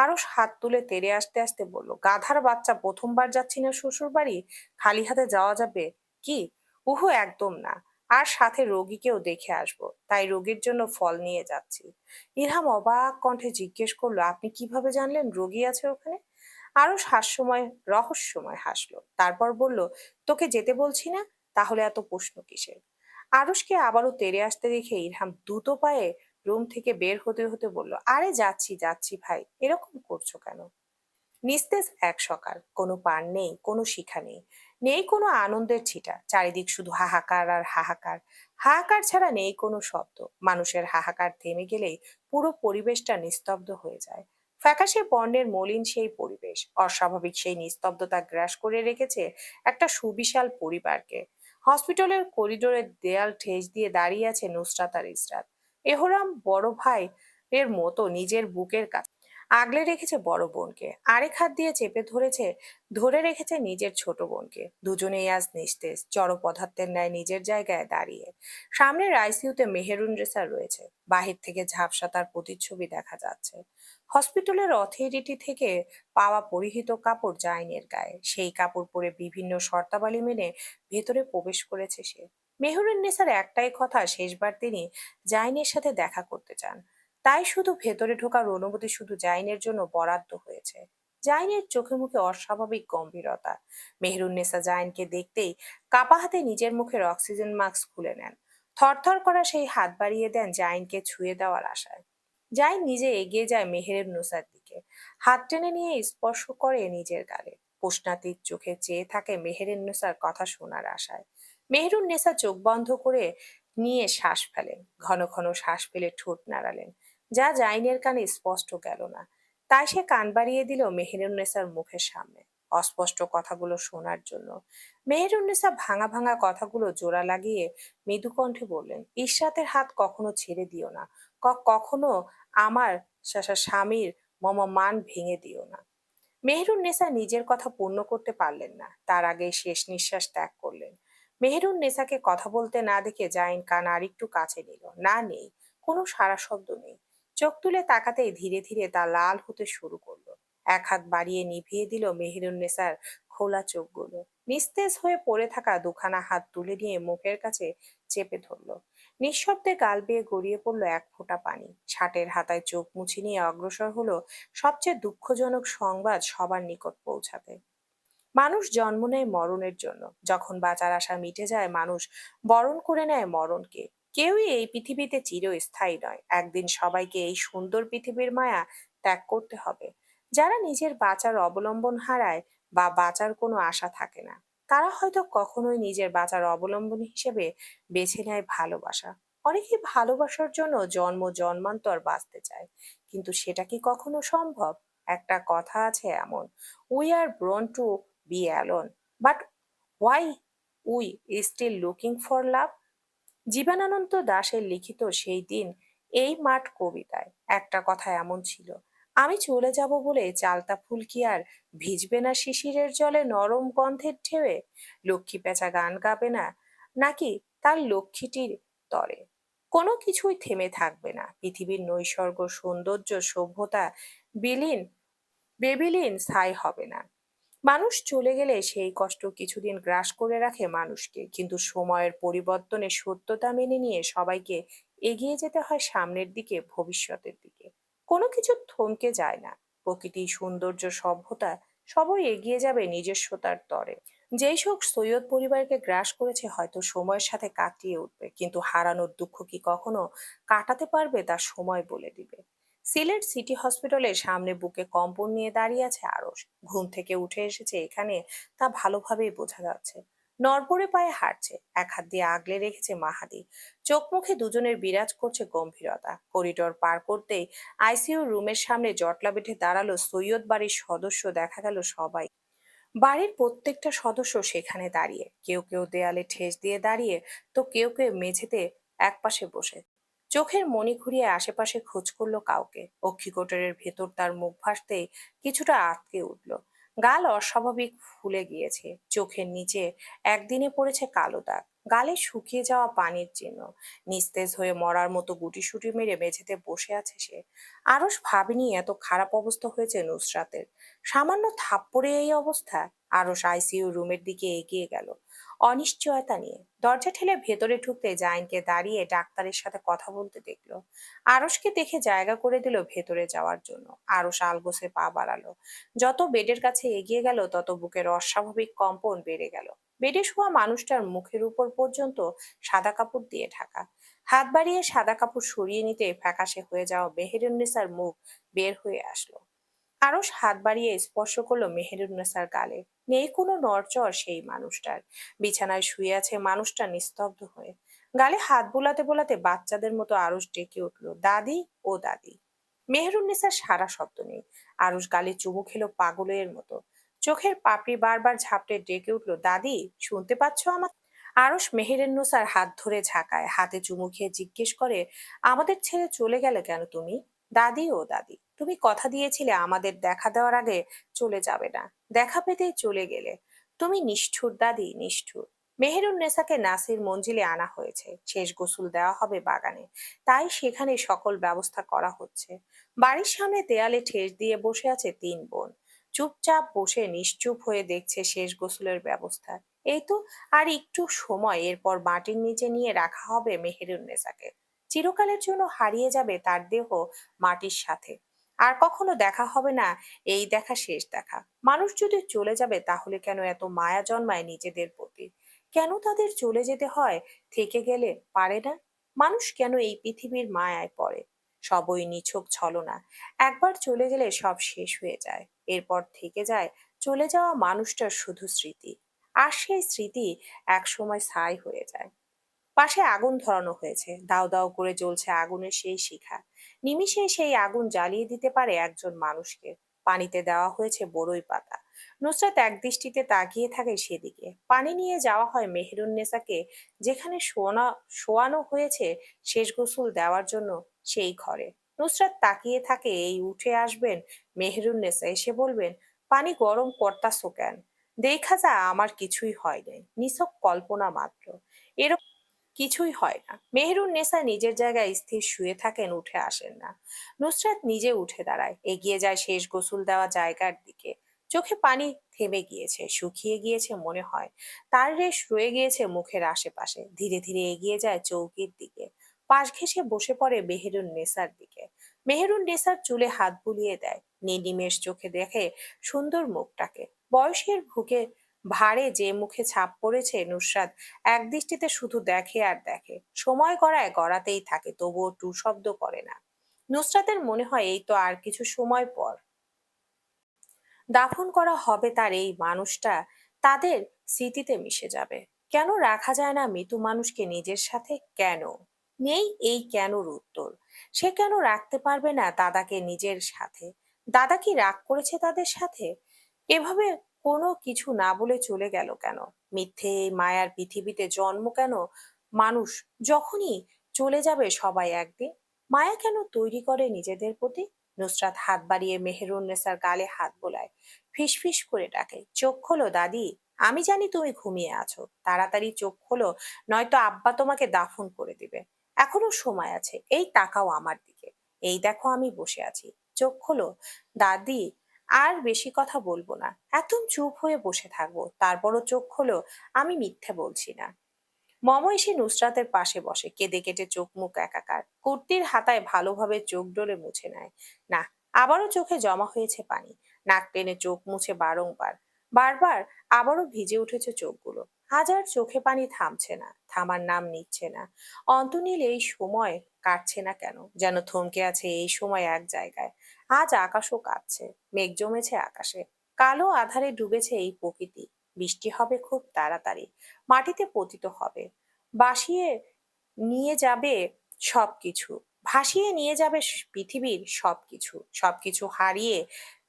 আরস হাত তুলে তেড়ে আসতে আসতে বলল, গাধার বাচ্চা, প্রথমবার যাচ্ছি না শ্বশুর বাড়ি, খালি হাতে যাওয়া যাবে কি? উহু, একদম না। আর সাথে রোগীকেও দেখে আসবো, তাই রোগীর জন্য ফল নিয়ে যাচ্ছি। ইরহাম অবাক কণ্ঠে জিজ্ঞেস করলো, আপনি কিভাবে জানলেন রোগী আছে ওখানে? আরস হাস্যময় রহস্যময় হাসলো, তারপর বলল, তোকে যেতে বলছি না, তাহলে এত প্রশ্ন কিসের? আরুষকে আবারও তেড়ে আসতে দেখে ইরহাম দ্রুত পায়ে রুম থেকে বের হতে হতে বলল, আরে যাচ্ছি যাচ্ছি ভাই, এরকম করছো কেন? নিস্তেজ এক সকাল, কোনো পার নেই, কোনো শিখা নেই। নেই কোনো আনন্দের ছিটা, চারিদিক শুধু হাহাকার আর হাহাকার। হাহাকার ছাড়া নেই কোনো শব্দ। মানুষের হাহাকার থেমে গেলেই পুরো পরিবেশটা নিস্তব্ধ হয়ে যায়। ফ্যাকাশে বর্ণের মলিন সেই পরিবেশ, অস্বাভাবিক সেই নিস্তব্ধতা গ্রাস করে রেখেছে একটা সুবিশাল পরিবারকে। হসপিটালের করিডোরের দেয়াল ঠেস দিয়ে দাঁড়িয়ে আছে নুসরাত আর ইসরাত। এহরাম বড় ভাই এর মতো নিজের বুকের কাছে আগলে রেখেছে বড় বোনকে, আরেক হাত দিয়ে চেপে ধরে রেখেছে নিজের ছোট বোনকে। দুজনেই আজ নিস্তেজ, জড় পদার্থের ন্যায় নিজের জায়গায় দাঁড়িয়ে। সামনের আইসিইউতে মেহেরুন রেসা রয়েছে, বাহির থেকে ঝাপসা তার প্রতিচ্ছবি দেখা যাচ্ছে। হসপিটালের অথরিটি থেকে পাওয়া পরিহিত কাপড় জাইনের গায়ে, সেই কাপড় পরে বিভিন্ন শর্তাবলী মেনে ভেতরে প্রবেশ করেছে সে। মেহরুন নেসার একটাই কথা, শেষবার তিনি জাইনের সাথে দেখা করতে চান। তাই শুধু ভেতরে ঢোকার অনুমতি শুধু জাইনের জন্য বরাদ্দ হয়েছে। জাইনের চোখে মুখে অস্বাভাবিক গম্ভীরতা। মেহরুন্নেসা জাইনকে দেখতেই কাপা হাতে নিজের মুখের অক্সিজেন মাস্ক খুলে নেন। থরথর করা সেই হাত বাড়িয়ে দেন জাইনকে ছুঁয়ে দেওয়ার আশায়। জাইন নিজে এগিয়ে যায় মেহেরুন্নেসার দিকে, হাত টেনে নিয়ে স্পর্শ করে নিজের গালে। প্রশ্নাতীত চোখে চেয়ে থাকে মেহেরুন্নেসার কথা শোনার আশায়। মেহেরুন্নেসা চোখ বন্ধ করে নিয়ে শ্বাস ফেলেন, ঘন ঘন শ্বাস ফেলে ঠোঁট নাড়ালেন, যা জাইনের কানে স্পষ্ট গেল না। তাই সে কান বাড়িয়ে দিল মেহেরুন্নেসার মুখের সামনে, অস্পষ্ট কথাগুলো শোনার জন্য। মেহেরুন্নেসা ভাঙা ভাঙা কথাগুলো জোড়া লাগিয়ে মৃদু কণ্ঠে বললেন, ইশরাতের হাত কখনো ছেড়ে দিও না, কখনো আমার স্বামীর মান ভেঙে দিও না। মেহেরুন্নেসা নিজের কথা পূর্ণ করতে পারলেন না, তার আগেই শেষ নিঃশ্বাস ত্যাগ করলেন। মেহেরুন্নেসাকে কথা বলতে না দেখে জাইন কান আরেকটু কাছে নিল। না, নেই, কোনো সাড়া শব্দ নেই। চোখ তুলে তাকাতেই ধীরে ধীরে তা লাল হতে শুরু করলো। এক হাত বাড়িয়ে নিভিয়ে দিল মেহেরুন্নেসার খোলা চোখগুলো। নিস্তেজ হয়ে পড়ে থাকা দুখানা হাত তুলে নিয়ে মুখের কাছে চেপে ধরলো। নিঃশব্দে গাল বেয়ে গড়িয়ে পড়লো এক ফোঁটা পানি। ছাটের হাতায় চোখ মুছে নিয়ে অগ্রসর হলো সবচেয়ে দুঃখজনক সংবাদ সবার নিকট পৌঁছাতে। মানুষ জন্ম নেয় মরণের জন্য, যখন বাঁচার আশা মিটে যায় মানুষ বরণ করে নেয় মরণকে। কেউই এই পৃথিবীতে চিরস্থায়ী নয়, একদিন সবাইকে এই সুন্দর পৃথিবীর মায়া ত্যাগ করতে হবে। যারা নিজের বাঁচার অবলম্বন হারায় বা বাঁচার কোনো আশা থাকে না, তারা হয়তো কখনোই নিজের বাঁচার অবলম্বন হিসেবে বেছে নেয় ভালোবাসা। অনেকেই ভালোবাসার জন্য জন্ম জন্মান্তর বাঁচতে চায়, কিন্তু সেটা কি কখনো সম্ভব? একটা কথা আছে এমন, we are born to be alone, but why we still looking for love? Jibanananda দাশের লিখিত সেই দিন এই মাঠ কবিতায় একটা কথা এমন ছিল, আমি চলে যাব বলে চালতা ফুল কি আর ভিজবে না শিশিরের জলে নরম গন্ধের ঢেউয়ে? লক্ষ্মী পেঁচা গান গাবে না নাকি তার লক্ষ্মীটির তরে? কোনো কিছুই থেমে থাকবে না, পৃথিবীর নৈসর্গ সৌন্দর্য সভ্যতা বিলীন বেবিলিন ছাই হবে না। মানুষ চলে গেলে সেই কষ্ট কিছুদিন গ্রাস করে রাখে মানুষকে, কিন্তু সময়ের পরিবর্তনে সত্যতা মেনে নিয়ে সবাইকে এগিয়ে যেতে হয় সামনের দিকে, ভবিষ্যতের দিকে। কোনো কিছু থমকে যায় না, প্রকৃতি সৌন্দর্য সভ্যতা সবই এগিয়ে যাবে নিজস্বতার তরে। যেই শোক সৈয়দ পরিবারকে গ্রাস করেছে হয়তো সময়ের সাথে কাটিয়ে উঠবে, কিন্তু হারানোর দুঃখ কি কখনো কাটাতে পারবে তা সময় বলে দিবে। সিলেট সিটি হসপিটালের সামনে বুকে কম্পন নিয়ে দাঁড়িয়ে আছে আরশ। ঘুম থেকে উঠে এসেছে এখানে, তা ভালোভাবেই বোঝা যাচ্ছে। নড়বড়ে পায়ে হাঁটছে, এক হাত দিয়ে আগলে রেখেছে মাহাদি। চোখ মুখে দুজনের বিরাজ করছে গম্ভীরতা। করিডোর পার করতেই আইসিইউ রুমের সামনে জটলা বেঁধে দাঁড়ালো সৈয়দ বাড়ির সদস্য, দেখা গেল সবাই। বাড়ির প্রত্যেকটা সদস্য সেখানে দাঁড়িয়ে, কেউ কেউ দেয়ালে ঠেস দিয়ে দাঁড়িয়ে, তো কেউ কেউ মেঝেতে একপাশে বসে। চোখের মনি ঘুরিয়ে আশেপাশে খোঁজ করলো কাউকে। অক্ষিকোটরের ভেতর তার মুখ ভাসতেই কিছুটা আটকে উঠল। গাল অস্বাভাবিক ফুলে গিয়েছে, চোখের নিচে একদিনে পড়েছে কালো দাগ, গালে শুকিয়ে যাওয়া পানির চিহ্ন। নিস্তেজ হয়ে মরার মতো গুটিসুটি মেরে মেঝেতে বসে আছে সে। আরস ভাবেনি এত খারাপ অবস্থা হয়েছে নুসরাতের। সামান্য থাপ্পড়ে এই অবস্থা? আরশ আইসিইউ রুমের দিকে এগিয়ে গেল অনিশ্চয়তা নিয়ে। দরজা ঠেলে ভেতরে ঢুকতে জাইনকে দাঁড়িয়ে ডাক্তারের সাথে কথা বলতে দেখলো। আরশকে দেখে জায়গা করে দিল ভেতরে যাওয়ার জন্য। আরশ আলগোছে পা বাড়ালো। যত বেডের কাছে এগিয়ে গেল তত বুকের অস্বাভাবিক কম্পন বেড়ে গেল। বেডে শোয়া মানুষটার মুখের উপর পর্যন্ত সাদা কাপড় দিয়ে ঢাকা। হাত বাড়িয়ে সাদা কাপড় সরিয়ে নিতে ফ্যাকাশে হয়ে যাওয়া মেহেরুন্নেসার মুখ বের হয়ে আসলো। আরশ হাত বাড়িয়ে স্পর্শ করলো মেহেরুন্নেসার গালে। নেই কোনো নড়চড় সেই মানুষটার। বিছানায় শুয়ে আছে মানুষটা নিস্তব্ধ হয়ে। গালে হাত বোলাতে বোলাতে বাচ্চাদের মতো আরুষ ডেকে উঠল, দাদি ও দাদি। মেহেরুন্নেসার সারা শব্দ নেই। আরুষ গালে চুমু খেলো পাগলের মতো। চোখের পাপড়ি বারবার ঝাপটে ডেকে উঠল, দাদি শুনতে পাচ্ছ আমার? আরুষ মেহেরুন্নেসার হাত ধরে ঝাঁকায়, হাতে চুমু খেয়ে জিজ্ঞেস করে, আমাদের ছেড়ে চলে গেলে কেন তুমি? দাদি ও দাদি, তুমি কথা দিয়েছিলে আমাদের দেখা দেওয়ার আগে চলে যাবে না, দেখা পেতেই চলে গেলে। তুমি নিষ্ঠুর দাদি, নিষ্ঠুর। মেহেরুন্নেসাকে নাসির মঞ্জিলে আনা হয়েছে, শেষ গোসল দেওয়া হবে বাগানে, তাই সেখানে সকল ব্যবস্থা করা হচ্ছে। বাড়ির সামনে দেয়ালে ঠেস দিয়ে বসে আছে তিন বোন। চুপচাপ বসে নিশ্চুপ হয়ে দেখছে শেষ গোসলের ব্যবস্থা। এই তো আর একটু সময়, এরপর মাটির নিচে নিয়ে রাখা হবে মেহেরুন্নেসাকে। চিরকালের জন্য হারিয়ে যাবে তার দেহ মাটির সাথে। আর কখনো দেখা হবে না, এই দেখা শেষ দেখা। মানুষ যদি চলে যাবে তাহলে কেন এত মায়া জন্মায় নিজেদের প্রতি? কেন তাদের চলে যেতে হয়? থেকে গেলে পারে না? মানুষ কেন এই পৃথিবীর মায়ায় পড়ে? সবই নিছক ছলনা। একবার চলে গেলে সব শেষ হয়ে যায়। এরপর থেকে যায় চলে যাওয়া মানুষটার শুধু স্মৃতি। আর সেই স্মৃতি একসময় ছাই হয়ে যায়। পাশে আগুন ধরানো হয়েছে, দাউ দাউ করে জ্বলছে আগুনের সেই শিখা। নিমিষেই সেই আগুন জ্বালিয়ে দিতে পারে একজন মানুষকে। পানিতে দেওয়া হয়েছে বড়ই পাতা। নুসরাত একদৃষ্টিতে তাকিয়ে থাকে সেদিকে। পানি নিয়ে যাওয়া হয় মেহেরুন্নেসাকে, যেখানে শোয়ানো হয়েছে শেষ গোসল দেওয়ার জন্য, সেই ঘরে। নুসরাত তাকিয়ে থাকে, এই উঠে আসবেন মেহেরুন্নেসা, এসে বলবেন, পানি গরম করতাছো কেন? দেখা যা আমার কিছুই হয় নাই, নিছক কল্পনা মাত্র। এরকম কিছুই হয় না। মেহেরুন্নেসা নিজের জায়গায় স্থির শুয়ে থাকেন, উঠে আসেন না। নুসরাত নিজে উঠে দাঁড়ায়, এগিয়ে যায় শেষ গোসল দেওয়া জায়গার দিকে। চোখে পানি থেমে গিয়েছে, শুকিয়ে গিয়েছে মনে হয়। তার রেশ রয়ে গিয়েছে মুখের আশেপাশে। ধীরে ধীরে এগিয়ে যায় চৌকির দিকে। পাশ ঘেঁষে বসে পড়ে মেহেরুন্নেসার দিকে। মেহেরুন্নেসার চুলে হাত বুলিয়ে দেয়। নির্নিমেষ চোখে দেখে সুন্দর মুখটাকে। বয়সের ভুকে ভারে যে মুখে ছাপ পড়েছে, নুসরাত একদৃষ্টিতে শুধু দেখে আর দেখে। সময় গড়ায় গড়াতেই থাকে, তবুও টু শব্দ করে না। নুসরাতের মনে হয় এই তো আর কিছু সময় পর দাফন করা হবে তার এই মানুষটা, তাদের স্মৃতিতে মিশে যাবে। কেন রাখা যায় না মৃত মানুষকে নিজের সাথে? কেন নেই এই কেনর উত্তর। সে কেন রাখতে পারবে না দাদাকে নিজের সাথে? দাদা কি রাগ করেছে তাদের সাথে? এভাবে কোনো কিছু না বলে চলে গেল কেন? মিথ্যে এই মায়ার পৃথিবীতে জন্ম কেন মানুষ, যখনই চলে যাবে সবাই একদিন? মায়া কেন তৈরি করে নিজেদের প্রতি? নুসরাত হাত বাড়িয়ে মেহেরুন্নেসার গালে হাত বোলায়। ফিসফিস করে ডাকে, চোখ খোলো দাদি। আমি জানি তুমি ঘুমিয়ে আছো, তাড়াতাড়ি চোখ খোলো, নয়তো আব্বা তোমাকে দাফন করে দিবে। এখনো সময় আছে, এই তাকাও আমার দিকে। এই দেখো আমি বসে আছি, চোখ খোলো দাদি। আর বেশি কথা বলবো না, একদম চুপ হয়ে বসে থাকবো, তারপরও চোখ খোলো। আমি মিথ্যে বলছি না। মম এসে নুসরাতের পাশে বসে, কেঁদে কেটে চোখ মুখ একাকার। কুর্তির হাতায় ভালোভাবে চোখ ডলে মুছে নেয়। না, আবারও চোখে জমা হয়েছে পানি। নাক টেনে চোখ মুছে বারংবার, বারবার আবারও ভিজে উঠেছে চোখগুলো। আজ আর চোখে পানি থামছে না, থামার নাম নিচ্ছে না। অন্তনীল এই সময় কাটছে না কেন, যেন থমকে আছে এই সময় এক জায়গায়। আজ আকাশও কাঁপছে, মেঘ জমেছে আকাশে। কালো আধারে ডুবেছে এই প্রকৃতি। বৃষ্টি হবে খুব তাড়াতাড়ি, মাটিতে পতিত হবে, বাসিয়ে নিয়ে যাবে সবকিছু। ভাসিয়ে নিয়ে যাবে পৃথিবীর সবকিছু। সবকিছু হারিয়ে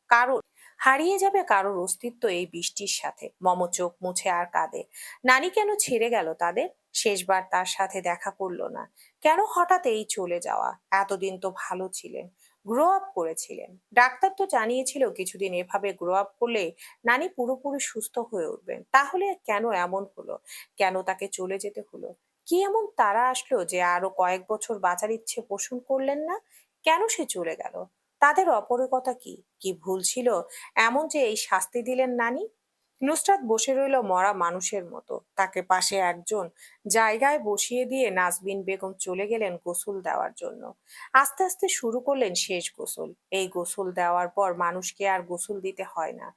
কারো হারিয়ে যাবে কারোর অস্তিত্ব এই বৃষ্টির সাথে। মম চোখ মুছে আর কাঁদে। নানি কেন ছেড়ে গেল তাদের? শেষবার তার সাথে দেখা করলো না কেন? হঠাৎ এই চলে যাওয়া। এতদিন তো ভালো ছিলেন, গ্রো আপ করেছিলেন। ডাক্তার তো জানিয়েছিল কিছুদিন এভাবে গ্রো আপ করলে নানি পুরোপুরি সুস্থ হয়ে উঠবেন। তাহলে কেন এমন হলো? কেন তাকে চলে যেতে হলো? কি এমন তারা আসলো যে আরো কয়েক বছর বাঁচার ইচ্ছে পোষণ করলেন না? কেন সে চলে গেল? তাদের অপরগতা কি, কি ভুল ছিল এমন যে এই শাস্তি দিলেন নানি? নুসরাত বসে রইল মরা মানুষের মতো। তাকে পাশে একজন জায়গায় বসিয়ে দিয়ে নাজবিন বেগম চলে গেলেন গোসল দেওয়ার জন্য। আস্তে আস্তে শুরু করলেন শেষ গোসল। এই গোসল দেওয়ার পর মানুষকে আর গোসল দিতে হয় না।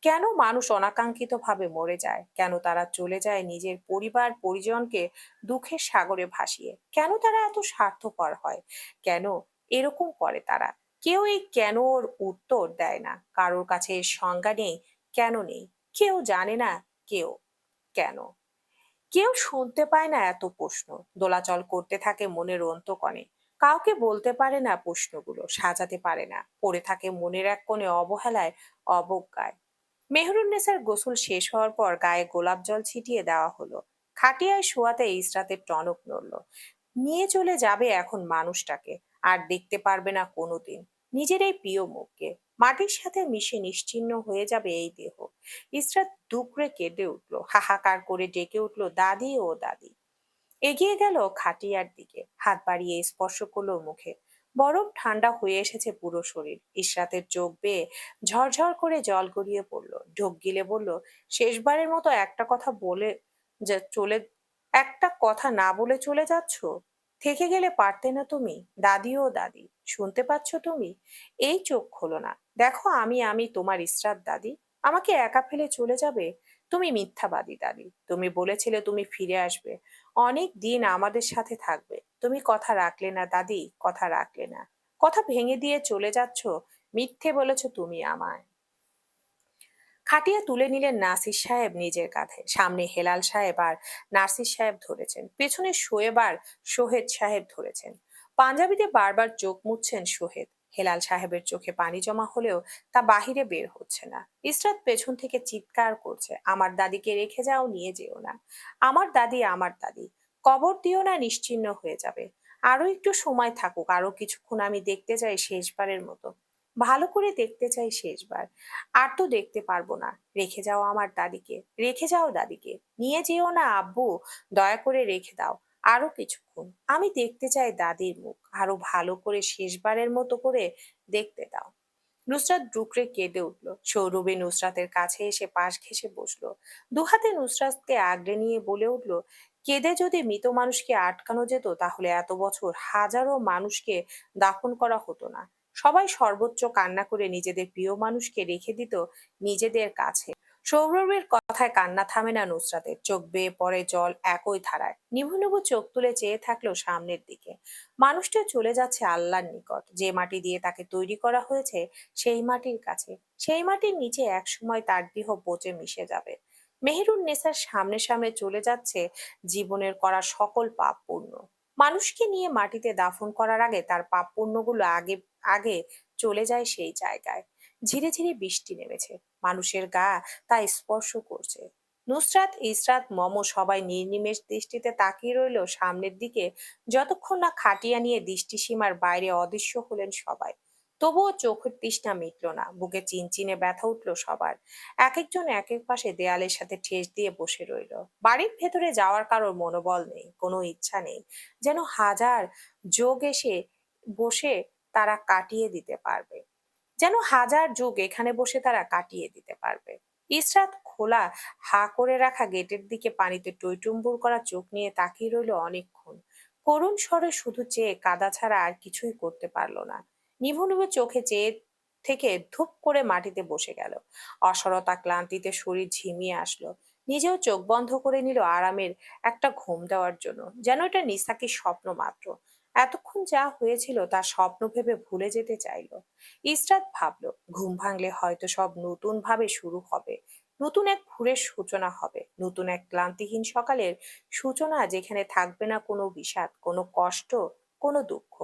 কেন মানুষ অনাকাঙ্ক্ষিত ভাবে মরে যায়? কেন তারা চলে যায় নিজের পরিবার পরিজনকে দুঃখের সাগরে ভাসিয়ে? কেন তারা এত স্বার্থপর হয়? কেন এরকম করে তারা? কেউ এই কেনর উত্তর দেয় না। কারোর কাছে এর সংজ্ঞা নেই। কেন নেই? কেউ জানে না। কেউ কেন? কেউ শুনতে পায় না এত প্রশ্ন। দোলাচল করতে থাকে মনের অন্তকণে। কাউকে বলতে পারে না প্রশ্নগুলো, সাজাতে পারে না। পড়ে থাকে মনের এক কোণে অবহেলায়, অবজ্ঞায়। মেহেরুন্নেসার গোসল শেষ হওয়ার পর গায়ে গোলাপ জল ছিটিয়ে দেওয়া হলো। খাটিয়ায় শোয়াতে ইসরাতের টনক নড়ল। নিয়ে চলে যাবে এখন মানুষটাকে। আর দেখতে পারবে না কোনোদিন নিজের এই প্রিয় মুখকে। মাটির সাথে মিশে নিশ্চিহ্ন হয়ে যাবে এই দেহ। ইসরাত দুকড়ে কেঁদে উঠলো, হাহাকার করে ডেকে উঠলো, দাদি ও দাদি। এগিয়ে গেল খাটিয়ার দিকে, হাত বাড়িয়ে স্পর্শ করলো মুখে। বরফ ঠান্ডা হয়ে এসেছে পুরো শরীর। ইশরাতের চোখ বেয়ে ঝরঝর করে জল গড়িয়ে পড়লো। ঢোক গিলে বলল, শেষবারের মতো একটা কথা বলে যা চলে একটা কথা না বলে চলে যাচ্ছ? থেকে গেলে পারতে না তুমি? দাদি ও দাদি, শুনতে পাচ্ছ তুমি? এই চোখ খোলো না। দেখো, আমি তোমার ইসরাত দাদি। আমাকে একা ফেলে চলে যাবে? তুমি মিথ্যাবাদী দাদি। তুমি বলেছিলে তুমি ফিরে আসবে, অনেক দিন আমাদের সাথে থাকবে। তুমি কথা রাখলে না দাদি, কথা রাখলে না। কথা ভেঙে দিয়ে চলে যাচ্ছ। মিথ্যে বলেছো তুমি আমায়। খাটিয়া তুলে নিলেন নাসির সাহেব নিজের কাঁধে। সামনে হেলাল সাহেব আর নাসির সাহেব ধরেছেন, পেছনে শোয়েব আর সোহেদ সাহেব ধরেছেন। পাঞ্জাবিতে বারবার চোখ মুছছেন সোহেদ। হেলাল সাহেবের চোখে পানি জমা হলেও তা বাহিরে বের হচ্ছে না। ইসরাত পেছন থেকে চিৎকার করছে, আমার দাদিকে রেখে যাও, নিয়ে যেও না। আমার দাদি, আমার দাদি। কবর দিও না, নিশ্চিহ্ন হয়ে যাবে। আরো একটু সময় থাকুক, আরো কিছুক্ষণ আমি দেখতে চাই শেষবারের মতো। ভালো করে দেখতে চাই শেষবার। আর তো দেখতে পারবো না। রেখে যাও আমার দাদিকে, রেখে যাও দাদিকে। নিয়ে যেও না আব্বু, দয়া করে রেখে দাও। আরো কিছুক্ষণ আমি দেখতে চাই দাদির মুখ, আরো ভালো করে শেষবারের মতো করে দেখতে দাও। নুসরাত ডুকরে কেঁদে উঠল। সৌরভী নুসরাতের কাছে এসে পাশ ঘেঁষে বসলো। দুহাতে নুসরাতকে আগলে নিয়ে বলে উঠল, কেঁদে যদি মৃত মানুষকে আটকানো যেত তাহলে এত বছর হাজারো মানুষকে দাফন করা হতো না। সবাই সর্বোচ্চ কান্না করে নিজেদের প্রিয় মানুষকে রেখে দিত নিজেদের কাছে। সৌরভের কথায় কান্না থামে না নুসরাতের। চোখ বেয়ে পড়ে জল একই ধারায়। নিভু নিভু চোখ তুলে চেয়ে থাকলো সামনের দিকে। মানুষটা চলে যাচ্ছে আল্লাহর নিকট। যে মাটি দিয়ে তাকে তৈরি করা হয়েছে সেই মাটির কাছে। সেই মাটির নিচে একসময় তার দেহ পচে মিশে যাবে। মেহেরুন্নেসার সামনে সামনে চলে যাচ্ছে জীবনের করা সকল পাপ পূর্ণ। মানুষকে নিয়ে মাটিতে দাফন করার আগে তার পাপ পুণ্যগুলো আগে আগে চলে যায় সেই জায়গায়। ঝিরে ঝিরে বৃষ্টি নেমেছে, মানুষের গা তা স্পর্শ করছে। নুসরাত, ইসরাত, মম সবাই নির্নিমেষ দৃষ্টিতে তাকিয়ে রইল সামনের দিকে, যতক্ষণ না খাটিয়া নিয়ে দৃষ্টিসীমার বাইরে অদৃশ্য হলেন সবাই। তবুও চোখের তৃষ্ণা মিটল না, বুকে চিনচিনে ব্যথা উঠল সবার। এক একজন এক এক পাশে দেয়ালের সাথে ঠেস দিয়ে বসে রইল। বাড়ির ভেতরে যাওয়ার কারোর মনোবল নেই, কোনো ইচ্ছা নেই। যেন হাজার যোগ এসে বসে তারা কাটিয়ে দিতে পারবে। যেন হাজার যুগ এখানে বসে তারা কাটিয়ে দিতে পারবে। ইসরাত খোলা হা করে রাখা গেটের দিকে পানিতে টইটুম্বুর করা চোখ নিয়ে তাকিয়ে রইল অনেকক্ষণ। করুণ স্বরে শুধু চেয়ে কাদা ছাড়া আর কিছুই করতে পারল না। নিভু নিভু চোখে চেয়ে থেকে ধূপ করে মাটিতে বসে গেল। অসরতা ক্লান্তিতে শরীর ঝিমিয়ে আসলো। নিজেও চোখ বন্ধ করে নিল আরামের একটা ঘুম দেওয়ার জন্য, যেন এটা নিছাকি স্বপ্ন মাত্র। এতক্ষণ যা হয়েছিল তা স্বপ্ন ভেবে ভুলে যেতে চাইলো। ইসরাত ভাবল, ঘুম ভাঙলে হয়তো সব নতুন ভাবে শুরু হবে। নতুন এক ভোরের সূচনা হবে, নতুন এক ক্লান্তিহীন সকালের সূচনা, যেখানে থাকবে না কোনো বিষাদ, কোনো কষ্ট, কোনো দুঃখ।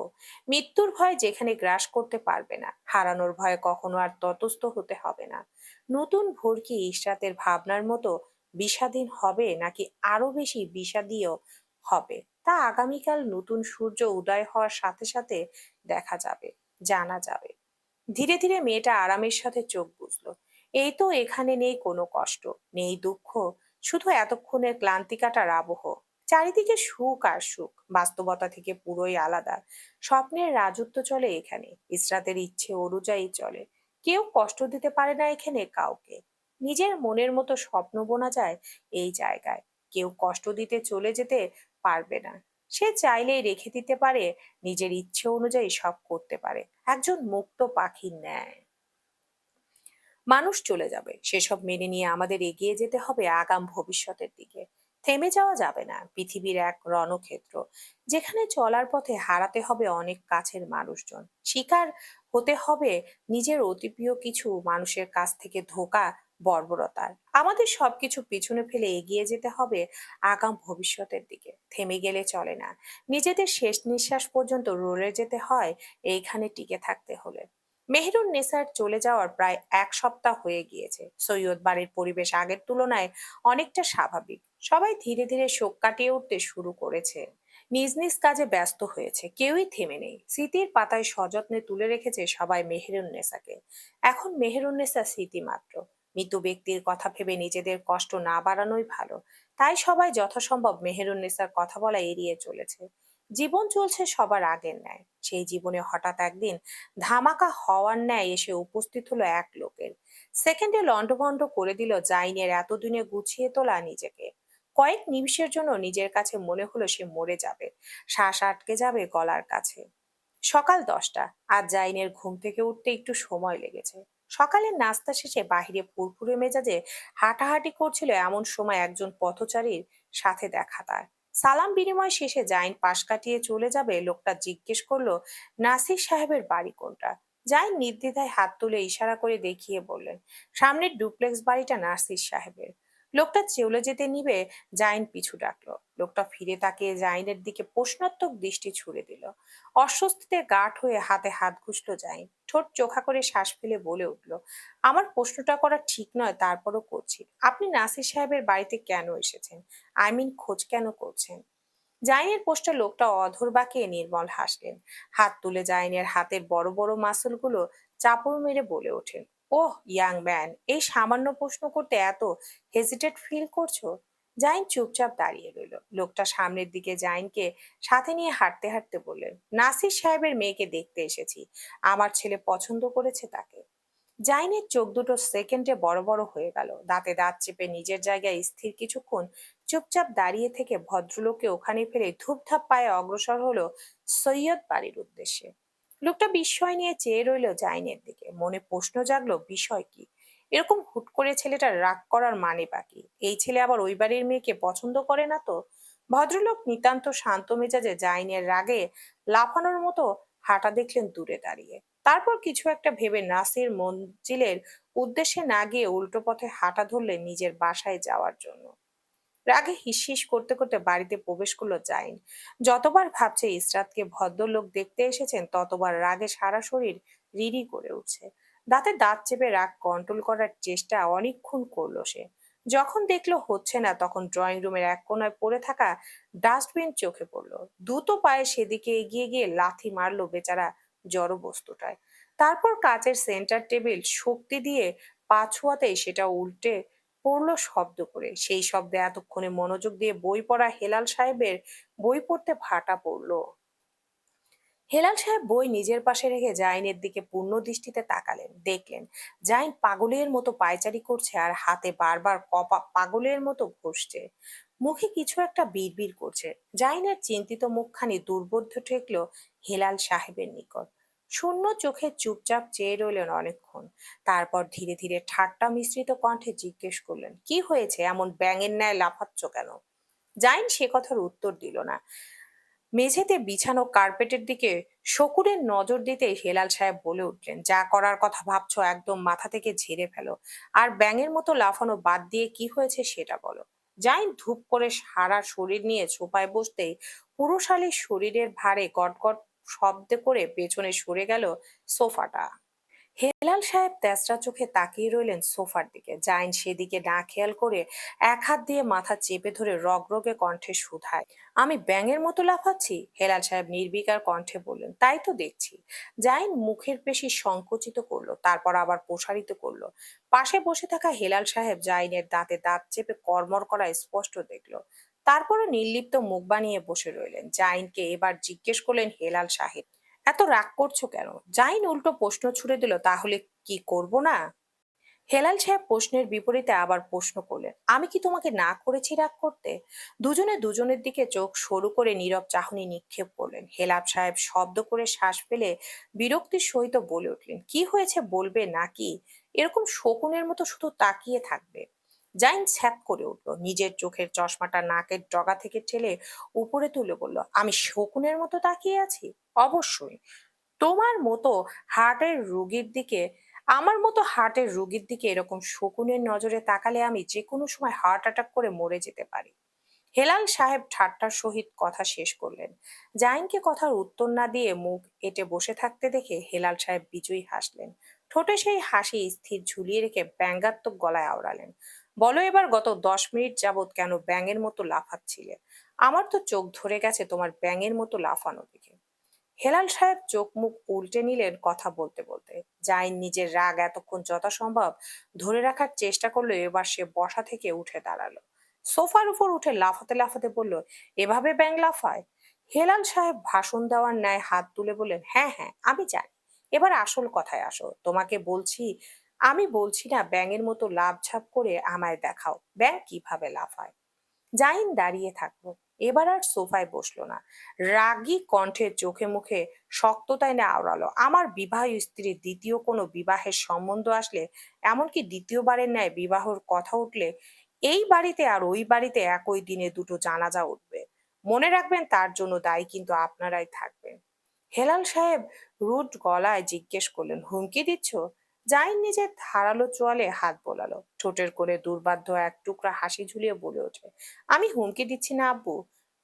মৃত্যুর ভয় যেখানে গ্রাস করতে পারবে না, হারানোর ভয়ে কখনো আর ততস্থ হতে হবে না। নতুন ভোর কি ইসরাতের ভাবনার মতো বিষাদীন হবে, নাকি আরো বেশি বিষাদীয় হবে, তা আগামীকাল নতুন সূর্য উদয় হওয়ার সাথে সাথে দেখা যাবে, জানা যাবে। ধীরে ধীরে মেয়েটা আরামের সাথে চোখ বুজলো। এই তো এখানে নেই কোনো কষ্ট, নেই দুঃখ, শুধু এতক্ষণের ক্লান্তি কাটার আবহ। চারিদিকে সুখ আর সুখ, বাস্তবতা থেকে পুরোই আলাদা। স্বপ্নের রাজত্ব চলে এখানে, ইসরাতের ইচ্ছে অনুযায়ী চলে। কেউ কষ্ট দিতে পারে না এখানে কাউকে। নিজের মনের মতো স্বপ্ন বোনা যায় এই জায়গায়। কেউ কষ্ট দিতে চলে যেতে পারবে না। সে চাইলেই রেখে দিতে পারে, নিজের ইচ্ছে অনুযায়ী সব করতে পারে, একজন মুক্ত পাখির ন্যায়। মানুষ চলে যাবে, সেসব মেনে নিয়ে আমাদের এগিয়ে যেতে হবে আগাম ভবিষ্যতের দিকে। থেমে যাওয়া যাবে না। পৃথিবীর এক রণক্ষেত্র, যেখানে চলার পথে হারাতে হবে অনেক কাছের মানুষজন, শিকার হতে হবে নিজের অতি প্রিয় কিছু মানুষের কাছ থেকে ধোঁকা বর্বরতার। আমাদের সবকিছু পিছনে ফেলে এগিয়ে যেতে হবে আগাম ভবিষ্যতের দিকে। থেমে গেলে চলে না। নিজেদের শেষ নিঃশ্বাস পর্যন্ত রয়ে যেতে হয় এইখানে টিকে থাকতে হলে। মেহেরুন নেসার চলে যাওয়ার প্রায় 1 সপ্তাহ হয়ে গিয়েছে। সৈয়দ বাড়ির পরিবেশ আগের তুলনায় অনেকটা স্বাভাবিক। সবাই ধীরে ধীরে শোক কাটিয়ে উঠতে শুরু করেছে, নিজ নিজ কাজে ব্যস্ত হয়েছে, কেউই থেমে নেই। স্মৃতির পাতায় সযত্নে তুলে রেখেছে সবাই মেহেরুন্নেসাকে। এখন মেহেরুন্নেসা স্মৃতি মাত্র। মৃত ব্যক্তির কথা ভেবে নিজেদের কষ্ট না বাড়ানোই ভালো। তাই সবাই যথাসম্ভব মেহেরুন্নেসার কথা বলা এড়িয়ে চলেছে। জীবন চলছে সবার আগের ন্যায়। সেই জীবনে হঠাৎ একদিন ধামাকা হওয়ার ন্যায় এসে উপস্থিত হলো এক লোকের। সেকেন্ডে লন্ডভন্ড করে দিল জাইনের এতদিনে গুছিয়ে তোলা নিজেকে। কয়েক নিমিষের জন্য নিজের কাছে মনে হলো সে মরে যাবে, শ্বাস আটকে যাবে গলার কাছে। সকাল 10টা। আজ জাইনের ঘুম থেকে উঠতে একটু সময় লেগেছে। সকালের নাস্তা শেষে বাহিরে ফুরফুরে মেজাজে হাঁটাহাঁটি করছিল এমন সময় একজন পথচারীর সাথে দেখা তার। সালাম বিনিময় শেষে জাইন পাশ কাটিয়ে চলে যাবে লোকটা জিজ্ঞেস করলো, নাসির সাহেবের বাড়ি কোনটা? জাইন নির্দ্বিধায় হাত তুলে ইশারা করে দেখিয়ে বললেন, সামনের ডুপ্লেক্স বাড়িটা নাসির সাহেবের। লোকটা চলে যেতে নিবে, জাইন পিছু ডাকলো। লোকটা ফিরে তাকিয়ে জাইনের দিকে প্রশ্নাত্মক দৃষ্টি ছুড়ে দিল। অস্বস্তিতে গাঢ় হয়ে হাতে হাত ঘুষলো জাইন। ঠোঁট চোখা করে শ্বাস ফেলে বলে উঠল, আমার প্রশ্নটা করা ঠিক নয়, তারপরও করছি। আপনি নাসির সাহেবের বাড়িতে কেন এসেছেন? খোঁজ কেন করছেন? জাইনের পোস্টে লোকটা অধর বাঁকিয়ে নির্মল হাসলেন। হাত তুলে জাইনের হাতের বড় বড় মাসলগুলো চাপড় মেরে বলে ওঠেন, ওহ ইয়াং ম্যান, এই সামান্য প্রশ্ন করতে এত হেজিটেট ফিল করছো? জাইন চুপচাপ দাঁড়িয়ে রইল। লোকটা সামনের দিকে জাইনকে সাথে নিয়ে হাঁটতে হাঁটতে বললেন, নাসির সাহেবের মেয়েকে দেখতে এসেছি। আমার ছেলে পছন্দ করেছে তাকে। জাইনের চোখ দুটো সেকেন্ডে বড় বড় হয়ে গেল। দাঁতে দাঁত চেপে নিজের জায়গায় স্থির কিছুক্ষণ চুপচাপ দাঁড়িয়ে থেকে ভদ্রলোককে ওখানে ফেলে ধূপধাপ পায়ে অগ্রসর হলো সৈয়দ বাড়ির উদ্দেশ্যে। লোকটা বিস্ময় নিয়ে চেয়ে রইল জাইনের দিকে। মনে প্রশ্ন জাগলো, বিষয় কি? এরকম হুট করে ছেলেটার রাগ করার মানে বাকি? এই ছেলে আবার ওই বাড়ির মেয়েকে পছন্দ করে না তো? ভদ্রলোক নিতান্ত শান্ত মেজাজে জাইনের রাগে লাফানোর মতো হাঁটা দেখলেন দূরে দাঁড়িয়ে। তারপর কিছু একটা ভেবে নাসির মঞ্জিলের উদ্দেশ্যে না গিয়ে উল্টো পথে হাঁটা ধরলেন নিজের বাসায় যাওয়ার জন্য। রাগে হিসহিস করতে করতে বাড়িতে প্রবেশ করলো জাইন। যতবার ভাবছে ইসরাতকে ভদ্রলোক দেখতে এসেছেন, ততবার রাগে সারা শরীর রিরি করে উঠছে। দাঁতে দাঁত চেপে রাগ কন্ট্রোল করার চেষ্টা অনেকক্ষণ করলো সে। যখন দেখলো হচ্ছে না, তখন ড্রয়িং রুমের এক কোনায় পড়ে থাকা ডাস্টবিন চোখে পড়লো। দ্রুত পায়ে সেদিকে এগিয়ে গিয়ে লাথি মারলো বেচারা জড় বস্তুটায়। তারপর কাচের সেন্টার টেবিল শক্তি দিয়ে পা ছোঁয়াতেই সেটা উল্টে পড়লো শব্দ করে। সেই শব্দে এতক্ষণে মনোযোগ দিয়ে বই পড়া হেলাল সাহেবের বই পড়তে ভাটা পড়লো। হেলাল সাহেব বই নিজের পাশে রেখে জাইনের দিকে পূর্ণ দৃষ্টিতে তাকালেন। দেখলেন জাইন পাগলের মতো পায়চারি করছে আর হাতে বারবার কপা পাগলের মতো ঘষছে। মুখে কিছু একটা বিড়বিড় করছে। জাইনের চিন্তিত মুখখানি দুর্বোধ্য ঠেকল হেলাল সাহেবের নিকট। শূন্য চোখে চুপচাপ চেয়ে রইলেন অনেকক্ষণ। তারপর ধীরে ধীরে ঠাট্টা মিশ্রিত কণ্ঠে জিজ্ঞেস করলেন, কি হয়েছে, এমন ব্যাঙের ন্যায় লাফাচ্ছ কেন? জাইন সে কথার উত্তর দিল না। মেঝেতে বিছানো কার্পেটের দিকে শকুনের নজর দিতেই হেলাল সাহেব বলে উঠলেন, যা করার কথা ভাবছো একদম মাথা থেকে ঝেড়ে ফেলো। আর ব্যাঙের মতো লাফানো বাদ দিয়ে কি হয়েছে সেটা বলো। জাইন ধূপ করে সারা শরীর নিয়ে সোফায় বসতেই পুরুষালী শরীরের ভারে গটগট শব্দ করে পেছনে সরে গেল সোফাটা। হেলাল সাহেব তেজরা চোখে তাকিয়ে রইলেন সোফার দিকে। জাইন সেদিকে না খেয়াল করে এক হাত দিয়ে মাথা চেপে ধরে রগরগে কণ্ঠে শুধায়, আমি ব্যাঙের মতো লাফাচ্ছি? হেলাল সাহেব নির্বিকার কণ্ঠে বললেন, তাই তো দেখছি। জাইন মুখের পেশি সংকুচিত করলো, তারপর আবার প্রসারিত করলো। পাশে বসে থাকা হেলাল সাহেব জাইনের দাঁতে দাঁত চেপে কড়মড় করা স্পষ্ট দেখলো। তারপরও নির্লিপ্ত মুখ বানিয়ে বসে রইলেন। জাইনকে এবার জিজ্ঞেস করলেন হেলাল সাহেব, এত রাগ করছো কেন? জাইন উল্টো প্রশ্ন ছুড়ে দিল, তাহলে কি করব না? হেলাল সাহেব প্রশ্নের বিপরীতে আবার প্রশ্ন করলেন, আমি কি তোমাকে না করেছি রাগ করতে? দুজনে দুজনের দিকে চোখ সরু করে নীরব চাহনি নিক্ষেপ করলেন। হেলাল সাহেব শব্দ করে শ্বাস ফেলে বিরক্তির সহিত বলে উঠলেন, কি হয়েছে বলবে নাকি এরকম শকুনের মতো শুধু তাকিয়ে থাকবে? জাইন ছ্যাক করে উঠল। নিজের চোখের চশমাটা নাকের ডগা থেকে ঠেলে উপরে তুলে বলল, আমি শকুনের মতো তাকিয়ে আছি? অবশ্যই। তোমার মতো হার্টের রোগীর দিকে আমার মতো হার্টের রোগীর দিকে এরকম শকুনের নজরে তাকালে আমি যে কোনো সময় হার্ট অ্যাটাক করে মরে যেতে পারি। হেলাল সাহেব ঠাট্টার সহিত কথা শেষ করলেন। জাইনকে কথার উত্তর না দিয়ে মুখ এঁটে বসে থাকতে দেখে হেলাল সাহেব বিজয়ী হাসলেন। ঠোঁটে সেই হাসি স্থির ঝুলিয়ে রেখে ব্যঙ্গাত্মক গলায় আওড়ালেন, বলো এবার গত 10 মিনিট যাবৎ কেন ব্যাঙের মতো লাফাচ্ছিলে? আমার তো চোখ ধরে গেছে তোমার ব্যাঙের মতো লাফানো দেখে। হেলাল সাহেব চোখ মুখ উল্টে নিলেন কথা বলতে বলতে। জাইন নিজের রাগ এতক্ষণ যথাসম্ভব ধরে রাখার চেষ্টা করলো, এবার সে বসা থেকে উঠে দাঁড়ালো। সোফার উপর উঠে লাফাতে লাফাতে বলল, এভাবে ব্যাঙ লাফায়? হেলাল সাহেব ভাষণ দেওয়ার ন্যায় হাত তুলে বললেন, হ্যাঁ হ্যাঁ আমি জানি। এবার আসল কথায় আসো, তোমাকে বলছি। আমি বলছি না ব্যাঙের মতো লাফ ঝাঁপ করে আমায় দেখাও ব্যাঙ কিভাবে লাফায়। জাহিন দাঁড়িয়ে থাকলো, এবার আর সোফায় বসলো না। রাগী কণ্ঠে চোখে মুখে শক্ততায় না আওড়ালো, আমার বিবাহ স্ত্রীর দ্বিতীয় কোনো বিবাহের সম্বন্ধ আসলে, এমনকি দ্বিতীয়বারের ন্যায় বিবাহর কথা উঠলে, এই বাড়িতে আর ওই বাড়িতে একই দিনে দুটো জানাজা উঠবে। মনে রাখবেন তার জন্য দায়ী কিন্তু আপনারাই থাকবেন। হেলাল সাহেব রুড গলায় জিজ্ঞেস করলেন, হুমকি দিচ্ছ? জাইন নিজের ধারালো চোয়ালে হাত বোলালো, ঠোঁটের কোণে দুর্বাধ্য এক টুকরা হাসি ঝুলিয়ে বলে ওঠে, আমি হুমকি দিচ্ছি না আব্বু।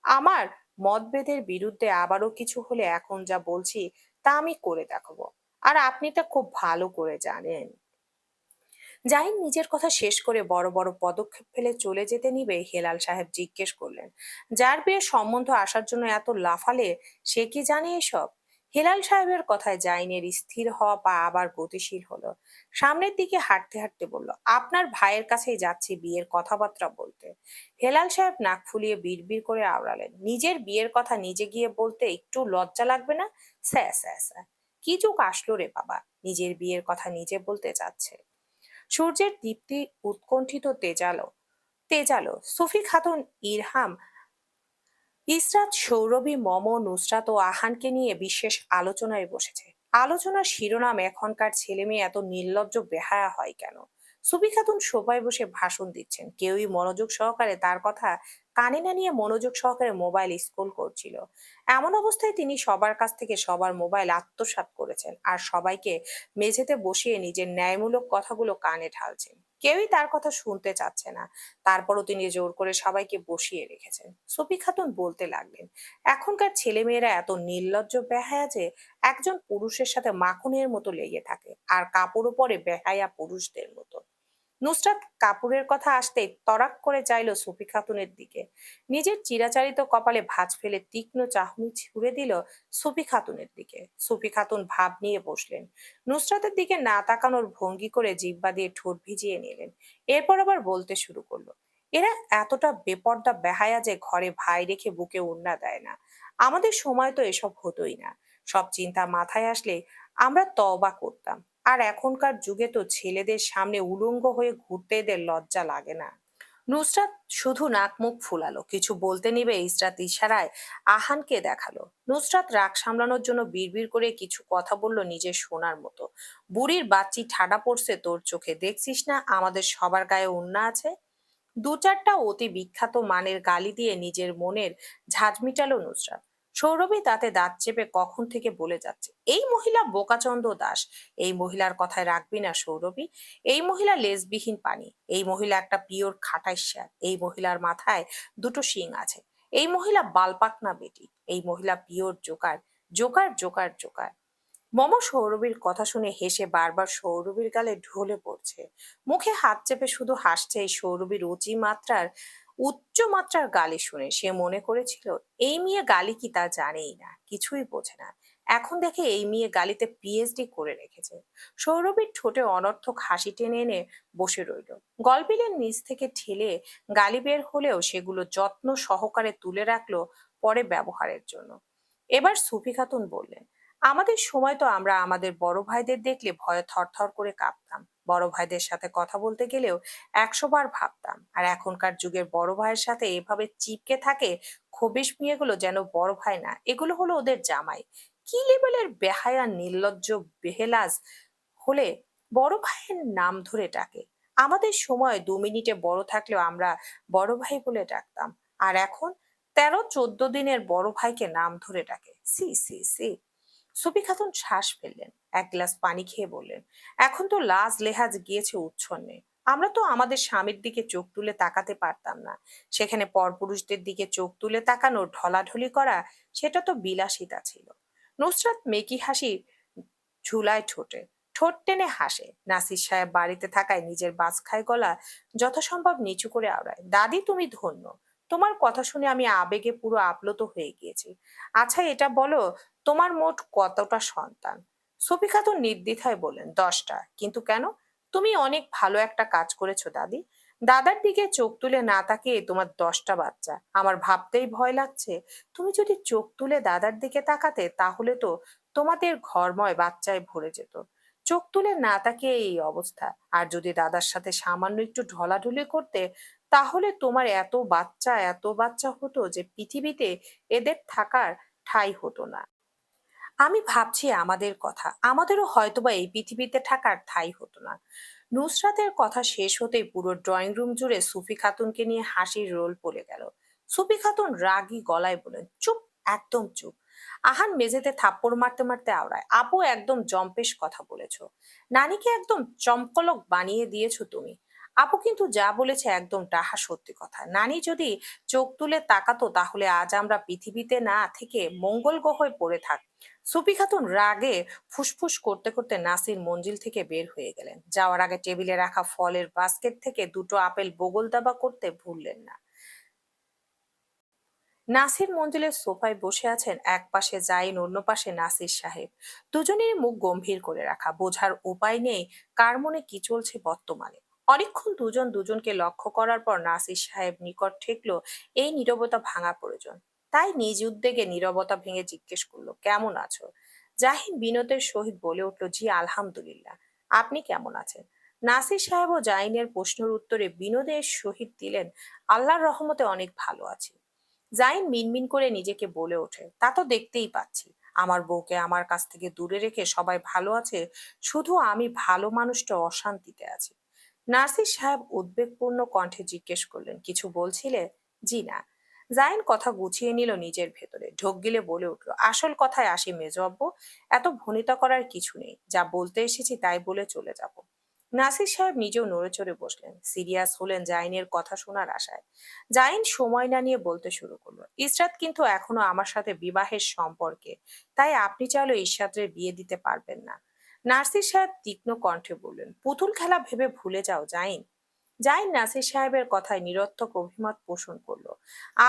আমার মতভেদের বিরুদ্ধে আবারও কিছু হলে এখন যা বলছি তা আমি করে দেখাবো। আর আপনি তা খুব ভালো করে জানেন। জাহিন নিজের কথা শেষ করে বড় বড় পদক্ষেপ ফেলে চলে যেতে নিবে, হেলাল সাহেব জিজ্ঞেস করলেন, যার বিয়ের সম্বন্ধ আসার জন্য এত লাফালে সে কি জানে এসব? হেলাল সাহেবের কথায় জাইনের স্থির হওয়া পা আবার গতিশীল হলো। সামনের দিকে হাঁটতে হাঁটতে বলল, আপনার ভাইয়ের কাছেই যাচ্ছি বিয়ের কথাবার্তা বলতে। হেলাল সাহেব নাক ফুলিয়ে বিড়বিড় করে আওড়ালেন, নিজের বিয়ের কথা নিজে গিয়ে বলতে একটু লজ্জা লাগবে না? স্যা স্যা স্যা, কি যুগ আসলো রে বাবা, নিজের বিয়ের কথা নিজে বলতে চাচ্ছে। সূর্যের দীপ্তি উৎকণ্ঠিত তেজালো তেজালো সুফি খাতুন, ইরহাম, ইসরাত, সৌরভী, মম, নুসরাত ও আহানকে নিয়ে বিশেষ আলোচনায় বসেছে। আলোচনার শিরোনাম, এখনকার ছেলে মেয়ে এত নির্লজ্জ বেহায়া হয় কেন। সুফি খাতুন সোফায় বসে ভাষণ দিচ্ছেন, কেউই মনোযোগ সহকারে তার কথা কানে না নিয়ে মনোযোগ সহকারে মোবাইল স্ক্রোল করছিল। এমন অবস্থায় তিনি সবার কাছ থেকে সবার মোবাইল আত্মসাৎ করেছেন আর সবাইকে মেঝেতে বসিয়ে নিজের ন্যায়মূলক কথাগুলো কানে ঢালছেন। কেউই তার কথা শুনতে চাচ্ছে না। তারপরও তিনি জোর করে সবাইকে বসিয়ে রেখেছেন। সফি খাতুন বলতে লাগলেন, এখনকার ছেলেমেয়েরা এত নির্লজ্জ বেহায়া যে একজন পুরুষের সাথে মাখনের মতো লেগে থাকে আর কাপড়ও পরে বেহায়া পুরুষদের মতো। নুসরাত কাপুরের কথা আসতেই তড়াক করে চাইল সুফি খাতুনের দিকে। নিজের চিরাচারিত কপালে ভাঁজ ফেলে তীক্ষ্ণ চাহনি ছুড়ে দিল সুফি খাতুনের দিকে। সুফি খাতুন ভাব নিয়ে বসলেন, নুসরাতের দিকে না তাকানোর ভঙ্গি করে জিহ্বা দিয়ে ঠোঁট ভিজিয়ে নিলেন। এরপর আবার বলতে শুরু করলো, এরা এতটা বেপর্দা বেহায়া যে ঘরে ভাই রেখে বুকে ওড়না দেয় না। আমাদের সময় তো এসব হতোই না। সব চিন্তা মাথায় আসলে আমরা তওবা করতাম। আর এখনকার যুগে তো ছেলেদের সামনে উলঙ্গ হয়ে ঘুরতে এদের লজ্জা লাগে না। নুসরাত শুধু নাক মুখ ফুলালো, কিছু বলতে নিবে ইসরাত ইশারায় আহানকে দেখালো। নুসরাত রাগ সামলানোর জন্য বিড়বিড় করে কিছু কথা বলল নিজের শোনার মতো, বুড়ির বাচ্চি ঠাডা পড়ছে তোর চোখে, দেখছিস না আমাদের সবার গায়ে ওড়না আছে। দু চারটা অতি বিখ্যাত মানের গালি দিয়ে নিজের মনের ঝাঁজ মিটালো নুসরাত। সৌরভী তাতে দাঁত চেপে কখন থেকে বলে যাচ্ছে, এই মহিলা বোকাচন্দ দাস, এই মহিলার কথায় রাখবি না সৌরভী। এই মহিলা লেজবিহীন পানি, এই মহিলা একটা পিওর খাটাইশ্যার, এই মহিলার মাথায় দুটো শিং আছে, এই মহিলা বালপাকনা বেটি, এই মহিলা pure joker, joker joker joker. মম সৌরভীর কথা শুনে হেসে বারবার সৌরভীর গালে ঢলে পড়ছে। মুখে হাত চেপে শুধু হাসছে এই সৌরভীর উচ্চ মাত্রার গালি শুনে। সে মনে করেছিল এই মেয়ে গালি কি তা জানেই না, কিছুই বোঝে না। এখন দেখে এই মেয়ে গালিতে পিএইচডি করে রেখেছে। সৌরভীর ঠোঁটে অনর্থক হাসি টেনে এনে বসে রইল। গলবিলের নিচ থেকে ঠেলে গালি বের হলেও সেগুলো যত্ন সহকারে তুলে রাখলো পরে ব্যবহারের জন্য। এবার সুফি খাতুন বললেন, আমাদের সময় তো আমরা আমাদের বড় ভাইদের দেখলে ভয়ে থরথর করে কাঁপতাম। বড় ভাইদের সাথে কথা বলতে গেলেও 100 বার ভাবতাম। আর এখনকার যুগের বড় ভাইয়ের সাথে এভাবে চিপকে থাকে খবিশ মেয়েগুলো, যেন বড় ভাই না, এগুলো হলো ওদের জামাই। কি লেভেলের বেহায়া নির্লজ্জ বেহেলাজ হলে বড় ভাইয়ের নাম ধরে ডাকে। আমাদের সময় 2 মিনিটে বড় থাকলেও আমরা বড় ভাই বলে ডাকতাম। আর এখন 13-14 দিনের বড় ভাইকে নাম ধরে ডাকে। সি সি সি। সুফি খাতুন শ্বাস ফেললেন, এক গ্লাস পানি খেয়ে বললেন, এখন তো লাজ লেহাজ গিয়েছে উচ্ছন্নে। আমরা তো আমাদের স্বামীর দিকে চোখ তুলে তাকাতে পারতাম না, সেখানে পরপুরুষদের দিকে চোখ তুলে তাকানো, ঢলাঢলি করা, সেটা তো বিলাসিতা ছিল। নুসরাত মেকি হাসি ঝুলায় ঠোঁটে, ঠোঁট টেনে হাসে। নাসির সাহেব বাড়িতে থাকায় নিজের বাস খায় গলা যথাসম্ভব নিচু করে আওড়ায়, দাদি তুমি ধন্য, তোমার কথা শুনে আমি আবেগে পুরো আপ্লুত হয়ে গিয়েছি। আচ্ছা এটা বলো, তোমার মোট কতটা সন্তান? সফি খাতুন নির্দ্বিধায় বললেন, 10টা। কিন্তু কেন? তুমি অনেক ভালো একটা কাজ করেছো দাদি। দাদার দিকে চোখ তুলে না তাকিয়ে তোমার 10টা বাচ্চা, আমার ভাবতেই ভয় লাগছে। তুমি যদি চোখ তুলে দাদার দিকে তাকাতে তাহলে তো তোমাদের ঘরময় বাচ্চায় ভরে যেত। চোখ তুলে না তাকিয়ে এই অবস্থা। আর যদি দাদার সাথে সামান্য একটু ঢলাঢলি করতে, তাহলে তোমার এত বাচ্চা হতো যে পৃথিবীতে এদের থাকার ঠাঁই হতো না। আমি ভাবছি আমাদের কথা, আমাদেরও হয়তোবা এই পৃথিবীতে থাকার ঠাঁই হতো না। নুসরাতের কথা শেষ হতেই পুরো ড্রয়িং রুম জুড়ে সুফি খাতুনকে নিয়ে হাসির রোল পড়ে গেল। সুফি খাতুন রাগী গলায় বলেন, চুপ, একদম চুপ। আহান মেঝেতে থাপ্পড় মারতে মারতে আওড়ায়, আপু একদম জম্পেশ কথা বলেছো। নানিকে একদম চমকলক বানিয়ে দিয়েছো তুমি। আপু কিন্তু যা বলেছে একদম ডাহা সত্যি কথা। নানি যদি চোখ তুলে তাকাতো তাহলে আজ আমরা পৃথিবীতে না থেকে মঙ্গল গ্রহে পড়ে থাকতাম। সুফি খাতুন রাগে ফুসফুস করতে করতে নাসির মঞ্জিল থেকে বের হয়ে গেলেন। যাওয়ার আগে টেবিলে রাখা ফলের বাস্কেট থেকে দুটো আপেল বগল দাবা করতে ভুললেন না। নাসির মঞ্জিলের সোফায় বসে আছেন, এক পাশে জাইন, অন্য পাশে নাসির সাহেব। দুজনেই মুখ গম্ভীর করে রাখা, বোঝার উপায় নেই কার মনে কি চলছে বর্তমানে। অনেকক্ষণ দুজন দুজনকে লক্ষ্য করার পর নাসির সাহেব নিকট ঠেকলো এই নীরবতা ভাঙা প্রয়োজন। তাই নিজ উদ্যোগে নীরবতা ভেঙে জিজ্ঞেস করলো, কেমন আছো? জাহিন বিনতের সহিত বলে উঠল, জি আলহামদুলিল্লাহ। আপনি কেমন আছেন? নাসির সাহেব ও জাইনের প্রশ্নের উত্তরে বিনোদের সহিত দিলেন, আল্লাহর রহমতে অনেক ভালো আছি। জাইন মিনমিন করে নিজেকে বলে ওঠে, তা তো দেখতেই পাচ্ছি। আমার বউকে আমার কাছ থেকে দূরে রেখে সবাই ভালো আছে, শুধু আমি ভালো মানুষটা অশান্তিতে আছি। নার্সিস সাহেব উদ্বেগপূর্ণ কণ্ঠে জিজ্ঞেস করলেন, কিছু বলছিলে? জি না। জাইন কথা গুছিয়ে নিল নিজের ভেতরে, ঢোক গিলে বলে উঠল, আসল কথায় আসি মেজো আব্বু, এত ভনিতা করার কিছু নেই, যা বলতে এসেছি তাই বলে চলে যাব। নাসির সাহেব নিজেও নড়ে চড়ে বসলেন, সিরিয়াস হলেন জাইনের কথা শোনার আশায়। জাইন সময় না নিয়ে বলতে শুরু করলো, ইসরাত কিন্তু এখনো আমার সাথে বিবাহের সম্পর্কে, তাই আপনি চাইলেও ইসরাতের বিয়ে দিতে পারবেন না। নাসির সাহেব তীক্ষ্ণ কণ্ঠে বললেন, পুতুল খেলা ভেবে ভুলে যাও জাইন। জাইন নাসির সাহেবের কথায় নিরর্থক অভিমত পোষণ করলো,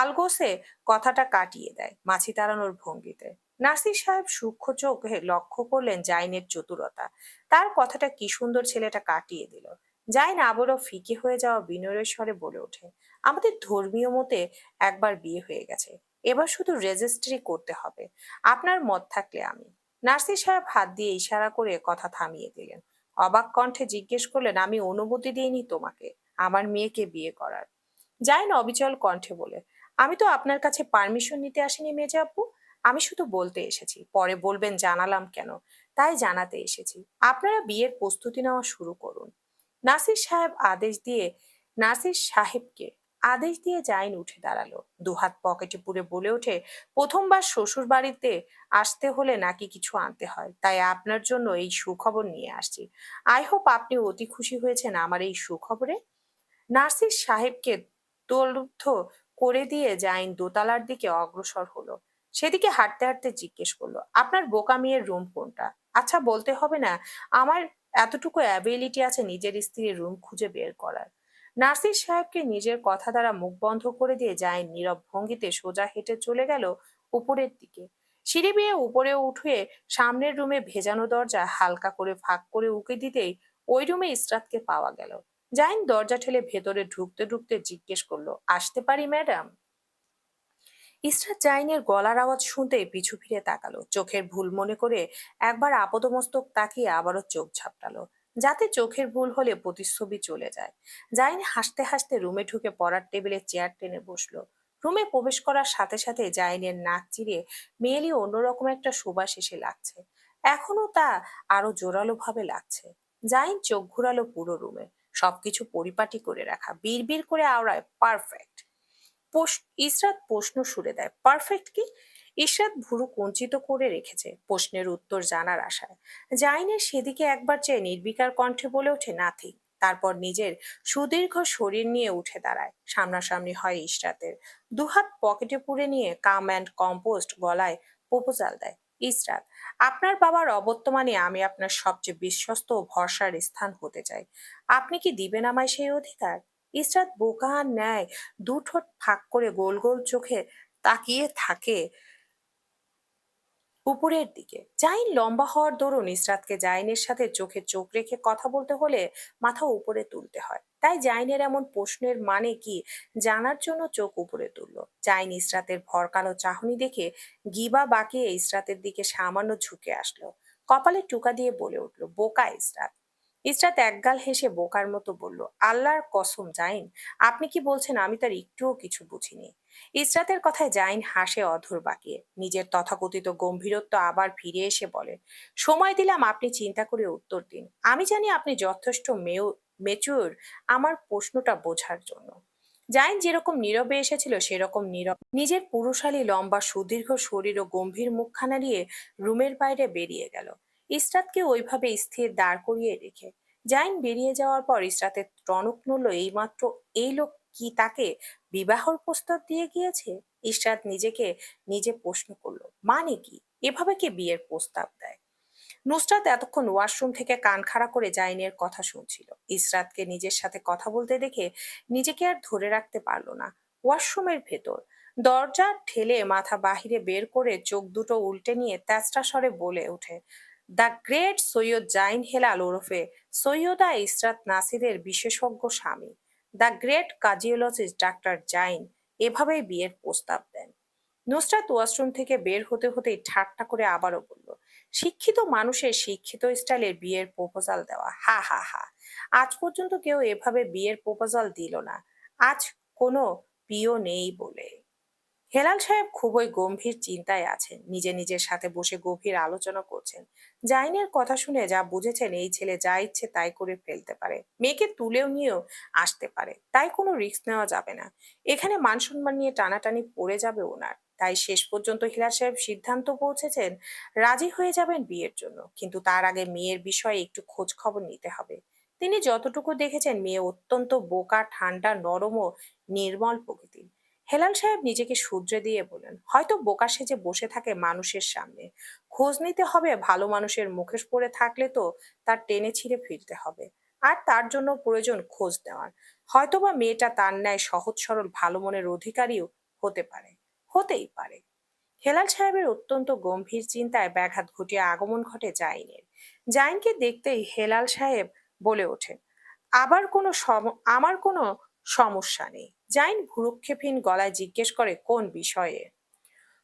আলগোসে কথাটা কাটিয়ে দেয় মাছি তাড়ানোর ভঙ্গিতে। নাসির সাহেব সূক্ষ্ম চোখে লক্ষ্য করলেন জাইনের চতুরতা, তার কথাটা কি সুন্দর ছেলেটা কাটিয়ে দিল। জাইন আবারও ফিকে হয়ে যাওয়া বিনয়ের স্বরে বলে ওঠে, আমাদের ধর্মীয় মতে একবার বিয়ে হয়ে গেছে, এবার শুধু রেজিস্ট্রি করতে হবে। আপনার মত থাকলে আমি। নার্সির সাহেব হাত দিয়ে ইশারা করে কথা থামিয়ে দিলেন। অবাক কণ্ঠে জিজ্ঞেস করলেন, আমি অনুমতি দিইনি তোমাকে আমার মেয়েকে বিয়ে করার? জাইন অবিচল কণ্ঠে বলে, আমি তো আপনার কাছে পারমিশন নিতে আসিনি মেজে আপু, আমি শুধু বলতে এসেছি, পরে বলবেন জানালাম কেন, তাই জানাতে এসেছি। আপনারা বিয়ের প্রস্তুতি নেওয়া শুরু করুন। নাসির সাহেব আদেশ দিয়ে নাসির সাহেবকে আদেশ দিয়ে জাইন উঠে দাঁড়ালো, দুহাত পকেটে পুরে বলে ওঠে, প্রথমবার শ্বশুর বাড়িতে আসতে হলে নাকি কিছু আনতে হয়, তাই আপনার জন্য এই সুখবর নিয়ে আসছি। আই হোপ আপনি অতি খুশি হয়েছেন আমার এই সুখবরে। নার্সিস সাহেবকে দোলুদ্ধ করে দিয়ে জাইন দোতলার দিকে অগ্রসর হলো। সেদিকে হাঁটতে হাঁটতে জিজ্ঞেস করলো, আপনার বোকা মেয়ের রুম কোনটা? আচ্ছা বলতে হবে না, আমার এতটুকু অ্যাবিলিটি আছে নিজের স্ত্রীর রুম খুঁজে বের করার। নার্সিস সাহেবকে নিজের কথা দ্বারা মুখ বন্ধ করে দিয়ে জাইন নীরব ভঙ্গিতে সোজা হেঁটে চলে গেল উপরের দিকে। সিঁড়ি বেয়ে উপরে উঠে সামনের রুমে ভেজানো দরজা হালকা করে ফাঁক করে উঁকি দিতেই ওই রুমে ইসরাতকে পাওয়া গেল। জাইন দরজা ঠেলে ভেতরে ঢুকতে ঢুকতে জিজ্ঞেস করলো, আসতে পারি ম্যাডাম? ইসরাত জাইনের গলার আওয়াজ শুনতেই পিছু ফিরে তাকালো, চোখের ভুল মনে করে একবার আপাদমস্তক তাকিয়ে আবারও চোখ ঝাপটালো, যাতে চোখের ভুল হলে প্রতিচ্ছবি চলে যায়। জাইন হাসতে হাসতে রুমে ঢুকে পড়ার টেবিলে চেয়ার টেনে বসলো। রুমে প্রবেশ করার সাথে সাথে জাইনের নাক চিরে মেয়েলি অন্যরকম একটা সুবাস এসে লাগছে। এখনো তা আরো জোরালো ভাবে লাগছে। জাইন চোখ ঘুরালো পুরো রুমে, সবকিছু পরিপাটি করে রাখা, বিড়বিড় করে আওড়ায়, পারফেক্ট। ইসরাত প্রশ্ন সুরে দেয়, পারফেক্ট কি? ইশরাত ভুরু কুঞ্চিত করে রেখেছে প্রশ্নের উত্তর জানার আশায়। জাইনের সেদিকে একবার চেয়ে নির্বিকার কণ্ঠে বলে ওঠে নাথিং। তারপর নিজের সুদীর্ঘ শরীর নিয়ে উঠে দাঁড়ায়, সামনাসামনি হয় ইশরাতের। দুহাত পকেটে পুরে নিয়ে কাম অ্যান্ড কম্পোস্ট গলায় প্রপোজাল দেয়। ইশরাত, আপনার বাবার অবর্তমানে আমি আপনার সবচেয়ে বিশ্বস্ত ও ভরসার স্থান হতে চাই। আপনি কি দিবেন আমায় সেই অধিকার? ইশরাত বোকার ন্যায় দু ঠোঁট ফাঁক করে গোল গোল চোখে তাকিয়ে থাকে উপরের দিকে। জাইন লম্বা হওয়ার দরুন ইসরাতকে জাইনের সাথে চোখে চোখ রেখে কথা বলতে হলে মাথা উপরে তুলতে হয়। তাই জাইনের এমন প্রশ্নের মানে কি জানার জন্য চোখ উপরে তুললো। জাইন ইসরাতের ভরকালো চাহনি দেখে গিবা বাঁকিয়ে ইসরাতের দিকে সামান্য ঝুঁকে আসলো। কপালে টুকা দিয়ে বলে উঠলো, বোকা ইসরাত। ইসরাত একগাল হেসে বোকার মতো বলল, আল্লাহর কসম জাইন, আপনি কি বলছেন আমি তার একটুও কিছু বুঝিনি। ইসরাতের কথায় জাইন হাসে অধর বাঁকিয়ে। নিজের তথাকথিত গম্ভীরত্ব আবার ফিরে এসে বলে, সময় দিলাম, আপনি চিন্তা করে উত্তর দিন। আমি জানি আপনি যথেষ্ট মেচুর আমার প্রশ্নটা বোঝার জন্য। জাইন যেরকম নীরবে এসেছিল সেরকম নীরব নিজের পুরুষালী লম্বা সুদীর্ঘ শরীর ও গম্ভীর মুখখানা নিয়ে রুমের বাইরে বেরিয়ে গেল, ইসরাতকে ওইভাবে স্থির দাঁড় করিয়ে রেখে। জাইন বেরিয়ে যাওয়ার পর ইসরাতের টনক নড়ল। এইমাত্র এই লোক কি তাকে বিবাহর প্রস্তাব দিয়ে গিয়েছে? ইশরাত নিজেকে নিজে প্রশ্ন করলো, মানে কি এভাবে কে বিয়ের প্রস্তাব দেয়? নুসরাত এতক্ষণ ওয়াশরুম থেকে কান খাড়া করে জাইনের কথা শুনছিল। ইসরাতকে নিজের সাথে কথা বলতে দেখে নিজেকে আর ধরে রাখতে পারলো না। ওয়াশরুমের ভেতর দরজা ঠেলে মাথা বাহিরে বের করে চোখ দুটো উল্টে নিয়ে তেঁচড়া স্বরে বলে ওঠে, দ্য গ্রেট সৈয়দ জাইন হেলাল ওরফে সৈয়দা ইসরাত নাসিরের বিশেষজ্ঞ স্বামী, the great cardiologist doctor Zain এভাবেই বিয়ের প্রস্তাব দেন। নুসরাত ওয়াশরুম থেকে বের হতে হতেই ঠাট্টা করে আবারও বলল, শিক্ষিত মানুষের শিক্ষিত স্টাইলের বিয়ের প্রপোজাল দেওয়া, হা হা হা। আজ পর্যন্ত কেউ এভাবে বিয়ের প্রপোজাল দিল না, আজ কোনো প্রিয় নেই বলে। হেলাল সাহেব খুবই গম্ভীর চিন্তায় আছেন, নিজে নিজের সাথে বসে গভীর আলোচনা করছেন। জাইনের কথা শুনে যা বুঝেছেন এই ছেলে যা ইচ্ছে তাই করে ফেলতে পারে, মেয়েকে তুলেও নিয়েও আসতে পারে, তাই কোনো রিস্ক নেওয়া যাবে না। এখানে মান সম্মান নিয়ে টানাটানি পড়ে যাবে ওনার। তাই শেষ পর্যন্ত হিলাল সাহেব সিদ্ধান্ত পৌঁছেছেন রাজি হয়ে যাবেন বিয়ের জন্য, কিন্তু তার আগে মেয়ের বিষয়ে একটু খোঁজ খবর নিতে হবে। তিনি যতটুকু দেখেছেন মেয়ে অত্যন্ত বোকা, ঠান্ডা, নরম ও নির্মল প্রকৃতির। হেলাল সাহেব নিজেকে শুধরে দিয়ে বলেন, হয়তো বোকা সেজে বসে থাকে মানুষের সামনে। খোঁজ নিতে হবে ভালো মানুষের, মুখে পড়ে থাকলে তো তার টেনে ছিঁড়ে ফিরতে হবে। আর তার জন্য প্রয়োজন খোঁজ নেওয়ার। হয়তোবা মেয়েটা তার ন্যায় সহজ সরল ভালো মনের অধিকারীও হতে পারে, হতেই পারে। হেলাল সাহেবের অত্যন্ত গম্ভীর চিন্তায় ব্যাঘাত ঘটিয়ে আগমন ঘটে জাইনের। জাইনকে দেখতেই হেলাল সাহেব বলে ওঠেন, আমার কোনো সমস্যা নেই। জাইন ভ্রুক্ষেপহীন গলায় জিজ্ঞেস করে, কোন বিষয়ে?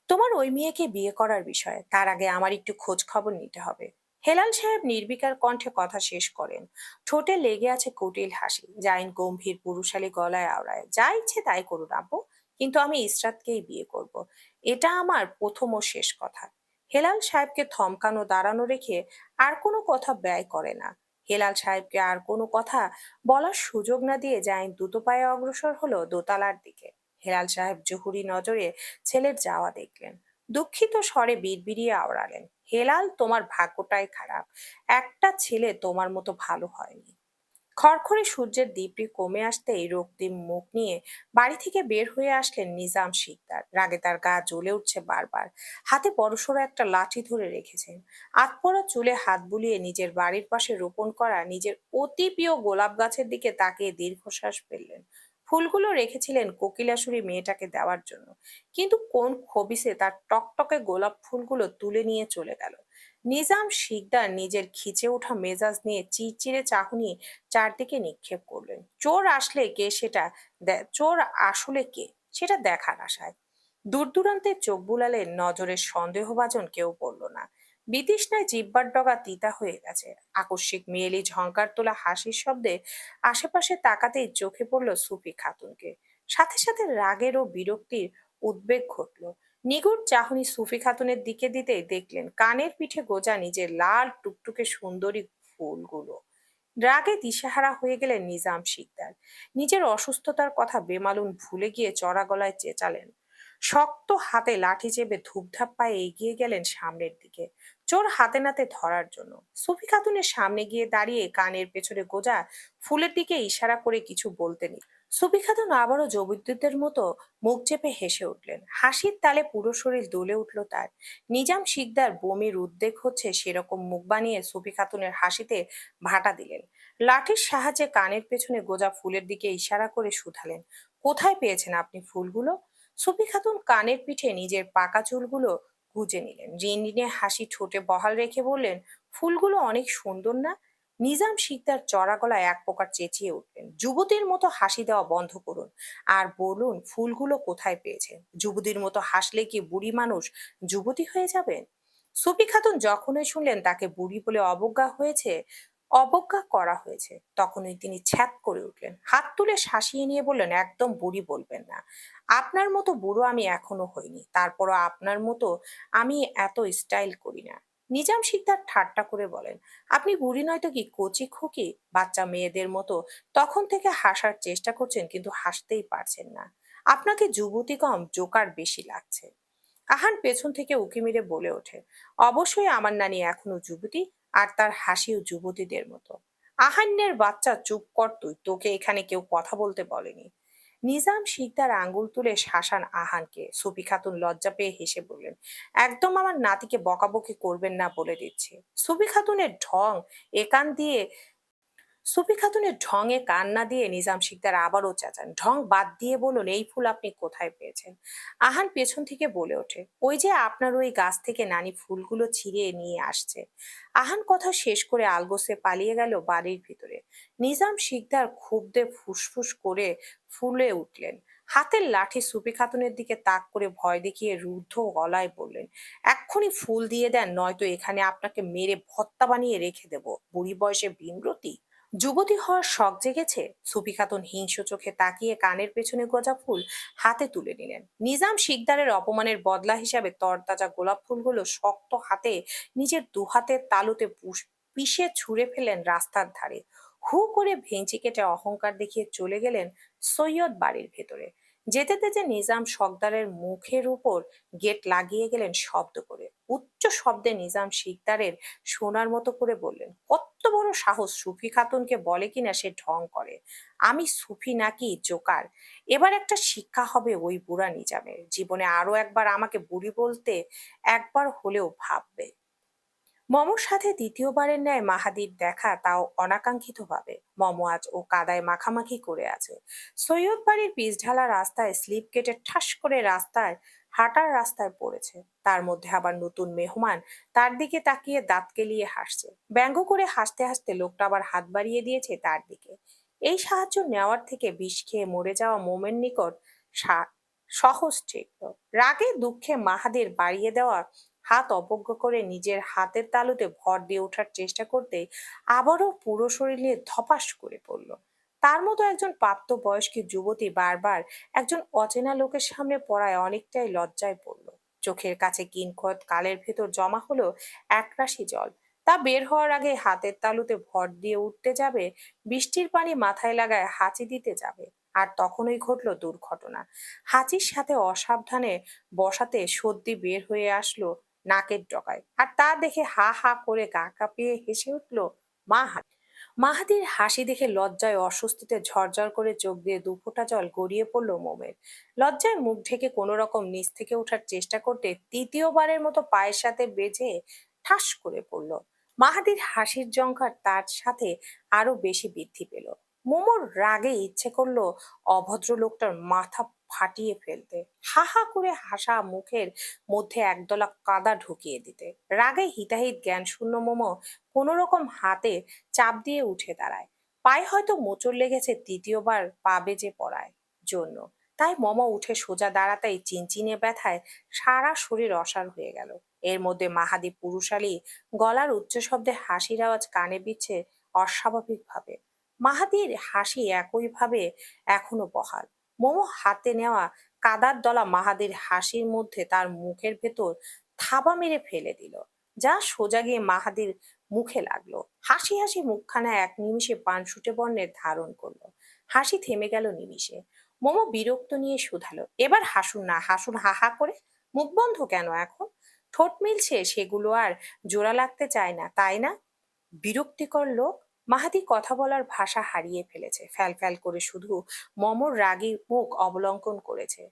তোমার ওই মেয়েকে বিয়ে করার বিষয়ে। তার আগে আমার একটু খোঁজ খবর নিতে হবে। হেলাল সাহেব নির্বিকার কণ্ঠে কথা শেষ করেন। ঠোঁটে লেগে আছে কুটিল হাসি। জাইন গম্ভীর পুরুষালী গলায় আওড়ায়, যা ইচ্ছে তাই করুন আব্বু, কিন্তু আমি ইসরাতকেই বিয়ে করব। এটা আমার প্রথম ও শেষ কথা। হেলাল সাহেবকে থমকানো দাঁড়ানো রেখে আর কোনো কথা ব্যয় করে না। হেলাল সাহেবকে আর কোনো কথা বলার সুযোগ না দিয়ে জাইন দ্রুত পায়ে অগ্রসর হলো দোতলার দিকে। হেলাল সাহেব জহুরি নজরে ছেলের যাওয়া দেখলেন। দুঃখিত স্বরে বিড়বিড়িয়ে আওড়ালেন, হেলাল, তোমার ভাগ্যটাই খারাপ, একটা ছেলে তোমার মতো ভালো হয়নি। খড়খড়ে সূর্যের দীপ্তি কমে আসতেই রক্তিম মুখ নিয়ে বাড়ি থেকে বের হয়ে আসলেন নিজাম শিকদার। রাগে তার গা জ্বলে উঠছে বারবার। হাতে বড়সড় একটা লাঠি ধরে রেখেছেন। আধপোড়া চুলে হাত বুলিয়ে নিজের বাড়ির পাশে রোপণ করা নিজের অতি প্রিয় গোলাপ গাছের দিকে তাকিয়ে দীর্ঘশ্বাস ফেললেন। ফুলগুলো রেখেছিলেন কোকিলাসুরি মেয়েটাকে দেওয়ার জন্য, কিন্তু কোন খবিসে তার টকটকে গোলাপ ফুলগুলো তুলে নিয়ে চলে গেল। নিজাম শিকদার নিজের খিচে ওঠা মেজাজ নিয়ে চিরচিরে চাহনি চারদিকে নিক্ষেপ করলেন। চোর আসলে কে সেটা চোর আসলে কে সেটা দেখার আশায় দূর দূরান্তে চোখ বুলালেন, নজরের সন্দেহভাজন কেউ পড়ল না। বিতৃষ্ণায় জিহ্বার ডগা তিতা হয়ে গেছে। আকস্মিক মেয়েলি ঝংকার তোলা হাসির শব্দে আশেপাশে তাকাতেই চোখে পড়ল সুফি খাতুনকে। সাথে সাথে রাগের ও বিরক্তির উদ্বেগ ঘটল। নিগুড় চাহনি সুফি খাতুনের দিকে দিতেই দেখলেন কানের পিঠে গোজা নিজের লাল টুকটুকে সুন্দরী ফুলগুলো। রাগে দিশেহারা হয়ে গেলেন নিজাম শিকদার। নিজের অসুস্থতার কথা বেমালুম ভুলে গিয়ে চড়া গলায় চেঁচালেন, শক্ত হাতে লাঠি চেপে ধূপধাপ পায়ে এগিয়ে গেলেন সামনের দিকে, চোর হাতে নাতে ধরার জন্য। সুফি খাতুনের সামনে গিয়ে দাঁড়িয়ে কানের পেছনে গোজা ফুলের দিকে ইশারা করে কিছু বলতে নি। সুফি খাতুন আবারও জবিদ্যুতের মতো মুখ চেপে হেসে উঠলেন, হাসির তালে পুরো শরীর দুলে উঠল তার। নিজাম শিকদার বমির উদ্বেগ হচ্ছে সেরকম মুখ বানিয়ে সুফি খাতুনের হাসিতে ভাটা দিলেন। লাঠির সাহায্যে কানের পেছনে গোজা ফুলের দিকে ইশারা করে শুধালেন, কোথায় পেয়েছেন আপনি ফুলগুলো? সুফি খাতুন কানের পিঠে নিজের পাকা চুলগুলো গুজে নিলেন, রিনরিনে হাসি ঠোঁটে বহাল রেখে বললেন, ফুলগুলো অনেক সুন্দর না? নিজাম শিকদার চড়া গলায় এক প্রকার চেঁচিয়ে উঠলেন, যুবতীর মতো হাসি দেওয়া বন্ধ করুন আর বলুন ফুলগুলো কোথায় পেয়েছেন। যুবতীর মতো হাসলে কি বুড়ি মানুষ যুবতী হয়ে যাবেন? সুফি খাতুন যখনই শুনলেন তাকে বুড়ি বলে অবজ্ঞা করা হয়েছে, তখনই তিনি ছ্যাঁত করে উঠলেন, হাত তুলে শাসিয়ে নিয়ে বললেন, একদম বুড়ি বলবেন না। আপনার মতো বুড়ো আমি এখনো হইনি, তারপরও আপনার মতো আমি এত স্টাইল করি না। নিজাম শিকদার ঠাট্টা করে বলেন, আপনি বুড়ি নয়তো কি কচি খুকি, বাচ্চা মেয়েদের মতো তখন থেকে হাসার চেষ্টা করছেন কিন্তু হাসতেই পারছেন না। আপনাকে যুবতী কম জোকার বেশি লাগছে। আহান পেছন থেকে উঁকি মেরে বলে ওঠে, অবশ্যই আমার নানি এখনো যুবতী, আর তার হাসিও যুবতীদের মতো। আহান্নের বাচ্চা, চুপ কর তুই, তোকে এখানে কেউ কথা বলতে বলেনি। নিজাম শিকদার আঙ্গুল তুলে শাসান আহানকে। সুফি খাতুন লজ্জা পেয়ে হেসে বললেন, একদম আমার নাতিকে বকাবকি করবেন না বলে দিচ্ছি। সুফি খাতুনের ঢং একান দিয়ে সুফি খাতুনের ঢঙে কান না দিয়ে নিজাম শিকদার আবারও চেঁচান, ঢং বাদ দিয়ে বলুন, এই ফুল আপনি কোথায় পেয়েছেন? আহান পেছন থেকে বলে ওঠে, ওই যে আপনার ওই গাছ থেকে নানি ফুলগুলো ছিঁড়ে নিয়ে আসছে। আহান কথা শেষ করে আলগোসে পালিয়ে গেল বাড়ির ভিতরে। নিজাম শিকদার ক্ষুব্ধে ফুসফুস করে ফুলে উঠলেন। হাতের লাঠি সুফি খাতুনের দিকে তাক করে ভয় দেখিয়ে রুদ্ধ গলায় বললেন, এক্ষুনি ফুল দিয়ে দেন, নয়তো এখানে আপনাকে মেরে ভর্তা বানিয়ে রেখে দেব, বুড়ি বয়সে ভীমরতি। যুবতী হওয়ার শখ জেগেছে? সুফি খাতুন হিংস্র চোখে তাকিয়ে কানের পেছনে গজা ফুল হাতে তুলে নিলেন। নিজাম শিকদারের অপমানের বদলা হিসাবে তরতাজা গোলাপ ফুলগুলো শক্ত হাতে নিজের দুহাতের তালুতে পিষে ছুঁড়ে ফেলেন রাস্তার ধারে। হু করে ভেঙচি কেটে অহংকার দেখিয়ে চলে গেলেন সৈয়দ বাড়ির ভেতরে। যেতে যেতে নিজাম সর্দারের মুখের উপর গেট লাগিয়ে গেলেন শব্দ করে। উচ্চ শব্দে নিজাম শিকদারের শোনার মতো করে বললেন, কত বড় সাহস সুফি খাতুনকে বলে কিনা সে ঢং করে, আমি সুফি নাকি জোকার? এবার একটা শিক্ষা হবে ওই বুড়া নিজামের, জীবনে আরো একবার আমাকে বুড়ি বলতে একবার হলেও ভাববে। মমর সাথে দ্বিতীয়বারের ন্যায় মাহাদির দেখা, তাও অনাকাঙ্ক্ষিত ভাবে। মম আজ ও কাদায় মাখামাখি করে আছে। সৈয়দ বাড়ির পিচঢালা রাস্তায় স্লিপ কেটে ঠাস করে হাঁটার রাস্তায় পড়েছে। তার মধ্যে আবার নতুন মেহমান তার দিকে তাকিয়ে দাঁত কেলিয়ে হাসছে। ব্যঙ্গ করে হাসতে হাসতে লোকটা আবার হাত বাড়িয়ে দিয়েছে তার দিকে। এই সাহায্য নেওয়ার থেকে বিষ খেয়ে মরে যাওয়া মোমের নিকট সা- সহজ ঠেকল। রাগে দুঃখে মাহাদের বাড়িয়ে দেওয়া হাত অবজ্ঞা করে নিজের হাতের তালুতে ভর দিয়ে ওঠার চেষ্টা করতে আবারও পুরো শরীর নিয়ে ধপাস করে পড়ল। তার মতো একজন প্রাপ্তবয়স্ক যুবতী বারবার একজন অচেনা লোকের সামনে পড়ায় অনেকটাই লজ্জায় পড়ল। চোখের কাছে কিনখত কালের ভেতর জমা হলো একরাশি জল। তা বের হওয়ার আগে হাতের তালুতে ভর দিয়ে উঠতে যাবে, বৃষ্টির পানি মাথায় লাগায় হাঁচি দিতে যাবে, আর তখনই ঘটল দুর্ঘটনা। হাঁচির সাথে অসাবধানে বসাতে সর্দি বের হয়ে আসলো নাকের ডগায়, আর তা দেখে হা হা করে গা কাঁপিয়ে হেসে উঠল মাহাদি। মাহাদির হাসি দেখে লজ্জায় অস্বস্তিতে ঝরঝর করে চোখ দিয়ে দুফোঁটা জল গড়িয়ে পড়ল মোমের। লজ্জায় মুখ ঢেকে কোনো রকম নিচ থেকে ওঠার চেষ্টা করতে তৃতীয়বারের মতো পায়ের সাথে বেজে ঠাস করে পড়ল। মাহাদির হাসির জঙ্কার তার সাথে আরো বেশি বৃদ্ধি পেল। মোমোর রাগে ইচ্ছে করলো অভদ্র লোকটার মাথা ফাটিয়ে ফেলতে, হা হা করে হাসা মুখের মধ্যে একদলা কাদা ঢুকিয়ে দিতে। রাগে হিতাহিত জ্ঞান শূন্য মোমো কোনো রকম হাতে চাপ দিয়ে উঠে দাঁড়ায়। পায়ে হয়তো মোচড় লেগেছে তৃতীয়বার পা বেজে পড়ায় জন্য। তাই মম উঠে সোজা দাঁড়াতেই চিনচিনে ব্যথায় সারা শরীর অসাড় হয়ে গেল। এর মধ্যে মাহাদি পুরুষালী গলার উচ্চ শব্দে হাসির আওয়াজ কানে বিচ্ছে অস্বাভাবিক ভাবে। মাহাদির হাসি একইভাবে এখনো বহাল। মোমো হাতে নেওয়া কাদার দলা মাহাদির হাসির মধ্যে তার মুখের ভেতর থাবা মেরে ফেলে দিল, যা সোজা গিয়ে মাহাদির মুখে লাগলো। হাসি হাসি মুখখানা এক নিমিষে পানসুটে বর্ণের ধারণ করলো। হাসি থেমে গেল নিমিষে। মোমো বিরক্ত নিয়ে শুধালো, এবার হাসুন না, হাসুন হা হা করে। মুখ বন্ধ কেন এখন? ঠোঁট মিলছে সেগুলো আর জোড়া লাগতে চায় না, তাই না? বিরক্তিকর লোক। মাহাতি কথা বলার ভাষা হারিয়ে ফেলেছে, ফ্যাল ফ্যাল করে শুধু মমর রাগী মুখ অবলঙ্কন করেছে।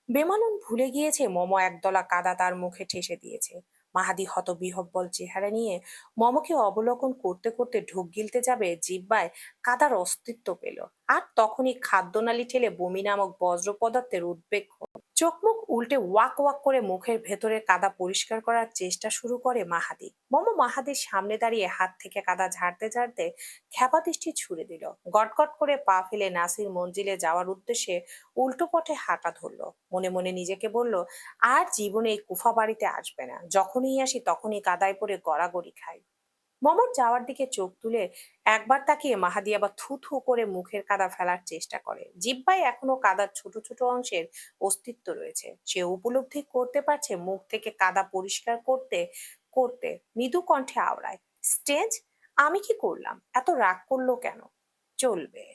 বেমালুম ভুলে গিয়েছে মম একদলা কাদা তার মুখে ঠেসে দিয়েছে। মাহাদি হতবিহ্বল চেহারা নিয়ে মমকে অবলোকন করতে করতে ঢোক গিলতে যাবে, জিহ্বায় কাদার অস্তিত্ব পেল। আর তখনই খাদ্যনালী ঠেলে বমি নামক বজ্র পদার্থের উদ্বেগ হলো। চোখ মুখ উল্টে ওয়াক ওয়াক করে মুখের ভেতরে কাদা পরিষ্কার করার চেষ্টা শুরু করে মাহাদি। মম মাহাদির সামনে দাঁড়িয়ে হাত থেকে কাদা ঝাড়তে ঝাড়তে খ্যাপা দৃষ্টি ছুড়ে দিল। গটগট করে পা ফেলে নাসির মঞ্জিলে যাওয়ার উদ্দেশ্যে উল্টো পথে হাঁটা ধরলো। মনে মনে নিজেকে বলল, আর জীবনে এই কুফা বাড়িতে আসবে না, যখনই আসি তখনই কাদায় পড়ে গড়াগড়ি খাই। মমর যাওয়ার দিকে চোখ তুলে একবার তাকিয়ে মাহাদি আবার থু থু করে মুখের কাদা ফেলার চেষ্টা করে। জিহ্বায় এখনো কাদার ছোট ছোট অংশের অস্তিত্ব রয়েছে। সে উপলব্ধি করতে পারছে মুখ থেকে কাদা পরিষ্কার করতে করতে মৃদু কণ্ঠে আওড়ায়, স্টেজ, আমি কি করলাম? এত রাগ করলো কেন? চলবে।